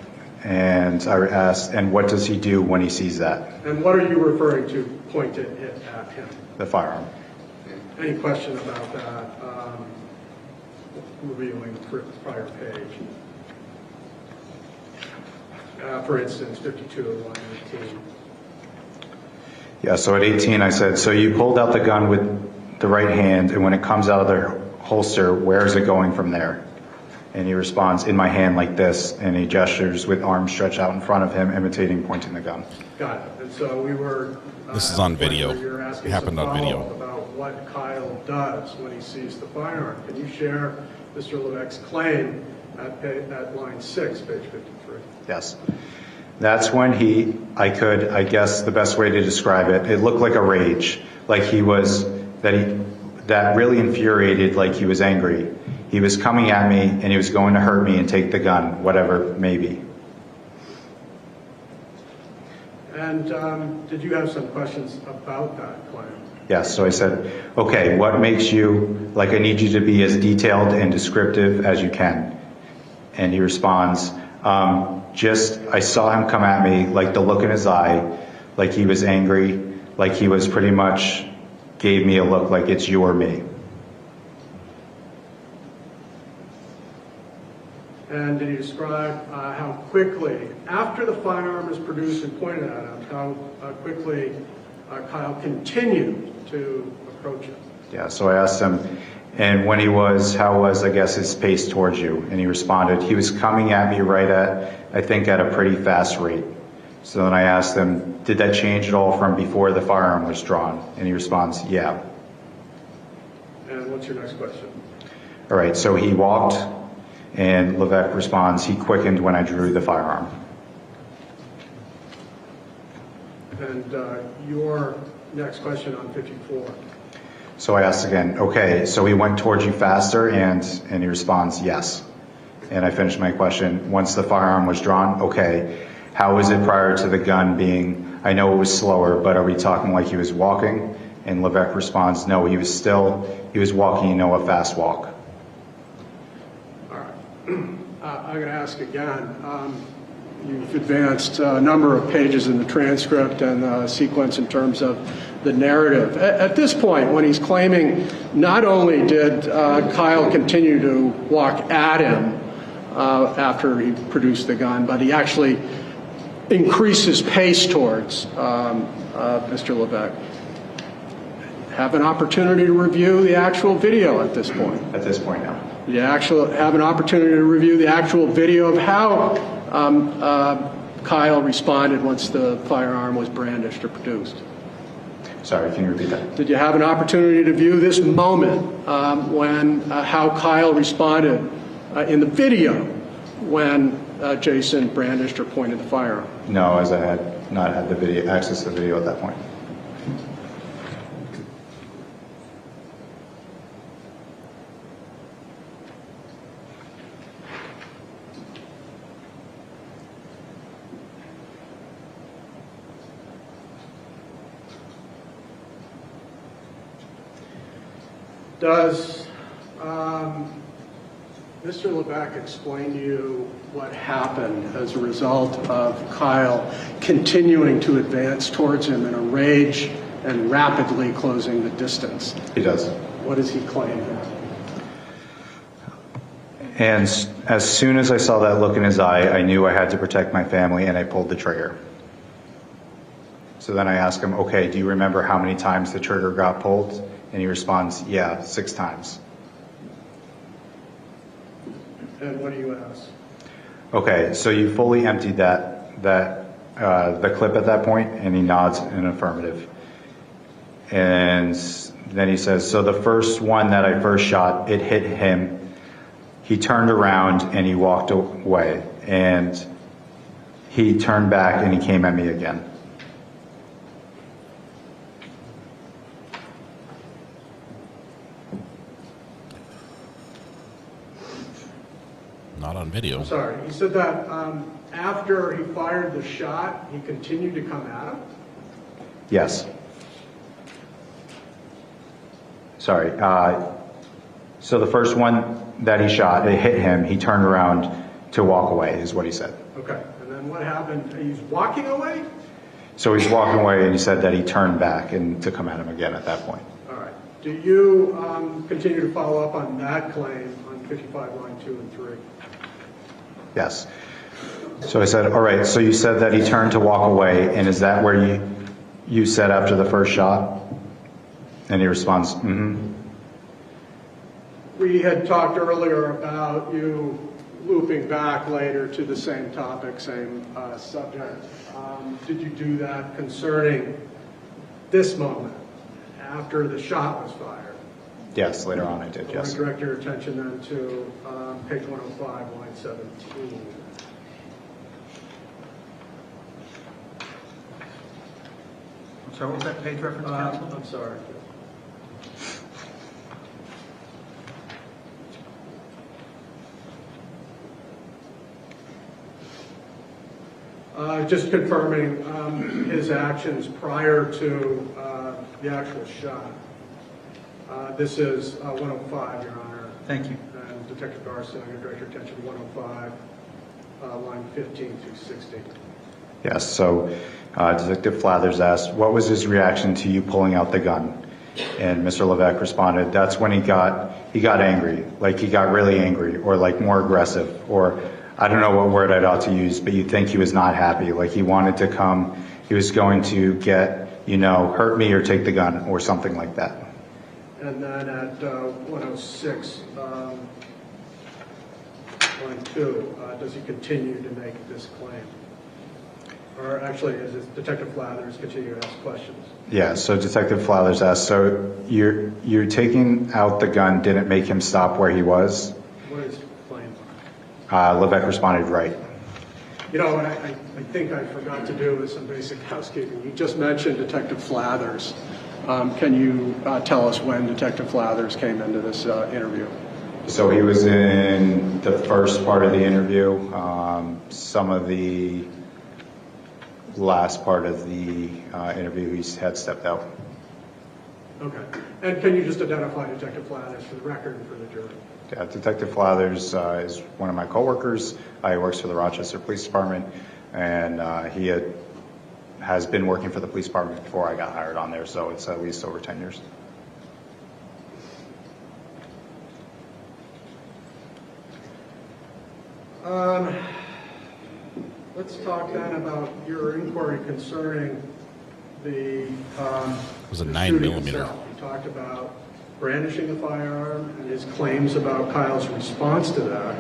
And I asked, and what does he do when he sees that? And what are you referring to, pointed it at him? The firearm. Any question about that? Reviewing the prior page. For instance, 52 of line 18. Yeah, so at 18 I said, so you pulled out the gun with the right hand, and when it comes out of the holster, where is it going from there? And he responds, in my hand like this, and he gestures with arms stretched out in front of him, imitating pointing the gun. Got it. And so we were... This is on video. It happened on video. About what Kyle does when he sees the firearm. Can you share Mr. Levesque's claim at line 6, page 53? Yes. That's when I guess the best way to describe it, it looked like a rage. Like he was, that really infuriated, like he was angry. He was coming at me and he was going to hurt me and take the gun, whatever, maybe. And did you have some questions about that claim? Yes, so I said, okay, what makes you, like I need you to be as detailed and descriptive as you can. And he responds, I saw him come at me, like the look in his eye, like he was angry, like he was pretty much gave me a look like it's you or me. And did he describe how quickly, after the firearm is produced and pointed at him, how quickly Kyle continued to approach him? Yeah, so I asked him, and how was, I guess, his pace towards you? And he responded, he was coming at me right at a pretty fast rate. So then I asked him, did that change at all from before the firearm was drawn? And he responds, yeah. And what's your next question? All right, so he walked, and Levesque responds, he quickened when I drew the firearm. And your next question on 54. So I asked again, okay, so he went towards you faster, and he responds, yes. And I finished my question, once the firearm was drawn, okay, how was it prior to the gun being, I know it was slower, but are we talking like he was walking? And Levesque responds, no, he was walking, a fast walk. All right, I'm going to ask again. You've advanced a number of pages in the transcript and sequence in terms of the narrative. At this point, when he's claiming not only did Kyle continue to walk at him after he produced the gun, but he actually increased his pace towards Mr. Levesque. Have an opportunity to review the actual video at this point. At this point now. You have an opportunity to review the actual video of how Kyle responded once the firearm was brandished or produced. Sorry, can you repeat that? Did you have an opportunity to view this moment when how Kyle responded in the video when Jason brandished or pointed the firearm? No, as I had not had the video, access to the video at that point. Does Mr. Levesque explain to you what happened as a result of Kyle continuing to advance towards him in a rage and rapidly closing the distance? He does. What does he claim? And as soon as I saw that look in his eye, I knew I had to protect my family, and I pulled the trigger. So then I asked him, okay, do you remember how many times the trigger got pulled? And he responds, yeah, 6 times. And what do you ask? Okay, so you fully emptied the clip at that point? And he nods in affirmative. And then he says, so the first one that I first shot, it hit him. He turned around and he walked away. And he turned back and he came at me again. Not on video. I'm sorry. He said that after he fired the shot, he continued to come at him? Yes. Sorry. So the first one that he shot, it hit him. He turned around to walk away, is what he said. Okay. And then what happened? He's walking away? So he's walking away, and he said that he turned back and to come at him again at that point. All right. Do you continue to follow up on that claim on 55 line 2 and 3? Yes. So I said, all right, so you said that he turned to walk away, and is that where you said after the first shot? And he responds, mm-hmm. We had talked earlier about you looping back later to the same topic, same subject. Did you do that concerning this moment after the shot was fired? Yes, later on I did, yes. I direct your attention then to page 105, line 17. So what was that page reference, counsel? I'm sorry. Just confirming his actions prior to the actual shot. This is 105, Your Honor. Thank you. And Detective Garson, I'm going to direct your attention to 105, line 15 through 16. Yes, so Detective Flathers asked, what was his reaction to you pulling out the gun? And Mr. Levesque responded, that's when he got angry, like he got really angry, or like more aggressive, or I don't know what word I'd ought to use, but you'd think he was not happy, like he wanted to come, he was going to get, hurt me or take the gun or something like that. And then at 106, line 2, does he continue to make this claim? Or actually, is Detective Flathers continue to ask questions? Yeah, so Detective Flathers asked, so you're taking out the gun didn't make him stop where he was? What is his claim? Levesque responded, right. I think I forgot to do with some basic housekeeping. You just mentioned Detective Flathers. Can you tell us when Detective Flathers came into this interview? So he was in the first part of the interview, some of the last part of the interview he had stepped out. Okay. And can you just identify Detective Flathers for the record and for the jury? Yeah, Detective Flathers is one of my coworkers. He works for the Rochester Police Department, and he has been working for the police department before I got hired on there, so it's at least over 10 years. Let's talk then about your inquiry concerning the it was a 9mm. You talked about brandishing a firearm and his claims about Kyle's response to that.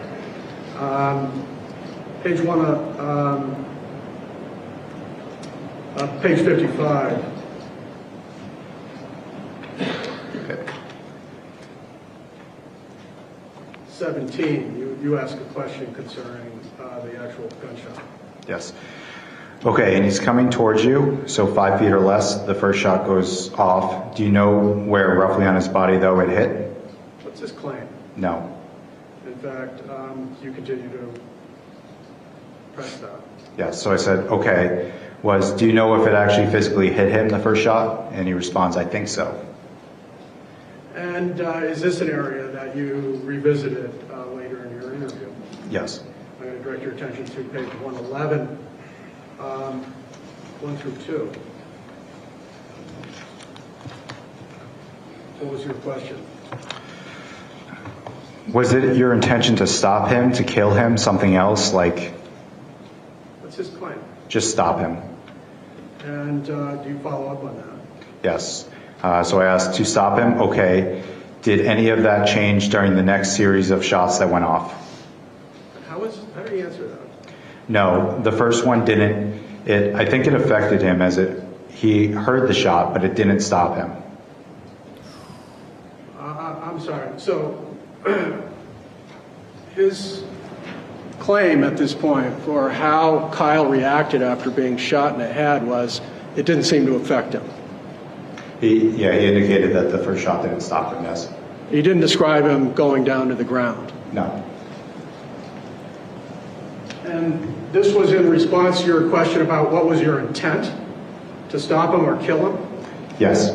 Page 55. Okay. 17. you ask a question concerning the actual gunshot. Yes. Okay, and he's coming towards you, so 5 feet or less, the first shot goes off. Do you know where roughly on his body, though, it hit? What's his claim? No. In fact, you continue to press that. Yes, so I said, okay, do you know if it actually physically hit him, the first shot? And he responds, I think so. And is this an area that you revisited later in your interview? Yes. I'm going to direct your attention to page 111, 1 through 2. What was your question? Was it your intention to stop him, to kill him, something else, like? What's his claim? Just stop him. And do you follow up on that? Yes. So I asked to stop him. Okay. Did any of that change during the next series of shots that went off? How do you answer that? No, the first one didn't. I think it affected him he heard the shot, but it didn't stop him. I'm sorry. So his claim at this point for how Kyle reacted after being shot in the head was it didn't seem to affect him. He indicated that the first shot didn't stop him, yes. He didn't describe him going down to the ground. No. And this was in response to your question about what was your intent, to stop him or kill him? Yes.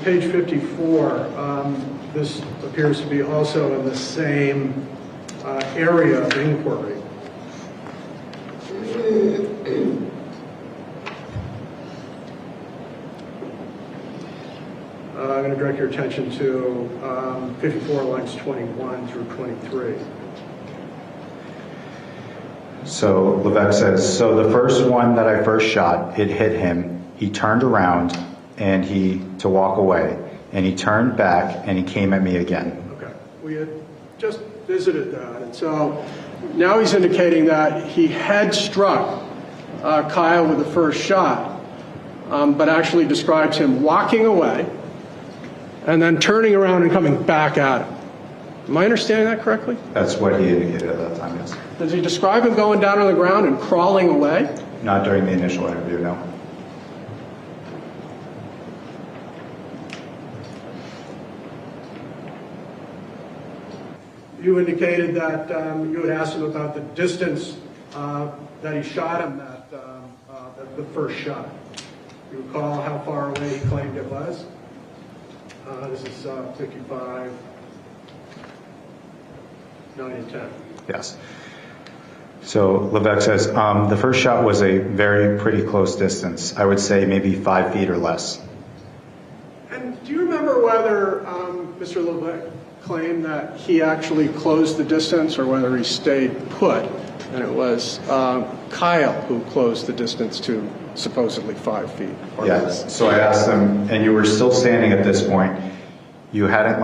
Page 54, this appears to be also in the same area of inquiry. I'm going to direct your attention to 54 lines 21 through 23. So Levesque says, so the first one that I first shot, it hit him. He turned around to walk away, and he turned back and he came at me again. Okay, we had just visited that, and so now he's indicating that he had struck Kyle with the first shot, but actually describes him walking away and then turning around and coming back at him. Am I understanding that correctly? That's what he indicated at that time, yes. Does he describe him going down on the ground and crawling away? Not during the initial interview, no. You indicated that you had asked him about the distance that he shot him the first shot. You recall how far away he claimed it was? This is 55, 9 and 10. Yes. So Levesque says, the first shot was a pretty close distance. I would say maybe 5 feet or less. And do you remember whether Mr. Levesque claimed that he actually closed the distance or whether he stayed put and it was Kyle who closed the distance to supposedly 5 feet? Yes. So I asked him, and you were still standing at this point. You hadn't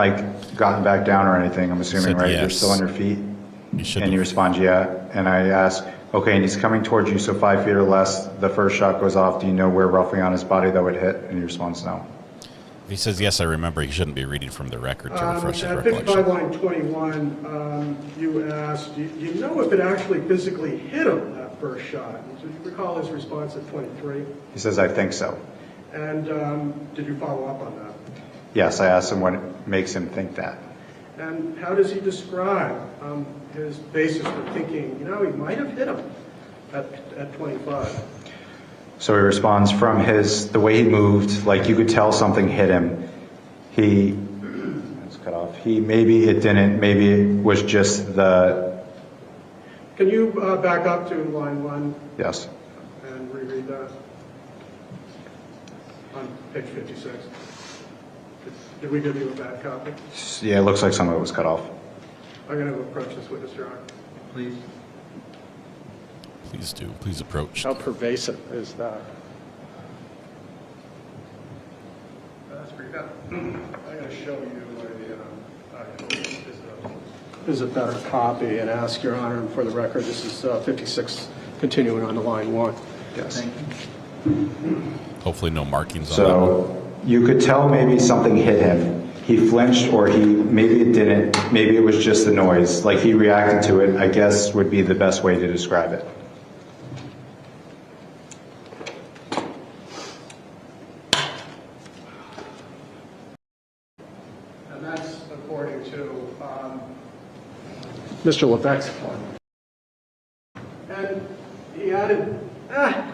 gotten back down or anything, I'm assuming, right? Yes. You're still on your feet? And you respond, yeah. And I asked, okay, and he's coming towards you, so 5 feet or less. The first shot goes off. Do you know where roughly on his body that would hit? And he responds, no. If he says, yes, I remember, he shouldn't be reading from the record to refresh his At recollection. 55 line 21, you asked, do you know if it actually physically hit him, that first shot? Do you recall his response at 23? He says, I think so. And did you follow up on that? Yes, I asked him what makes him think that. And how does he describe his basis for thinking, he might have hit him at 25? So he responds from the way he moved, like you could tell something hit him. It's cut off. Maybe it didn't, maybe it was just the... Can you back up to line 1? Yes. And reread that on page 56. Did we give you a bad copy? Yeah, it looks like some of it was cut off. I'm going to approach this witness, Your Honor. Please. Please do. Please approach. How pervasive is that? That's pretty good. I'm going to show you is a better copy and ask Your Honor, and for the record, this is 56 continuing on to line 1. Yes. Thank you. Hopefully no markings on that. So you could tell maybe something hit him. He flinched, or maybe it didn't. Maybe it was just the noise. Like he reacted to it, I guess would be the best way to describe it. And that's according to Mr. Levesque's point. And he added,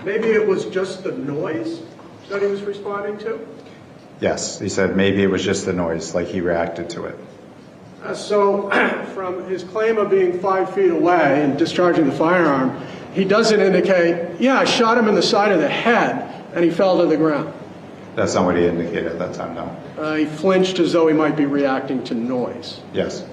maybe it was just the noise that he was responding to? Yes, he said maybe it was just the noise, like he reacted to it. So from his claim of being 5 feet away and discharging the firearm, he doesn't indicate, yeah, I shot him in the side of the head and he fell to the ground. That's not what he indicated at that time, no. He flinched as though he might be reacting to noise. Yes.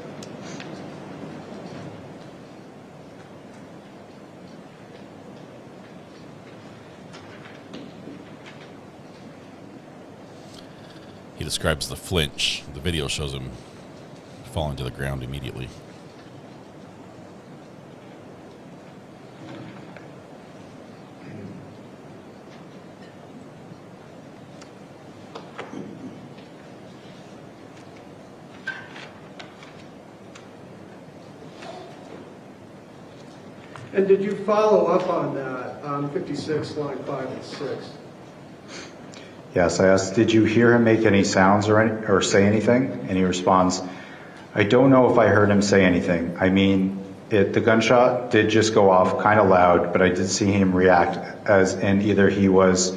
He describes the flinch. The video shows him falling to the ground immediately. And did you follow up on that on 56, line 5 and 6? Yes, I asked, did you hear him make any sounds or say anything? And he responds, I don't know if I heard him say anything. I mean, the gunshot did just go off kind of loud, but I did see him react as in either it was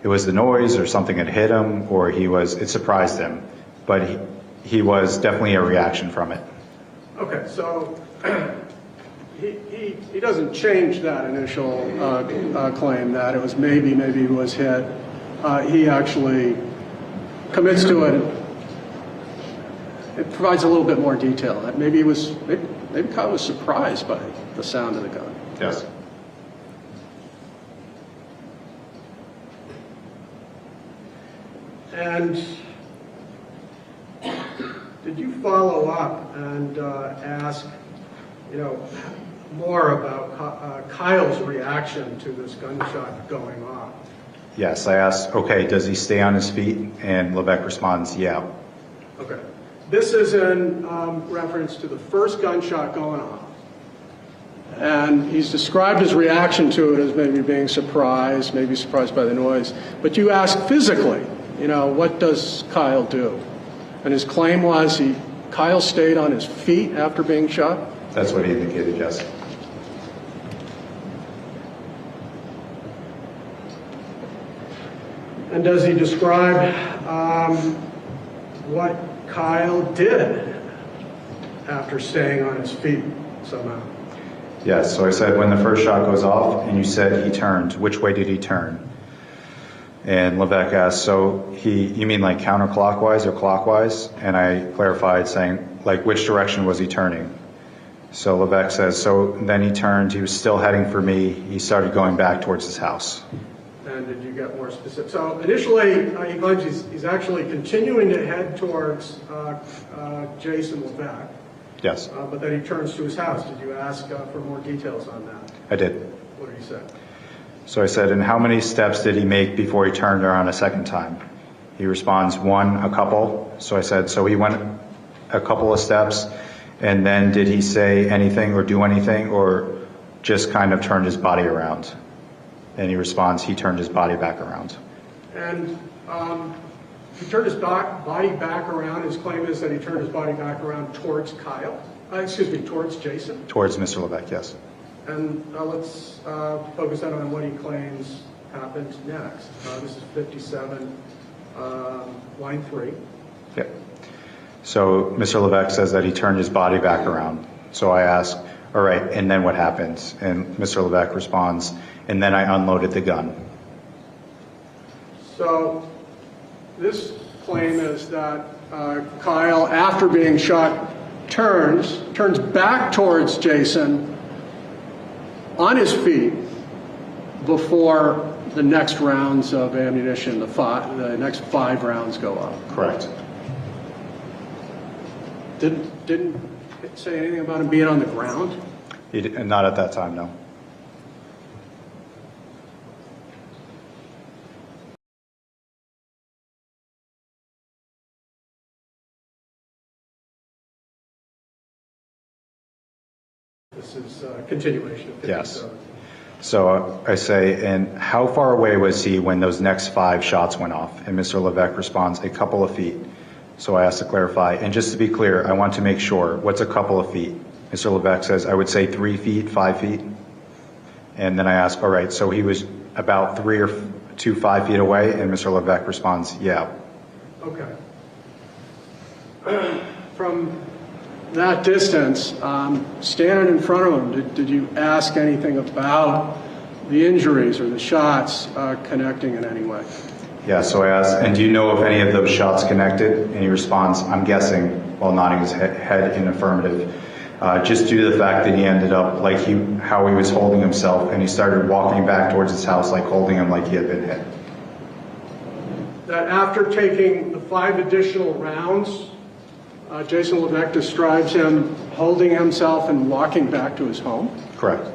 the noise or something had hit him, or it surprised him. But he was definitely a reaction from it. Okay, so he doesn't change that initial claim that it was maybe he was hit. He actually commits to it. It provides a little bit more detail. That maybe Kyle was surprised by the sound of the gun. Yes. And did you follow up and ask, more about Kyle's reaction to this gunshot going off? Yes, I asked, okay, does he stay on his feet? And Levesque responds, yeah. Okay. This is in reference to the first gunshot going off. And he's described his reaction to it as maybe being surprised, maybe surprised by the noise. But you ask physically, what does Kyle do? And his claim was Kyle stayed on his feet after being shot? That's what he indicated, yes. And does he describe what Kyle did after staying on his feet somehow? Yes, so I said when the first shot goes off and you said he turned, which way did he turn? And Levesque asked, so you mean like counterclockwise or clockwise? And I clarified saying, like which direction was he turning? So Levesque says, so then he turned, he was still heading for me, he started going back towards his house. And did you get more specific? So initially, he claims he's actually continuing to head towards Jason Levesque. Yes. But then he turns to his house. Did you ask for more details on that? I did. What did he say? So I said, and how many steps did he make before he turned around a second time? He responds, one, a couple. So I said, so he went a couple of steps, and then did he say anything or do anything, or just kind of turned his body around? And he responds, he turned his body back around. And he turned his body back around. His claim is that he turned his body back around towards towards Jason. Towards Mr. Levesque, yes. And let's focus in on what he claims happened next. This is 57, line 3. Yep. So Mr. Levesque says that he turned his body back around. So I ask, all right, and then what happens? And Mr. Levesque responds, and then I unloaded the gun. So this claim is that Kyle, after being shot, turns back towards Jason on his feet before the next rounds of ammunition, the next 5 rounds go up. Correct. Didn't it say anything about him being on the ground? Not at that time, no. This is continuation of 57. Yes. So I say, and how far away was he when those next 5 shots went off? And Mr. Levesque responds, a couple of feet. So I asked to clarify, and just to be clear, I want to make sure, what's a couple of feet? Mr. Levesque says, I would say 3 feet, 5 feet. And then I ask, all right, so he was about 3 or 5 feet away, and Mr. Levesque responds, yeah. Okay. From that distance, standing in front of him, did you ask anything about the injuries or the shots connecting in any way? Yeah, so I asked, and do you know if any of those shots connected? And he responds, I'm guessing, while nodding his head in affirmative, just due to the fact that he ended up like how he was holding himself, and he started walking back towards his house like holding him like he had been hit. That after taking the 5 additional rounds, Jason Levesque describes him holding himself and walking back to his home? Correct.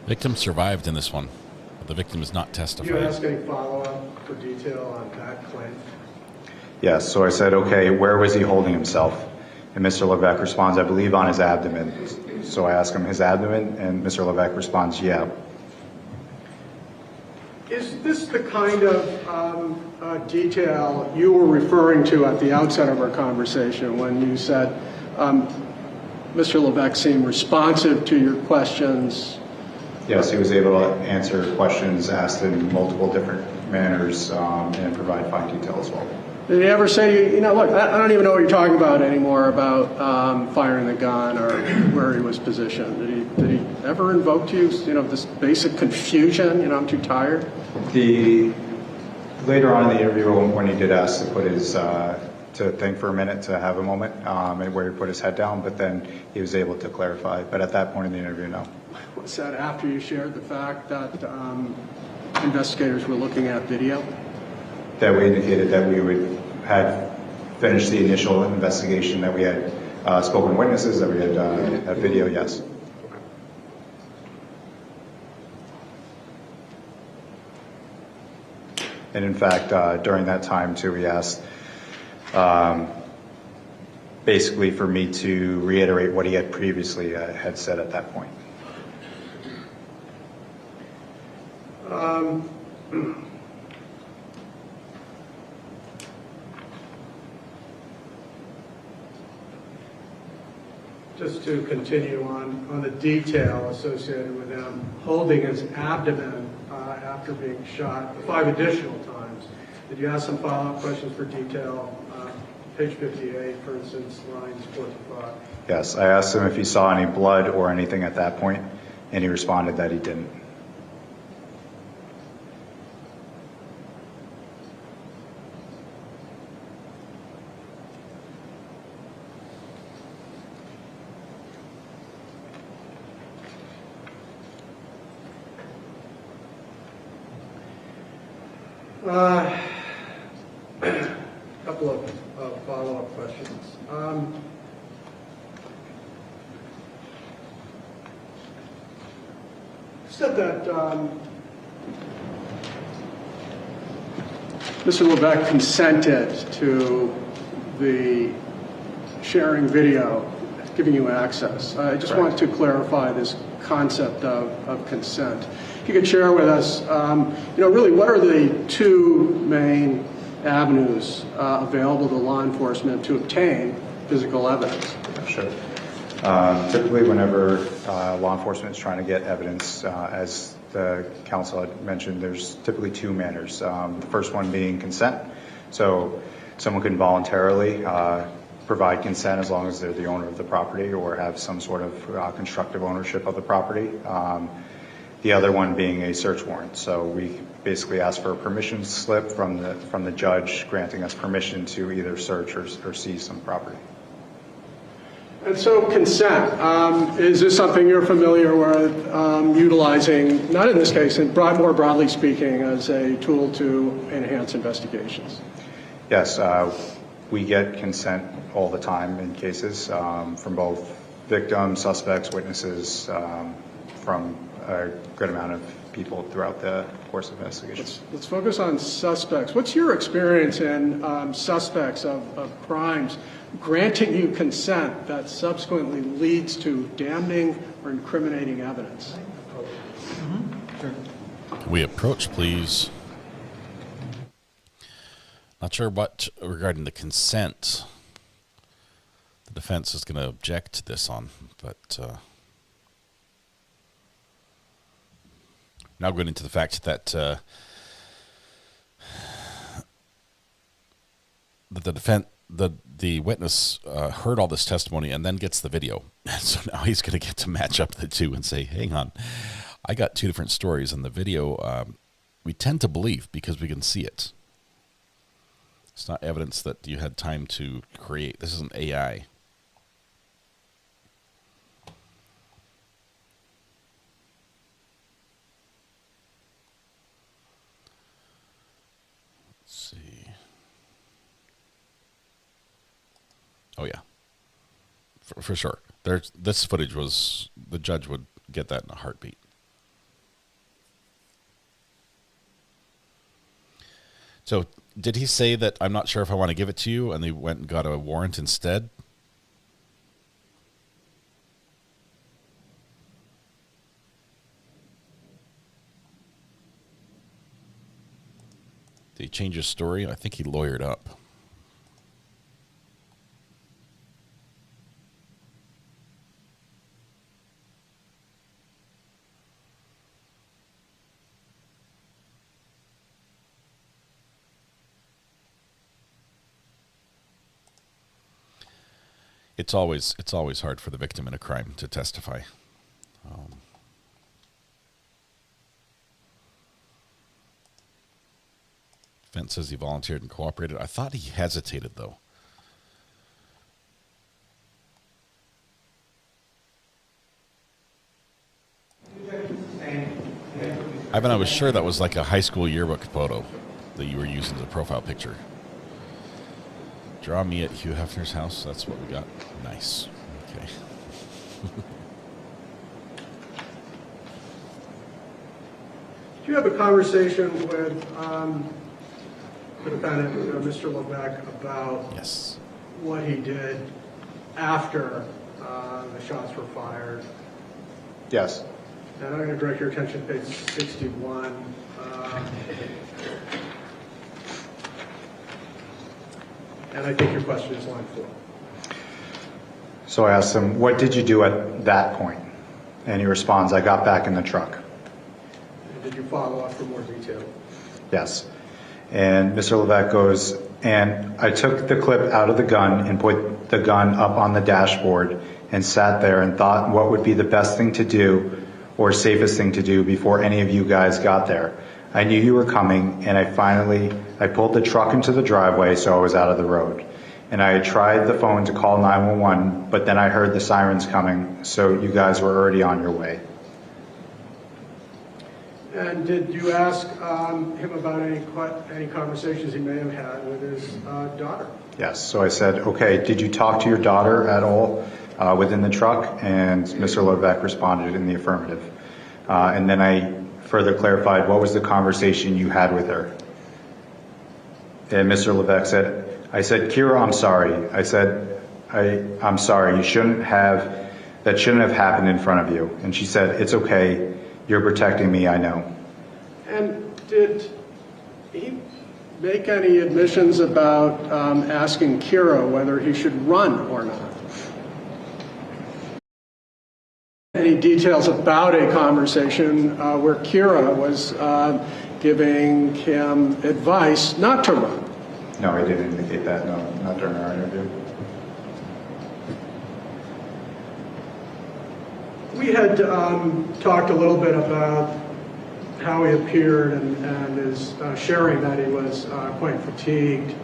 Victim survived in this one. The victim is not Did you testified. ask any follow-up for detail on that claim? Yes, so I said, okay, where was he holding himself? And Mr. Levesque responds, I believe on his abdomen. So I ask him his abdomen, and Mr. Levesque responds, yeah. Is this the kind of detail you were referring to at the outset of our conversation when you said Mr. Levesque seemed responsive to your questions? Yes, he was able to answer questions asked in multiple different manners and provide fine detail as well. Did he ever say, you know, look, I don't even know what you're talking about anymore about firing the gun or where he was positioned? Did he ever invoke to you, this basic confusion, I'm too tired? Later on in the interview, when he did ask to put his, to think for a minute, to have a moment, and where he put his head down, but then he was able to clarify. But at that point in the interview, no. Was that after you shared the fact that investigators were looking at video? That we indicated that we had finished the initial investigation, that we had spoken witnesses, that we had video, yes. And in fact, during that time too, we asked basically for me to reiterate what he had previously had said at that point. Just to continue on the detail associated with him holding his abdomen after being shot 5 additional times. Did you ask some follow-up questions for detail? Page 58, for instance, lines 4 to 5. Yes, I asked him if he saw any blood or anything at that point, and he responded that he didn't. Couple of follow-up questions. You said that Mr. Levesque consented to the sharing video, giving you access. I just want to clarify this concept of consent. If you could share with us, really what are the 2 main avenues available to law enforcement to obtain physical evidence? Sure. Typically, whenever law enforcement is trying to get evidence, as the counsel had mentioned, there's typically 2 manners. The first one being consent. So someone can voluntarily provide consent as long as they're the owner of the property or have some sort of constructive ownership of the property. The other one being a search warrant. So we basically ask for a permission slip from the judge granting us permission to either search or seize some property. And so consent, is this something you're familiar with utilizing, not in this case, more broadly speaking, as a tool to enhance investigations? Yes, we get consent all the time in cases from both victims, suspects, witnesses, from a good amount of people throughout the course of investigation. Let's focus on suspects. What's your experience in suspects of crimes granting you consent that subsequently leads to damning or incriminating evidence? Can we approach, please? Not sure what regarding the consent the defense is going to object to this on, but now going into the fact that the witness heard all this testimony and then gets the video, and so now he's going to get to match up the two and say, "Hang on, I got two different stories." And the video we tend to believe because we can see it. It's not evidence that you had time to create. This isn't AI. Let's see. Oh yeah, for sure. This footage was, the judge would get that in a heartbeat. So did he say that, "I'm not sure if I want to give it to you," and they went and got a warrant instead? Did he change his story? I think he lawyered up. It's always hard for the victim in a crime to testify. Defense says he volunteered and cooperated. I thought he hesitated, though. Ivan, I was sure that was like a high school yearbook photo that you were using as a profile picture. Draw me at Hugh Hefner's house. That's what we got. Nice. Okay. Did you have a conversation with the defendant, Mr. Levesque, about what he did after the shots were fired? Yes. And I'm going to direct your attention to page 61. And I think your question is line 4. So I asked him, "What did you do at that point?" And he responds, "I got back in the truck." And did you follow up for more detail? Yes. And Mr. Levesque goes, "And I took the clip out of the gun and put the gun up on the dashboard and sat there and thought what would be the best thing to do or safest thing to do before any of you guys got there. I knew you were coming, and I pulled the truck into the driveway so I was out of the road. And I had tried the phone to call 911, but then I heard the sirens coming, so you guys were already on your way." And did you ask him about any conversations he may have had with his daughter? Yes. So I said, "Okay, did you talk to your daughter at all within the truck?" And Mr. Levesque responded in the affirmative. And then I further clarified, "What was the conversation you had with her?" And Mr. Levesque said, "I said, Kira, I'm sorry. I said, I'm sorry. That shouldn't have happened in front of you." And she said, "It's okay. You're protecting me, I know." And did he make any admissions about asking Kira whether he should run or not? Any details about a conversation where Kira was giving him advice not to run? No, I didn't indicate that. No, not during our interview. We had talked a little bit about how he appeared and his sharing that he was quite fatigued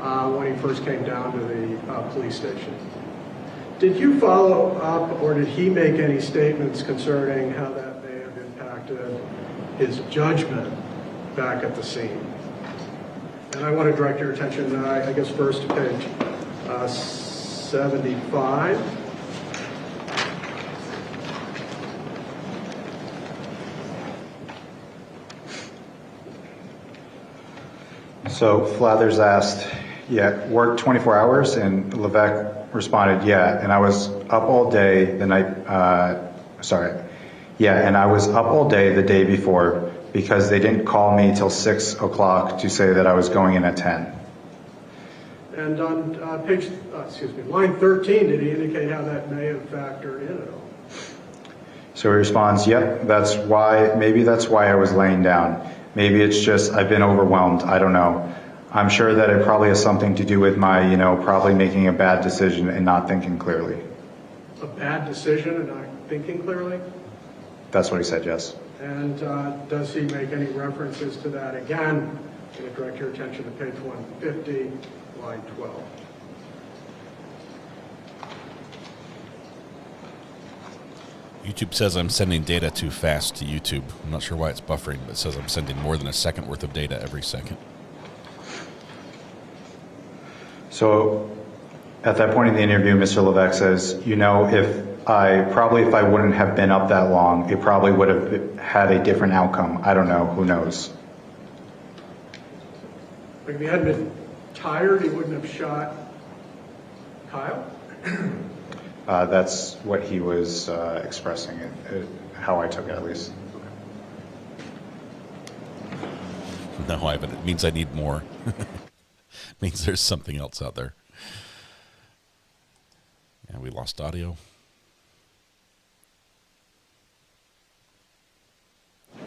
when he first came down to the police station. Did you follow up, or did he make any statements concerning how that may have impacted his judgment back at the scene? And I want to direct your attention, I guess, first to page 75. So Flathers asked, yeah, worked 24 hours, and Levesque responded, yeah, and I was up all day the night, and I was up all day the day before because they didn't call me till 6 o'clock to say that I was going in at 10. And on line 13, did he indicate how that may have factored in at all? So he responds, yep, maybe that's why I was laying down. Maybe it's just I've been overwhelmed. I don't know. I'm sure that it probably has something to do with my, probably making a bad decision and not thinking clearly. A bad decision and not thinking clearly? That's what he said, yes. And does he make any references to that? Again, I'm going to direct your attention to page 150, line 12. YouTube says I'm sending data too fast to YouTube. I'm not sure why it's buffering, but it says I'm sending more than a second worth of data every second. So at that point in the interview, Mr. Levesque says, if I wouldn't have been up that long, it probably would have had a different outcome. I don't know. Who knows? If he hadn't been tired, he wouldn't have shot Kyle? That's what he was expressing, how I took it at least. No, Ivan, it means I need more. It means there's something else out there. Yeah, we lost audio.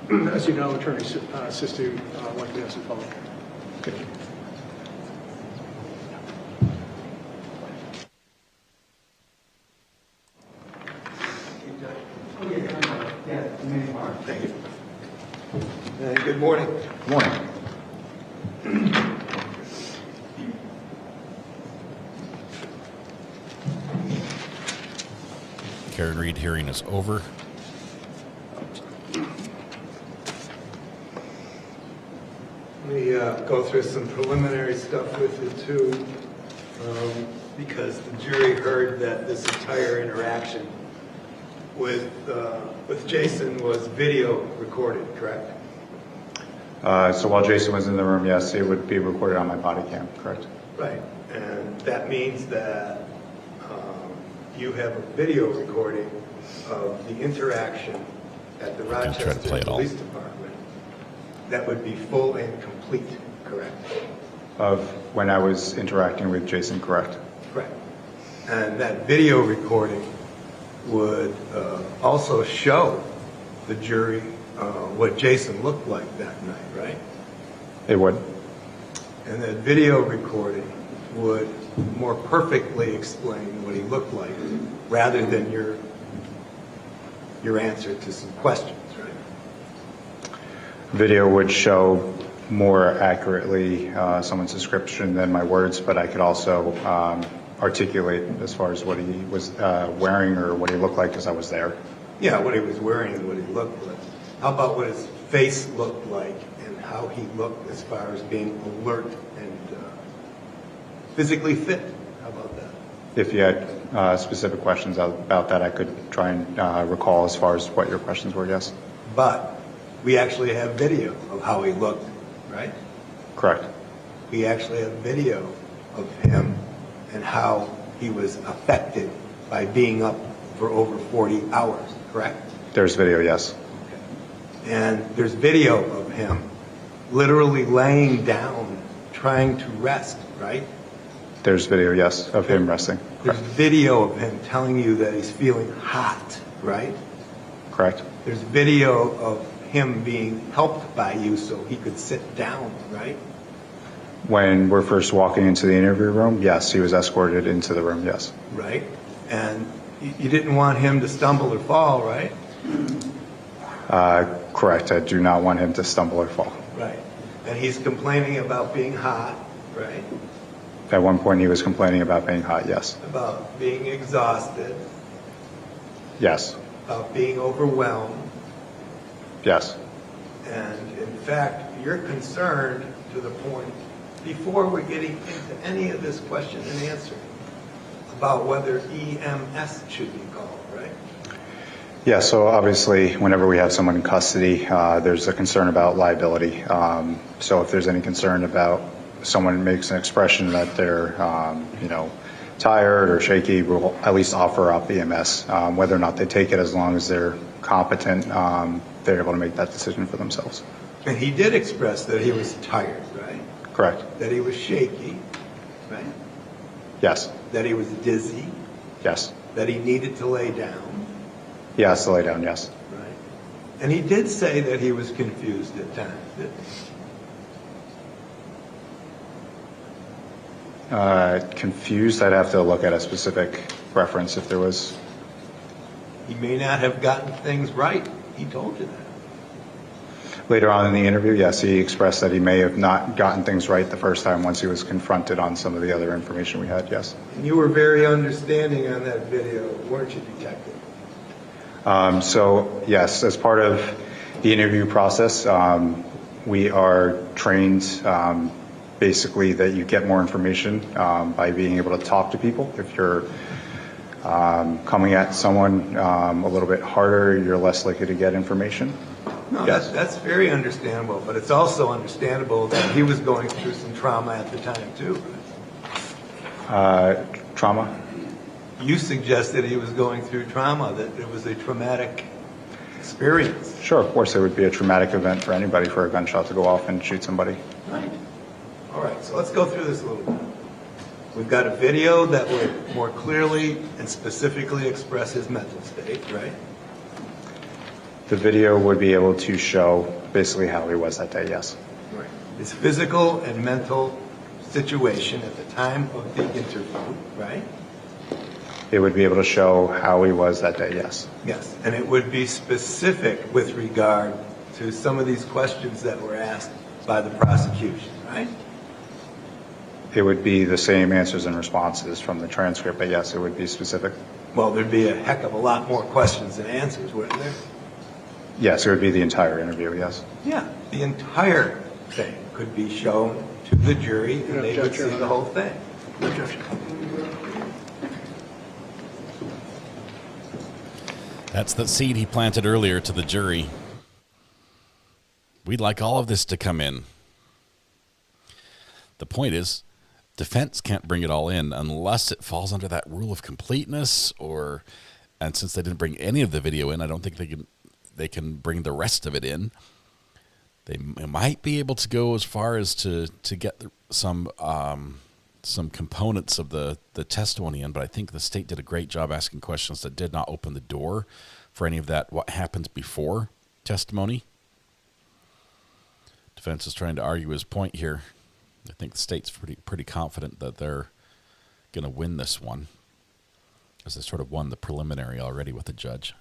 As you know, attorneys assist you like this in public. Okay. Thank you. Good morning. Good morning. Karen Reed hearing is over. Let me go through some preliminary stuff with you too, because the jury heard that this entire interaction with Jason was video recorded, correct? So while Jason was in the room, yes, it would be recorded on my body cam, correct? Right, and that means that you have a video recording of the interaction at the Rochester Police Department that would be full and complete, correct? Of when I was interacting with Jason, correct? Correct. And that video recording would also show the jury what Jason looked like that night, right? It would. And that video recording would more perfectly explain what he looked like rather than your answer to some questions, right? Video would show more accurately someone's description than my words, but I could also articulate as far as what he was wearing or what he looked like because I was there. Yeah, what he was wearing and what he looked like. How about what his face looked like and how he looked as far as being alert and physically fit? How about that? If you had specific questions about that, I could try and recall as far as what your questions were, yes. But we actually have video of how he looked, right? Correct. We actually have video of him and how he was affected by being up for over 40 hours, correct? There's video, yes. Okay. And there's video of him literally laying down, trying to rest, right? There's video, yes, of him resting. There's video of him telling you that he's feeling hot, right? Correct. There's video of him being helped by you so he could sit down, right? When we're first walking into the interview room, yes, he was escorted into the room, yes. Right. And you didn't want him to stumble or fall, right? Correct. I do not want him to stumble or fall. Right. And he's complaining about being hot, right? At one point he was complaining about being hot, yes. About being exhausted. Yes. About being overwhelmed. Yes. And in fact, you're concerned to the point, before we're getting into any of this question and answer, about whether EMS should be called, right? Yeah, so obviously whenever we have someone in custody, there's a concern about liability. So if there's any concern about someone makes an expression that they're, tired or shaky, we'll at least offer up EMS. Whether or not they take it, as long as they're competent, they're able to make that decision for themselves. And he did express that he was tired, right? Correct. That he was shaky, right? Yes. That he was dizzy. Yes. That he needed to lay down. He has to lay down, yes. Right. And he did say that he was confused at times, didn't he? Confused, I'd have to look at a specific reference if there was. He may not have gotten things right. He told you that. Later on in the interview, yes, he expressed that he may have not gotten things right the first time once he was confronted on some of the other information we had, yes. And you were very understanding on that video, weren't you, Detective? So, yes, as part of the interview process, we are trained basically that you get more information by being able to talk to people. If you're coming at someone a little bit harder, you're less likely to get information. No, yes. That's very understandable, but it's also understandable that he was going through some trauma at the time, too, right? Trauma? You suggested he was going through trauma, that it was a traumatic experience. Sure, of course it would be a traumatic event for anybody for a gunshot to go off and shoot somebody. Right. All right, so let's go through this a little bit. We've got a video that would more clearly and specifically express his mental state, right? The video would be able to show basically how he was that day, yes. Right. His physical and mental situation at the time of the interview, right? It would be able to show how he was that day, yes. Yes, and it would be specific with regard to some of these questions that were asked by the prosecution, right? It would be the same answers and responses from the transcript, but yes, it would be specific. Well, there'd be a heck of a lot more questions than answers, wouldn't there? Yes, it would be the entire interview, yes. Yeah, the entire thing could be shown to the jury and they would see the whole thing. No objection. That's the seed he planted earlier to the jury. We'd like all of this to come in. The point is, defense can't bring it all in unless it falls under that rule of completeness, and since they didn't bring any of the video in, I don't think they can bring the rest of it in. They might be able to go as far as to get some components of the testimony in, but I think the state did a great job asking questions that did not open the door for any of that what happens before testimony. Defense is trying to argue his point here. I think the state's pretty confident that they're going to win this one, as they sort of won the preliminary already with the judge.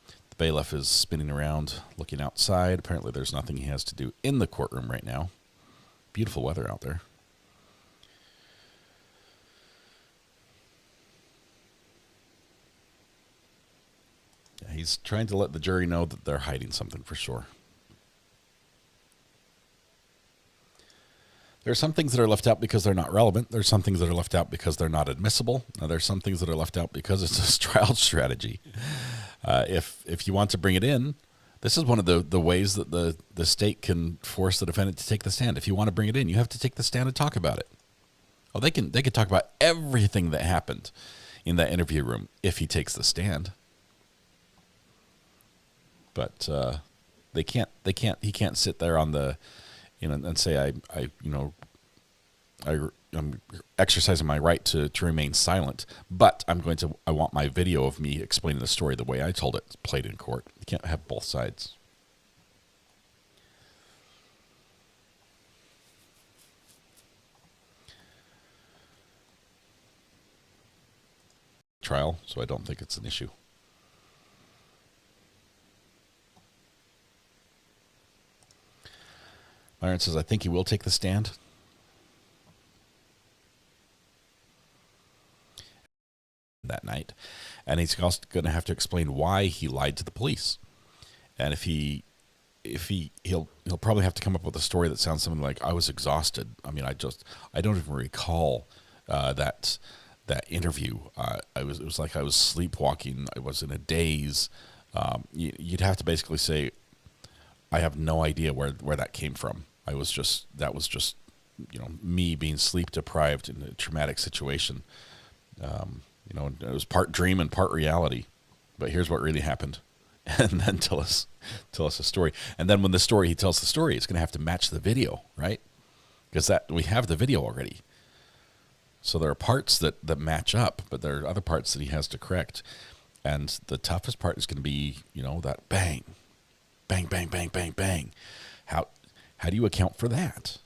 The bailiff is spinning around, looking outside. Apparently there's nothing he has to do in the courtroom right now. Beautiful weather out there. Yeah, he's trying to let the jury know that they're hiding something for sure. There are some things that are left out because they're not relevant. There's some things that are left out because they're not admissible. Now, there's some things that are left out because it's a trial strategy. If you want to bring it in, this is one of the ways that the state can force the defendant to take the stand. If you want to bring it in, you have to take the stand and talk about it. Oh, they can talk about everything that happened in that interview room if he takes the stand. But he can't sit there on the, and say I'm exercising my right to remain silent, but I want my video of me explaining the story the way I told it played in court. You can't have both sides. Trial, so I don't think it's an issue. Myron says, I think he will take the stand. That night. And he's also going to have to explain why he lied to the police. And he'll probably have to come up with a story that sounds something like, I was exhausted. I mean, I don't even recall that interview. It was like I was sleepwalking. I was in a daze. You'd have to basically say, I have no idea where that came from. that was just, me being sleep deprived in a traumatic situation. It was part dream and part reality. But here's what really happened, and then tell us a story. And then when he tells the story, it's going to have to match the video, right? Because we have the video already. So there are parts that match up, but there are other parts that he has to correct. And the toughest part is going to be, that bang, bang, bang, bang, bang, bang. How do you account for that?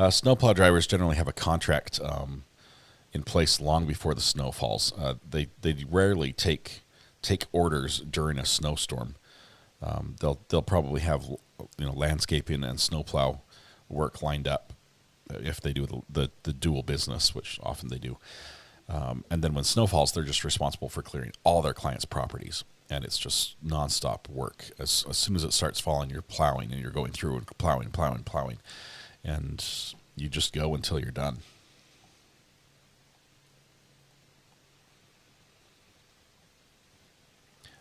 Snowplow drivers generally have a contract in place long before the snow falls. They rarely take orders during a snowstorm. They'll probably have landscaping and snowplow work lined up if they do the dual business, which often they do. And then when snow falls, they're just responsible for clearing all their clients' properties, and it's just nonstop work. As soon as it starts falling, you're plowing and you're going through and plowing, and you just go until you're done.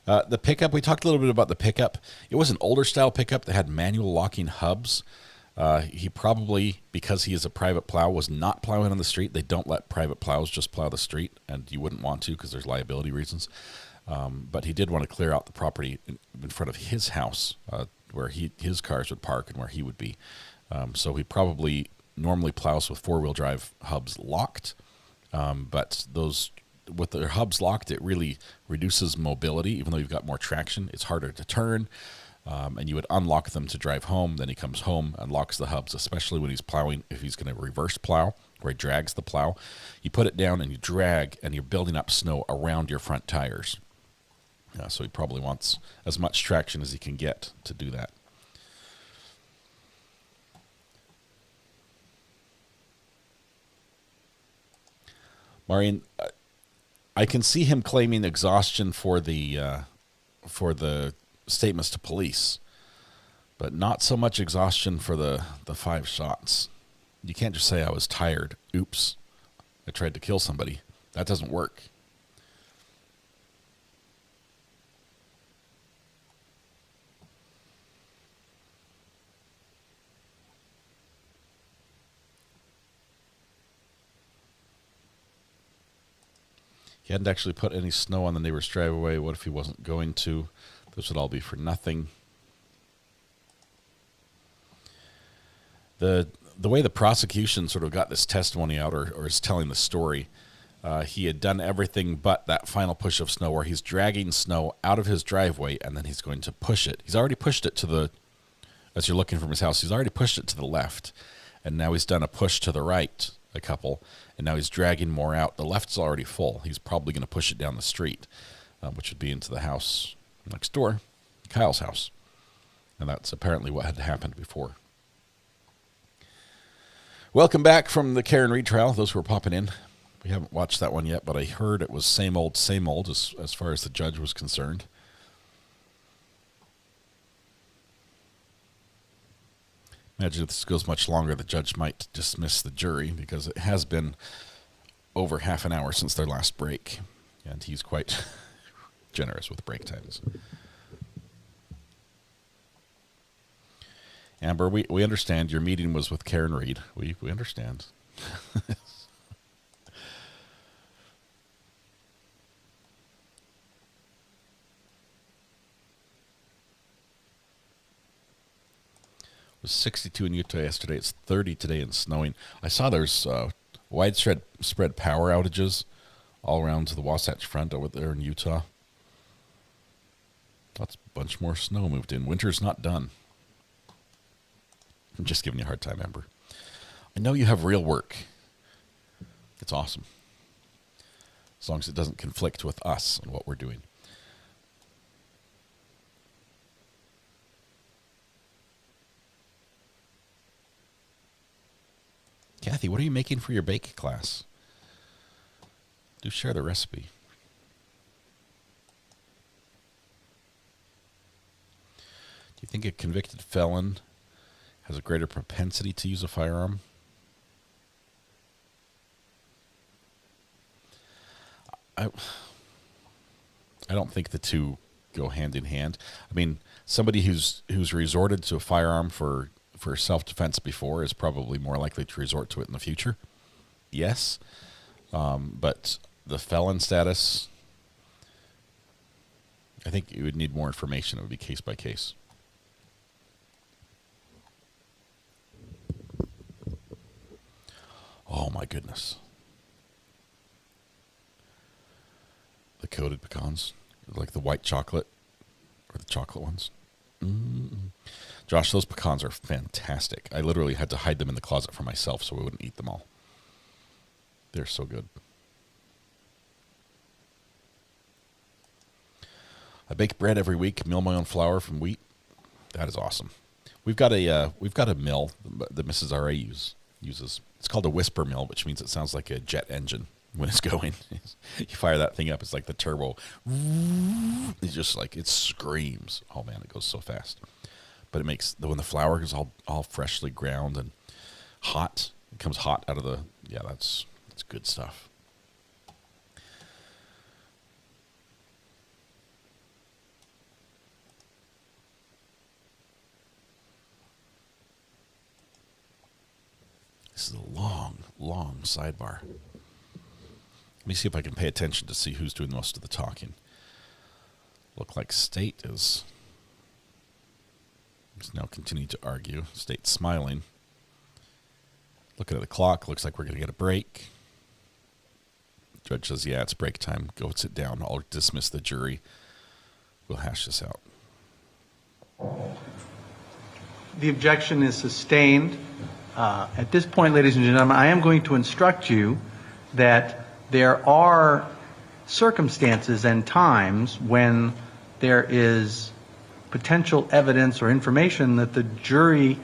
The pickup, we talked a little bit about the pickup. It was an older style pickup that had manual locking hubs. He probably, because he is a private plow, was not plowing on the street. They don't let private plows just plow the street, and you wouldn't want to because there's liability reasons. But he did want to clear out the property in front of his house, where his cars would park and where he would be. So he probably normally plows with four-wheel drive hubs locked, but those with their hubs locked, it really reduces mobility. Even though you've got more traction, it's harder to turn, and you would unlock them to drive home. Then he comes home and locks the hubs, especially when he's plowing. If he's going to reverse plow, where he drags the plow, you put it down and you drag, and you're building up snow around your front tires. So he probably wants as much traction as he can get to do that. Marian, I can see him claiming exhaustion for the statements to police, but not so much exhaustion for the 5 shots. You can't just say I was tired. Oops, I tried to kill somebody. That doesn't work. He hadn't actually put any snow on the neighbor's driveway. What if he wasn't going to? This would all be for nothing. The way the prosecution sort of got this testimony out, or is telling the story, he had done everything but that final push of snow, where he's dragging snow out of his driveway, and then he's going to push it. He's already pushed it to the, as you're looking from his house, he's already pushed it to the left, and now he's done a push to the right, a couple, and now he's dragging more out. The left's already full. He's probably going to push it down the street, which would be into the house next door, Kyle's house. And that's apparently what had happened before. Welcome back from the Karen Reed trial, those who are popping in. We haven't watched that one yet, but I heard it was same old as far as the judge was concerned. Imagine if this goes much longer, the judge might dismiss the jury, because it has been over half an hour since their last break, and he's quite generous with break times. Amber, we understand your meeting was with Karen Reed. We understand. It was 62 in Utah yesterday. It's 30 today and snowing. I saw there's widespread power outages all around the Wasatch Front over there in Utah. That's a bunch more snow moved in. Winter's not done. I'm just giving you a hard time, Amber. I know you have real work. It's awesome. As long as it doesn't conflict with us and what we're doing. Kathy, what are you making for your bake class? Do share the recipe. Do you think a convicted felon has a greater propensity to use a firearm? I don't think the two go hand in hand. I mean, somebody who's resorted to a firearm for self-defense before is probably more likely to resort to it in the future. Yes. But the felon status, I think you would need more information. It would be case by case. Oh my goodness. The coated pecans, like the white chocolate or the chocolate ones. Josh, those pecans are fantastic. I literally had to hide them in the closet for myself so we wouldn't eat them all. They're so good. I bake bread every week, mill my own flour from wheat. That is awesome. We've got a mill that Mrs. R.A. uses. It's called a whisper mill, which means it sounds like a jet engine when it's going. You fire that thing up, it's like the turbo. It's just like, it screams. Oh man, it goes so fast. But it makes, when the flour is all freshly ground and hot, it comes hot out of the, yeah, that's good stuff. This is a long, long sidebar. Let me see if I can pay attention to see who's doing most of the talking. Look like State is now continuing to argue. State's smiling. Looking at the clock, looks like we're going to get a break. Judge says, yeah, it's break time. Go sit down. I'll dismiss the jury. We'll hash this out. The objection is sustained. At this point, ladies and gentlemen, I am going to instruct you that there are circumstances and times when there is potential evidence or information that the jury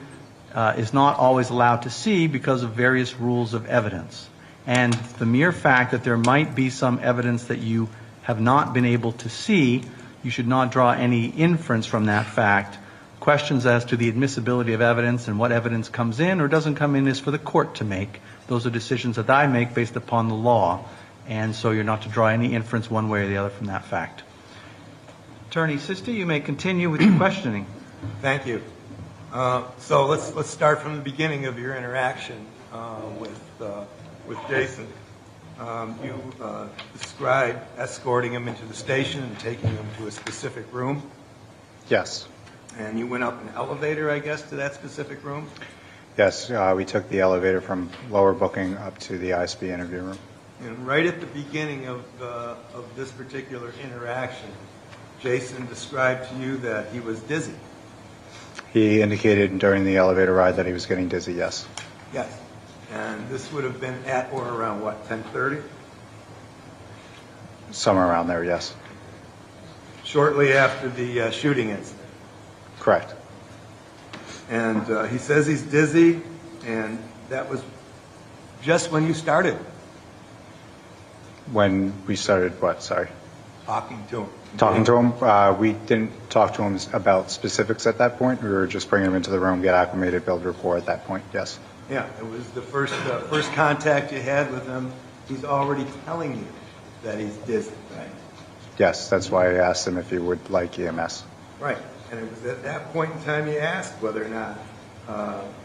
is not always allowed to see because of various rules of evidence. And the mere fact that there might be some evidence that you have not been able to see, you should not draw any inference from that fact. Questions as to the admissibility of evidence and what evidence comes in or doesn't come in is for the court to make. Those are decisions that I make based upon the law. And so you're not to draw any inference one way or the other from that fact. Attorney Sisti, you may continue with your questioning. Thank you. So let's start from the beginning of your interaction with Jason. You described escorting him into the station and taking him to a specific room. Yes. And you went up an elevator, I guess, to that specific room? Yes, we took the elevator from lower booking up to the ISP interview room. And right at the beginning of this particular interaction, Jason described to you that he was dizzy. He indicated during the elevator ride that he was getting dizzy, yes. Yes. And this would have been at or around, what, 10:30? Somewhere around there, yes. Shortly after the shooting incident. Correct. And he says he's dizzy, and that was just when you started. When we started what, sorry? Talking to him. Talking to him? We didn't talk to him about specifics at that point. We were just bringing him into the room, get acclimated, build rapport at that point, yes. Yeah, it was the first contact you had with him. He's already telling you that he's dizzy, right? Yes, that's why I asked him if he would like EMS. Right, and it was at that point in time you asked whether or not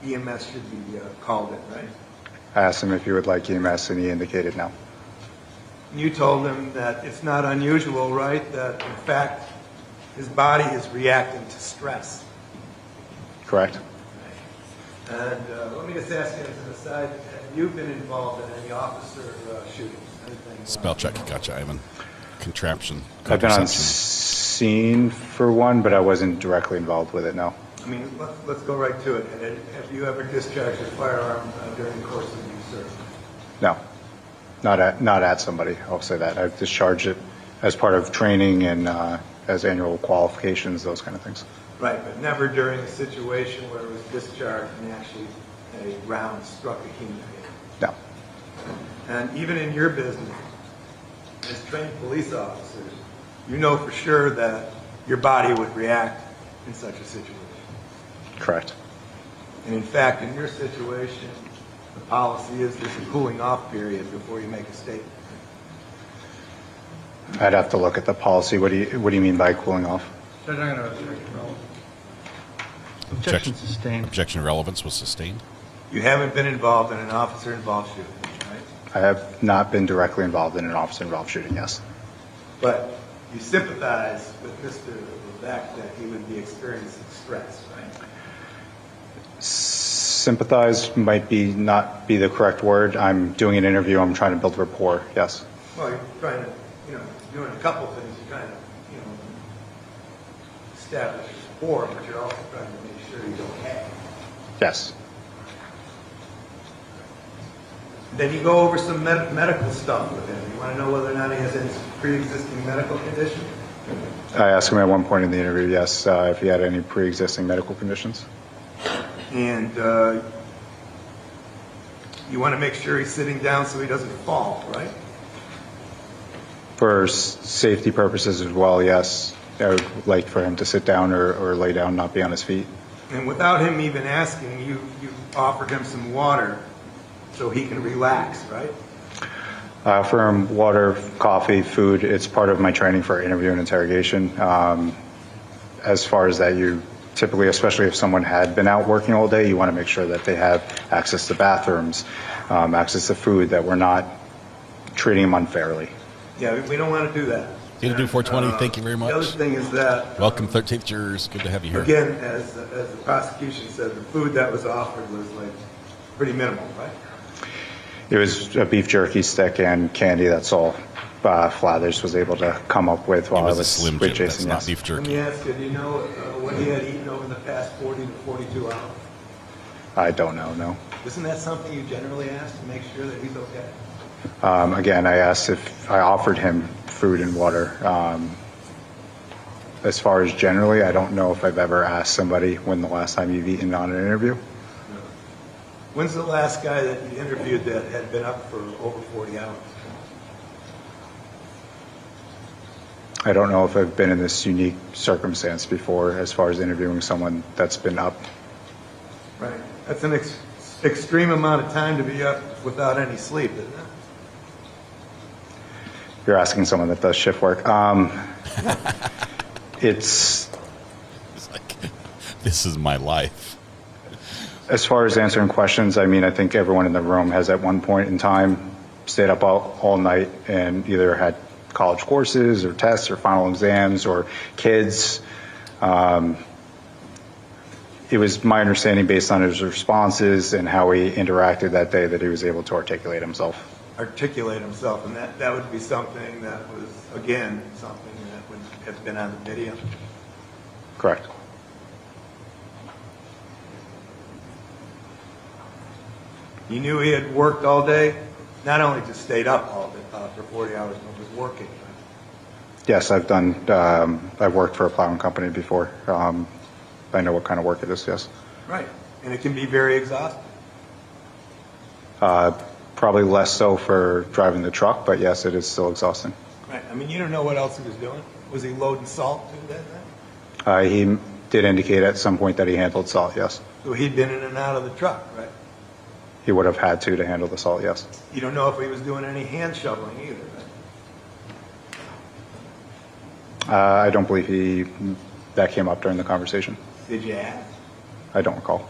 EMS should be called in, right? I asked him if he would like EMS, and he indicated no. You told him that it's not unusual, right, that in fact his body is reacting to stress. Correct. And let me just ask you as an aside, have you been involved in any officer shootings? Anything, Spell check, gotcha, Ayden. Contraption. I've been on scene for one, but I wasn't directly involved with it, no. I mean, let's go right to it. Have you ever discharged a firearm during the course of your service? No. Not at somebody, I'll say that. I've discharged it as part of training and as annual qualifications, those kind of things. Right, but never during a situation where it was discharged and actually a round struck a human being. No. And even in your business, as trained police officers, you know for sure that your body would react in such a situation. Correct. And in fact, in your situation, the policy is there's a cooling off period before you make a statement. I'd have to look at the policy. What do you mean by cooling off? Judge, I'm going to object to relevance. Objection sustained. Objection to relevance was sustained. You haven't been involved in an officer-involved shooting, right? I have not been directly involved in an officer-involved shooting, yes. But you sympathize with Mr. Levesque that he would be experiencing stress, right? Sympathize might not be the correct word. I'm doing an interview. I'm trying to build rapport, yes. Well, you're trying to, doing a couple things. You're trying to, establish rapport, but you're also trying to make sure he's okay. Yes. Then you go over some medical stuff with him. You want to know whether or not he has any pre-existing medical condition? I asked him at one point in the interview, yes, if he had any pre-existing medical conditions. And you want to make sure he's sitting down so he doesn't fall, right? For safety purposes as well, yes. I would like for him to sit down or lay down, not be on his feet. And without him even asking, you offered him some water so he can relax, right? For him, water, coffee, food, it's part of my training for interview and interrogation. As far as that, you typically, especially if someone had been out working all day, you want to make sure that they have access to bathrooms, access to food, that we're not treating them unfairly. Yeah, we don't want to do that. Did you do 420? Thank you very much. The other thing is that... Welcome, 13th jurors. Good to have you here. Again, as the prosecution said, the food that was offered was pretty minimal, right? It was a beef jerky stick and candy. That's all Flathers was able to come up with while I was Slim with Jim. Jason. That's not beef jerky. Let me ask you, do you know what he had eaten over the past 40 to 42 hours? I don't know, no. Isn't that something you generally ask to make sure that he's okay? Again, I asked if I offered him food and water. As far as generally, I don't know if I've ever asked somebody when the last time you've eaten on an interview. When's the last guy that you interviewed that had been up for over 40 hours? I don't know if I've been in this unique circumstance before as far as interviewing someone that's been up. Right. That's an extreme amount of time to be up without any sleep, isn't it? You're asking someone that does shift work. It's like, this is my life. As far as answering questions, I mean, I think everyone in the room has at one point in time stayed up all night and either had college courses or tests or final exams or kids. It was my understanding based on his responses and how he interacted that day that he was able to articulate himself. And that would be something that was, again, something that would have been on the video. Correct. You knew he had worked all day, not only just stayed up all day for 40 hours, but was working. Yes, I've worked for a plowing company before. I know what kind of work it is, yes. Right, and it can be very exhausting. Probably less so for driving the truck, but yes, it is still exhausting. Right, I mean, you don't know what else he was doing. Was he loading salt too that night? He did indicate at some point that he handled salt, yes. So he'd been in and out of the truck, right? He would have had to handle the salt, yes. You don't know if he was doing any hand shoveling either, right? I don't believe that came up during the conversation. Did you ask? I don't recall.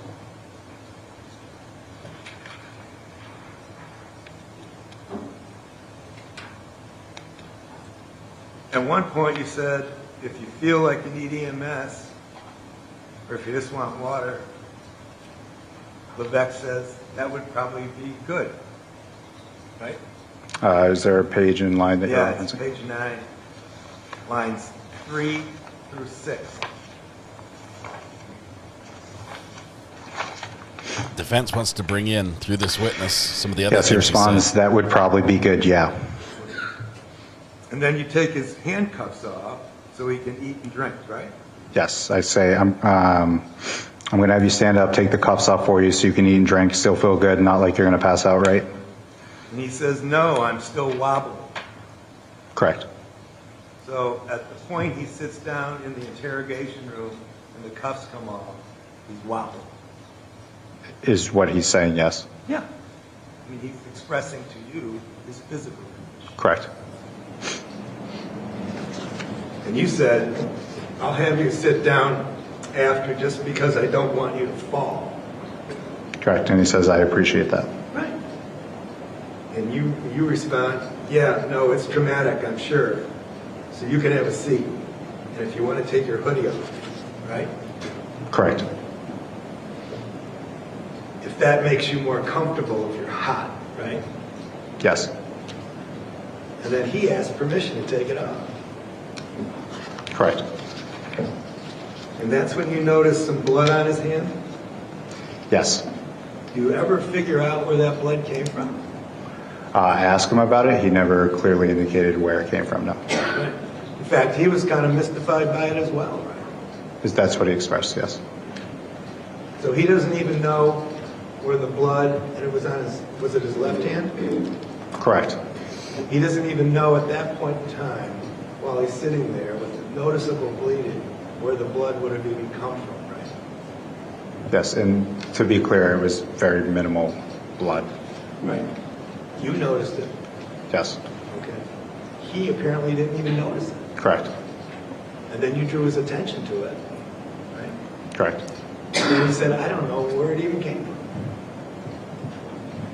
At one point you said, if you feel like you need EMS, or if you just want water, Levesque says that would probably be good, right? Is there a page in line that you're referencing? It's page 9, lines 3 through 6. Defense wants to bring in, through this witness, some of the other things. Yes, he responds, that would probably be good, yeah. And then you take his handcuffs off so he can eat and drink, right? Yes, I say, I'm going to have you stand up, take the cuffs off for you so you can eat and drink, still feel good, not like you're going to pass out, right? And he says, no, I'm still wobbling. Correct. So at the point he sits down in the interrogation room and the cuffs come off, he's wobbling. Is what he's saying, yes. Yeah. I mean, he's expressing to you his physical condition. Correct. And you said, I'll have you sit down after just because I don't want you to fall. Correct. And he says, I appreciate that. Right. And you respond, yeah, no, it's traumatic, I'm sure. So you can have a seat. And if you want to take your hoodie off, right? Correct. If that makes you more comfortable if you're hot, right? Yes. And then he asked permission to take it off. Correct. And that's when you notice some blood on his hand? Yes. Do you ever figure out where that blood came from? I asked him about it. He never clearly indicated where it came from, no. Right. In fact, he was kind of mystified by it as well, right? That's what he expressed, yes. So he doesn't even know where the blood, and it was on was it his left hand? Correct. He doesn't even know at that point in time, while he's sitting there with noticeable bleeding, where the blood would have even come from, right? Yes, and to be clear, it was very minimal blood. Right. You noticed it. Yes. Okay. He apparently didn't even notice it. Correct. And then you drew his attention to it, right? Correct. And then he said, I don't know where it even came from.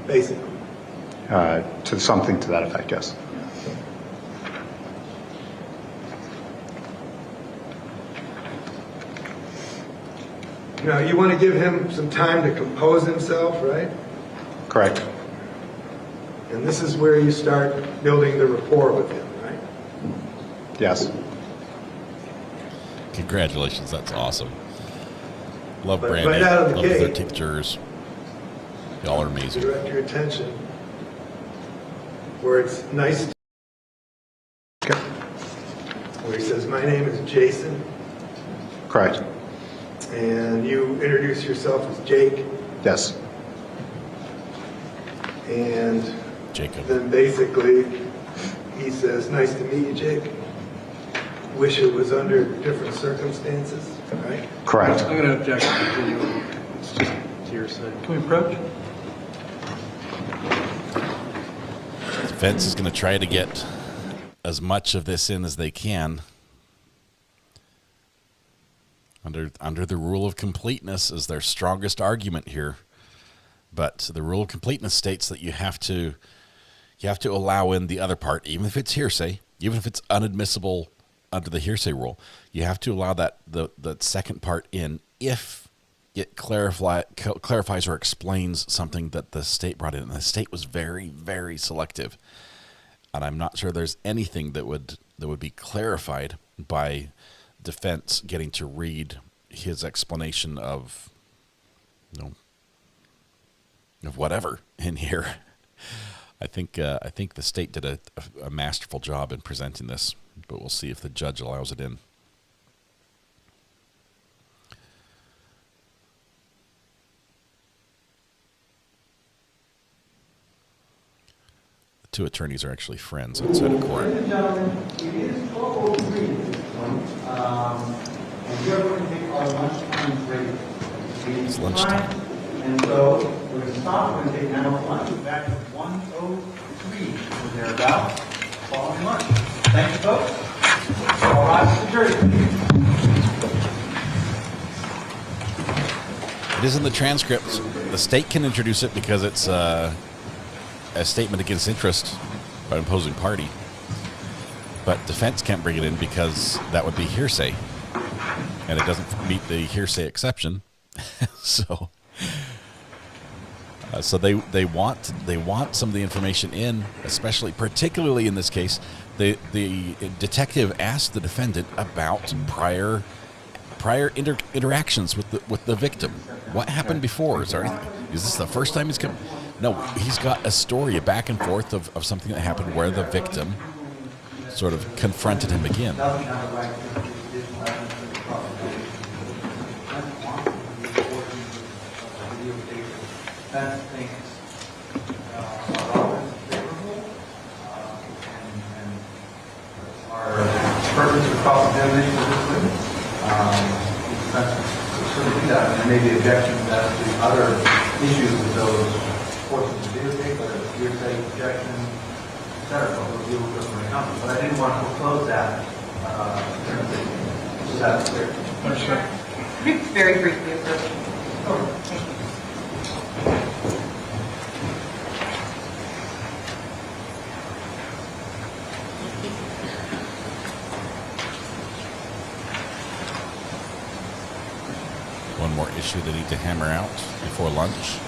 Basically. To something to that effect, yes. Now, you want to give him some time to compose himself, right? Correct. And this is where you start building the rapport with him, right? Yes. Congratulations, that's awesome. Love But Brandon. right out of the Love gate, 13th jurors. Y'all are amazing. direct your attention where it's nice. Where he says, my name is Jason. Correct. And you introduce yourself as Jake. Yes. And Jacob. Then basically he says, nice to meet you, Jake. Wish it was under different circumstances, right? Correct. I'm going to object to continuing. It's just hearsay. Can we approach? Defense is going to try to get as much of this in as they can. Under the rule of completeness is their strongest argument here. But the rule of completeness states that you have to allow in the other part, even if it's hearsay, even if it's unadmissible under the hearsay rule, you have to allow that the second part in if it clarifies or explains something that the state brought in. And the state was very, very selective. And I'm not sure there's anything that would be clarified by defense getting to read his explanation of, of whatever in here. I think the state did a masterful job in presenting this, but we'll see if the judge allows it in. The two attorneys are actually friends outside of court. Ladies and gentlemen, it is 12:03 at this point, and we are going to take our lunchtime break. It's lunchtime. And so we're going to stop. We're going to take an hour lunch. We're back at 1:03 or thereabouts following lunch. Thank you, folks. All rise for the jury. It is in the transcript. The state can introduce it because it's a statement against interest by an opposing party. But defense can't bring it in because that would be hearsay. And it doesn't meet the hearsay exception. So they want some of the information in, particularly in this case. The detective asked the defendant about prior interactions with the victim. What happened before? Is this the first time he's come? No, he's got a story, a back and forth of something that happened where the victim sort of confronted him again. That thinks are favorable, and our purpose of cross-examination of this witness. That's sort of do that. And there may be objections as to other issues with those portions of the videotape, whether it's hearsay, objection, etc. But we'll deal with those when it comes. But I didn't want to foreclose that very briefly approach. Over. Thank you. One more issue they need to hammer out before lunch.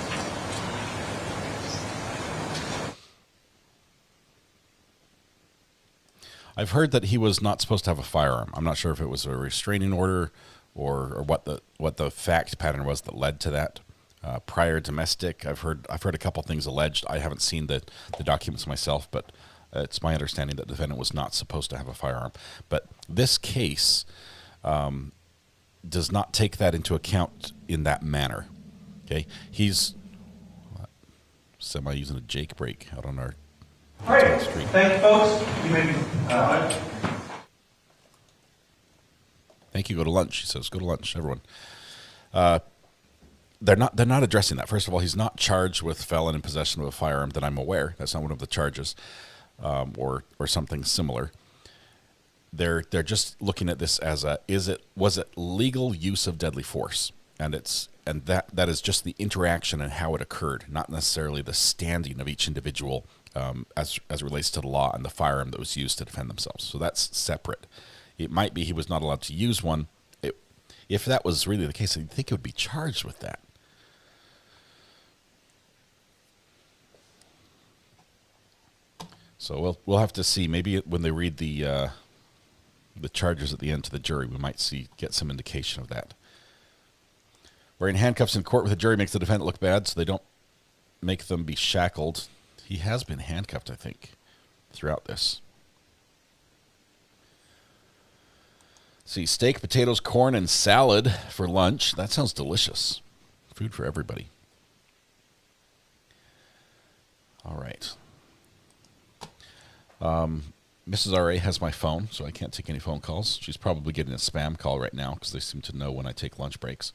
I've heard that he was not supposed to have a firearm. I'm not sure if it was a restraining order or what the fact pattern was that led to that. Prior domestic, I've heard a couple things alleged. I haven't seen the documents myself, but it's my understanding that the defendant was not supposed to have a firearm. But this case does not take that into account in that manner. Okay, he's semi using a Jake brake out on our All right, street. thank you, folks. You may be. Thank you. Go to lunch. He says, "Go to lunch, everyone." They're not addressing that. First of all, he's not charged with felon in possession of a firearm that I'm aware. That's not one of the charges, or something similar. They're just looking at this as was it legal use of deadly force, and that is just the interaction and how it occurred, not necessarily the standing of each individual as it relates to the law and the firearm that was used to defend themselves. So that's separate. It might be he was not allowed to use one. If that was really the case, I think it would be charged with that. So we'll have to see. Maybe when they read the charges at the end to the jury, we might get some indication of that. Wearing handcuffs in court with a jury makes the defendant look bad, so they don't make them be shackled. He has been handcuffed, I think, throughout this. See, steak, potatoes, corn, and salad for lunch. That sounds delicious. Food for everybody. All right. Mrs. R.A. has my phone, so I can't take any phone calls. She's probably getting a spam call right now because they seem to know when I take lunch breaks.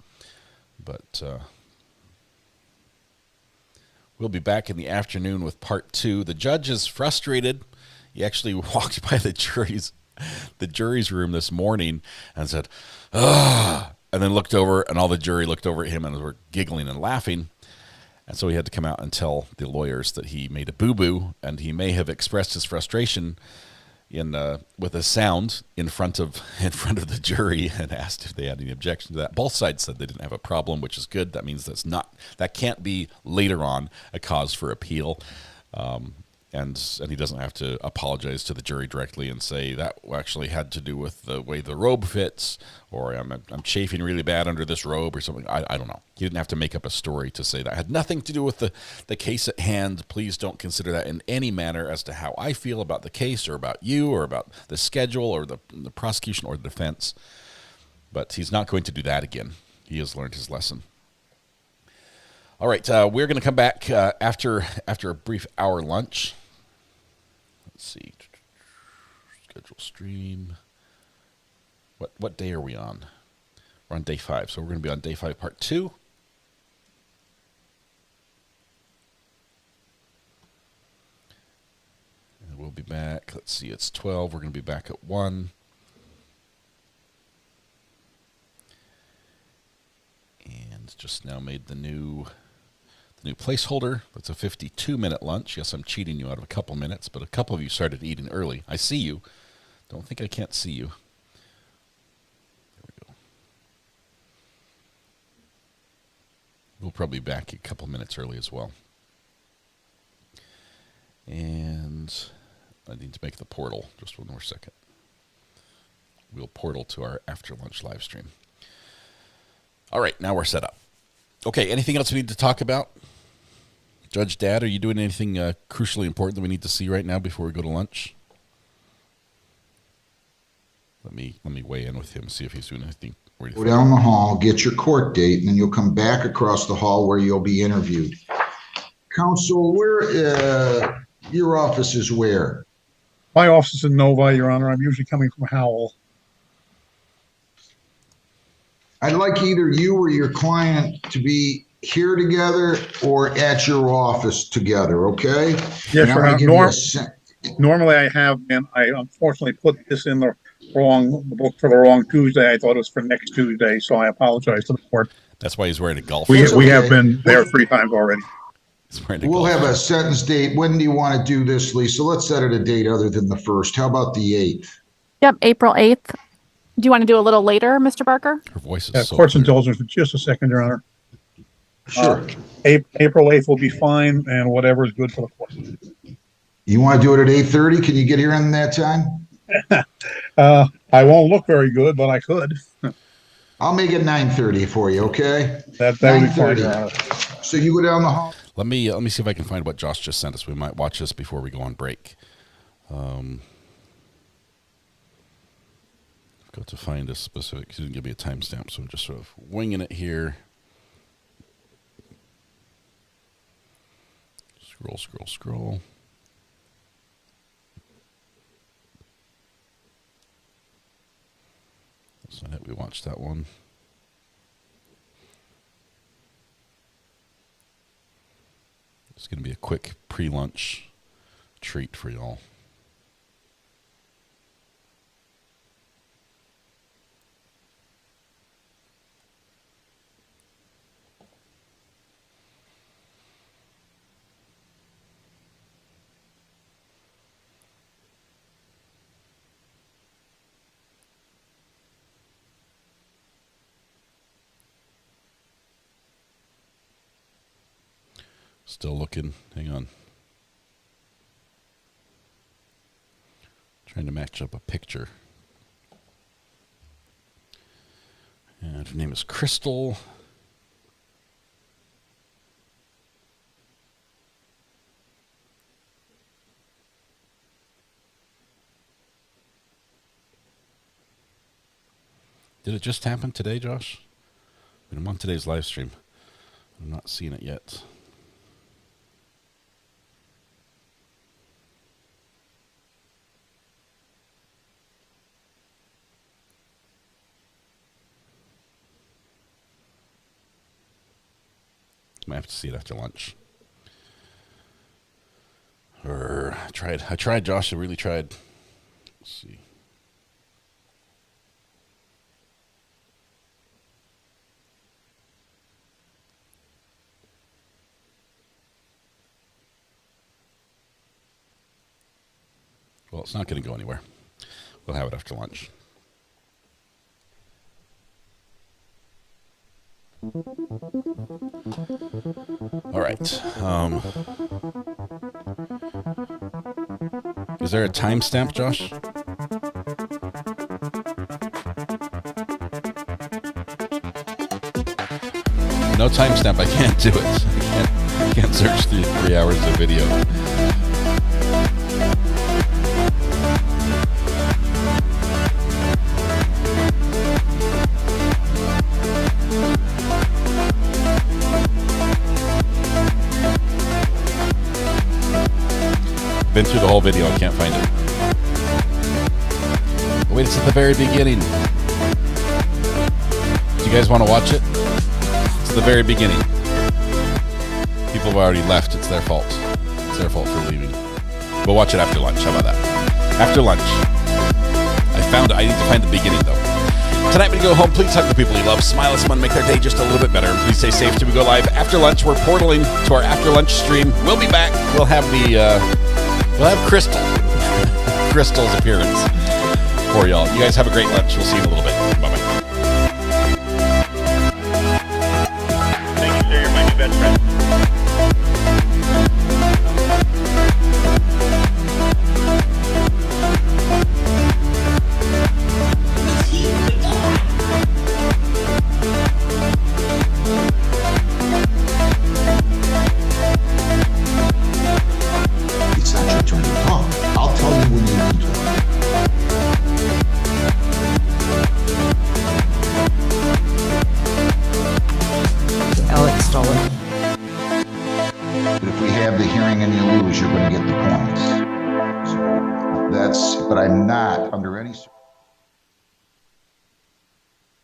But we'll be back in the afternoon with part 2. The judge is frustrated. He actually walked by the jury's room this morning and said, "Ugh," and then looked over, and all the jury looked over at him and were giggling and laughing. And so he had to come out and tell the lawyers that he made a boo-boo, and he may have expressed his frustration with a sound in front of the jury and asked if they had any objection to that. Both sides said they didn't have a problem, which is good. That means that can't be later on a cause for appeal. And he doesn't have to apologize to the jury directly and say that actually had to do with the way the robe fits, or I'm chafing really bad under this robe or something. I don't know. He didn't have to make up a story to say that. It had nothing to do with the case at hand. Please don't consider that in any manner as to how I feel about the case or about you or about the schedule or the prosecution or the defense. But he's not going to do that again. He has learned his lesson. All right, we're going to come back after a brief hour lunch. Let's see. Schedule stream. What day are we on? We're on day 5, so we're going to be on day 5, part 2. And we'll be back. Let's see, it's 12. We're going to be back at 1. And just now made the new placeholder. That's a 52-minute lunch. Yes, I'm cheating you out of a couple minutes, but a couple of you started eating early. I see you. Don't think I can't see you. There we go. We'll probably be back a couple minutes early as well. And I need to make the portal. Just one more second. We'll portal to our after lunch live stream. All right, now we're set up. Okay, anything else we need to talk about? Judge Dad, are you doing anything crucially important that we need to see right now before we go to lunch? Let me weigh in with him, see if he's doing anything. Go down the hall, get your court date, and then you'll come back across the hall where you'll be interviewed. Counsel, where your office is where? My office is in Novi, Your Honor. I'm usually coming from Howell. I'd like either you or your client to be here together or at your office together, okay? Yes, Your Honor. Normally I have, and I unfortunately put this in the the book for the wrong Tuesday. I thought it was for next Tuesday, so I apologize to the court. That's why he's wearing a golf We shirt. have been there 3 times already. We'll have a sentence date. When do you want to do this, Lisa? Let's set it a date other than the 1st. How about the 8th? Yep, April 8th. Do you want to do a little later, Mr. Barker? Her voice is Court's indulgence for just a second, Your Honor. Sure. April 8th will be fine, and whatever is good for the court. You want to do it at 8:30? Can you get here in that time? I won't look very good, but I could. I'll make it 9:30 for you, okay? That would be fine, 9:30. Your Honor. So you go down the hall. Let me see if I can find what Josh just sent us. We might watch this before we go on break. I've got to find a specific. He didn't give me a timestamp, so I'm just sort of winging it here. Scroll. So I think we watched that one. It's going to be a quick pre-lunch treat for y'all. Still looking. Hang on. Trying to match up a picture. And her name is Crystal. Did it just happen today, Josh? I'm on today's live stream. I'm not seeing it yet. I have to see it after lunch. I tried, Josh. I really tried. Let's see. Well, it's not going to go anywhere. We'll have it after lunch. All right. Is there a timestamp, Josh? No timestamp. I can't do it. I can't search through 3 hours of video. Been through the whole video, I can't find it. Oh, wait, it's at the very beginning. Do you guys want to watch it? It's the very beginning. People have already left. It's their fault. It's their fault for leaving. We'll watch it after lunch. How about that? After lunch. I need to find the beginning, though. Tonight, when you go home, please hug the people you love. Smile at someone, make their day just a little bit better. And please stay safe till we go live. After lunch, we're portaling to our after lunch stream. We'll be back. We'll have Crystal's appearance for y'all. You guys have a great lunch. We'll see you in a little bit. Bye-bye. Thank you, sir. You're my new best friend.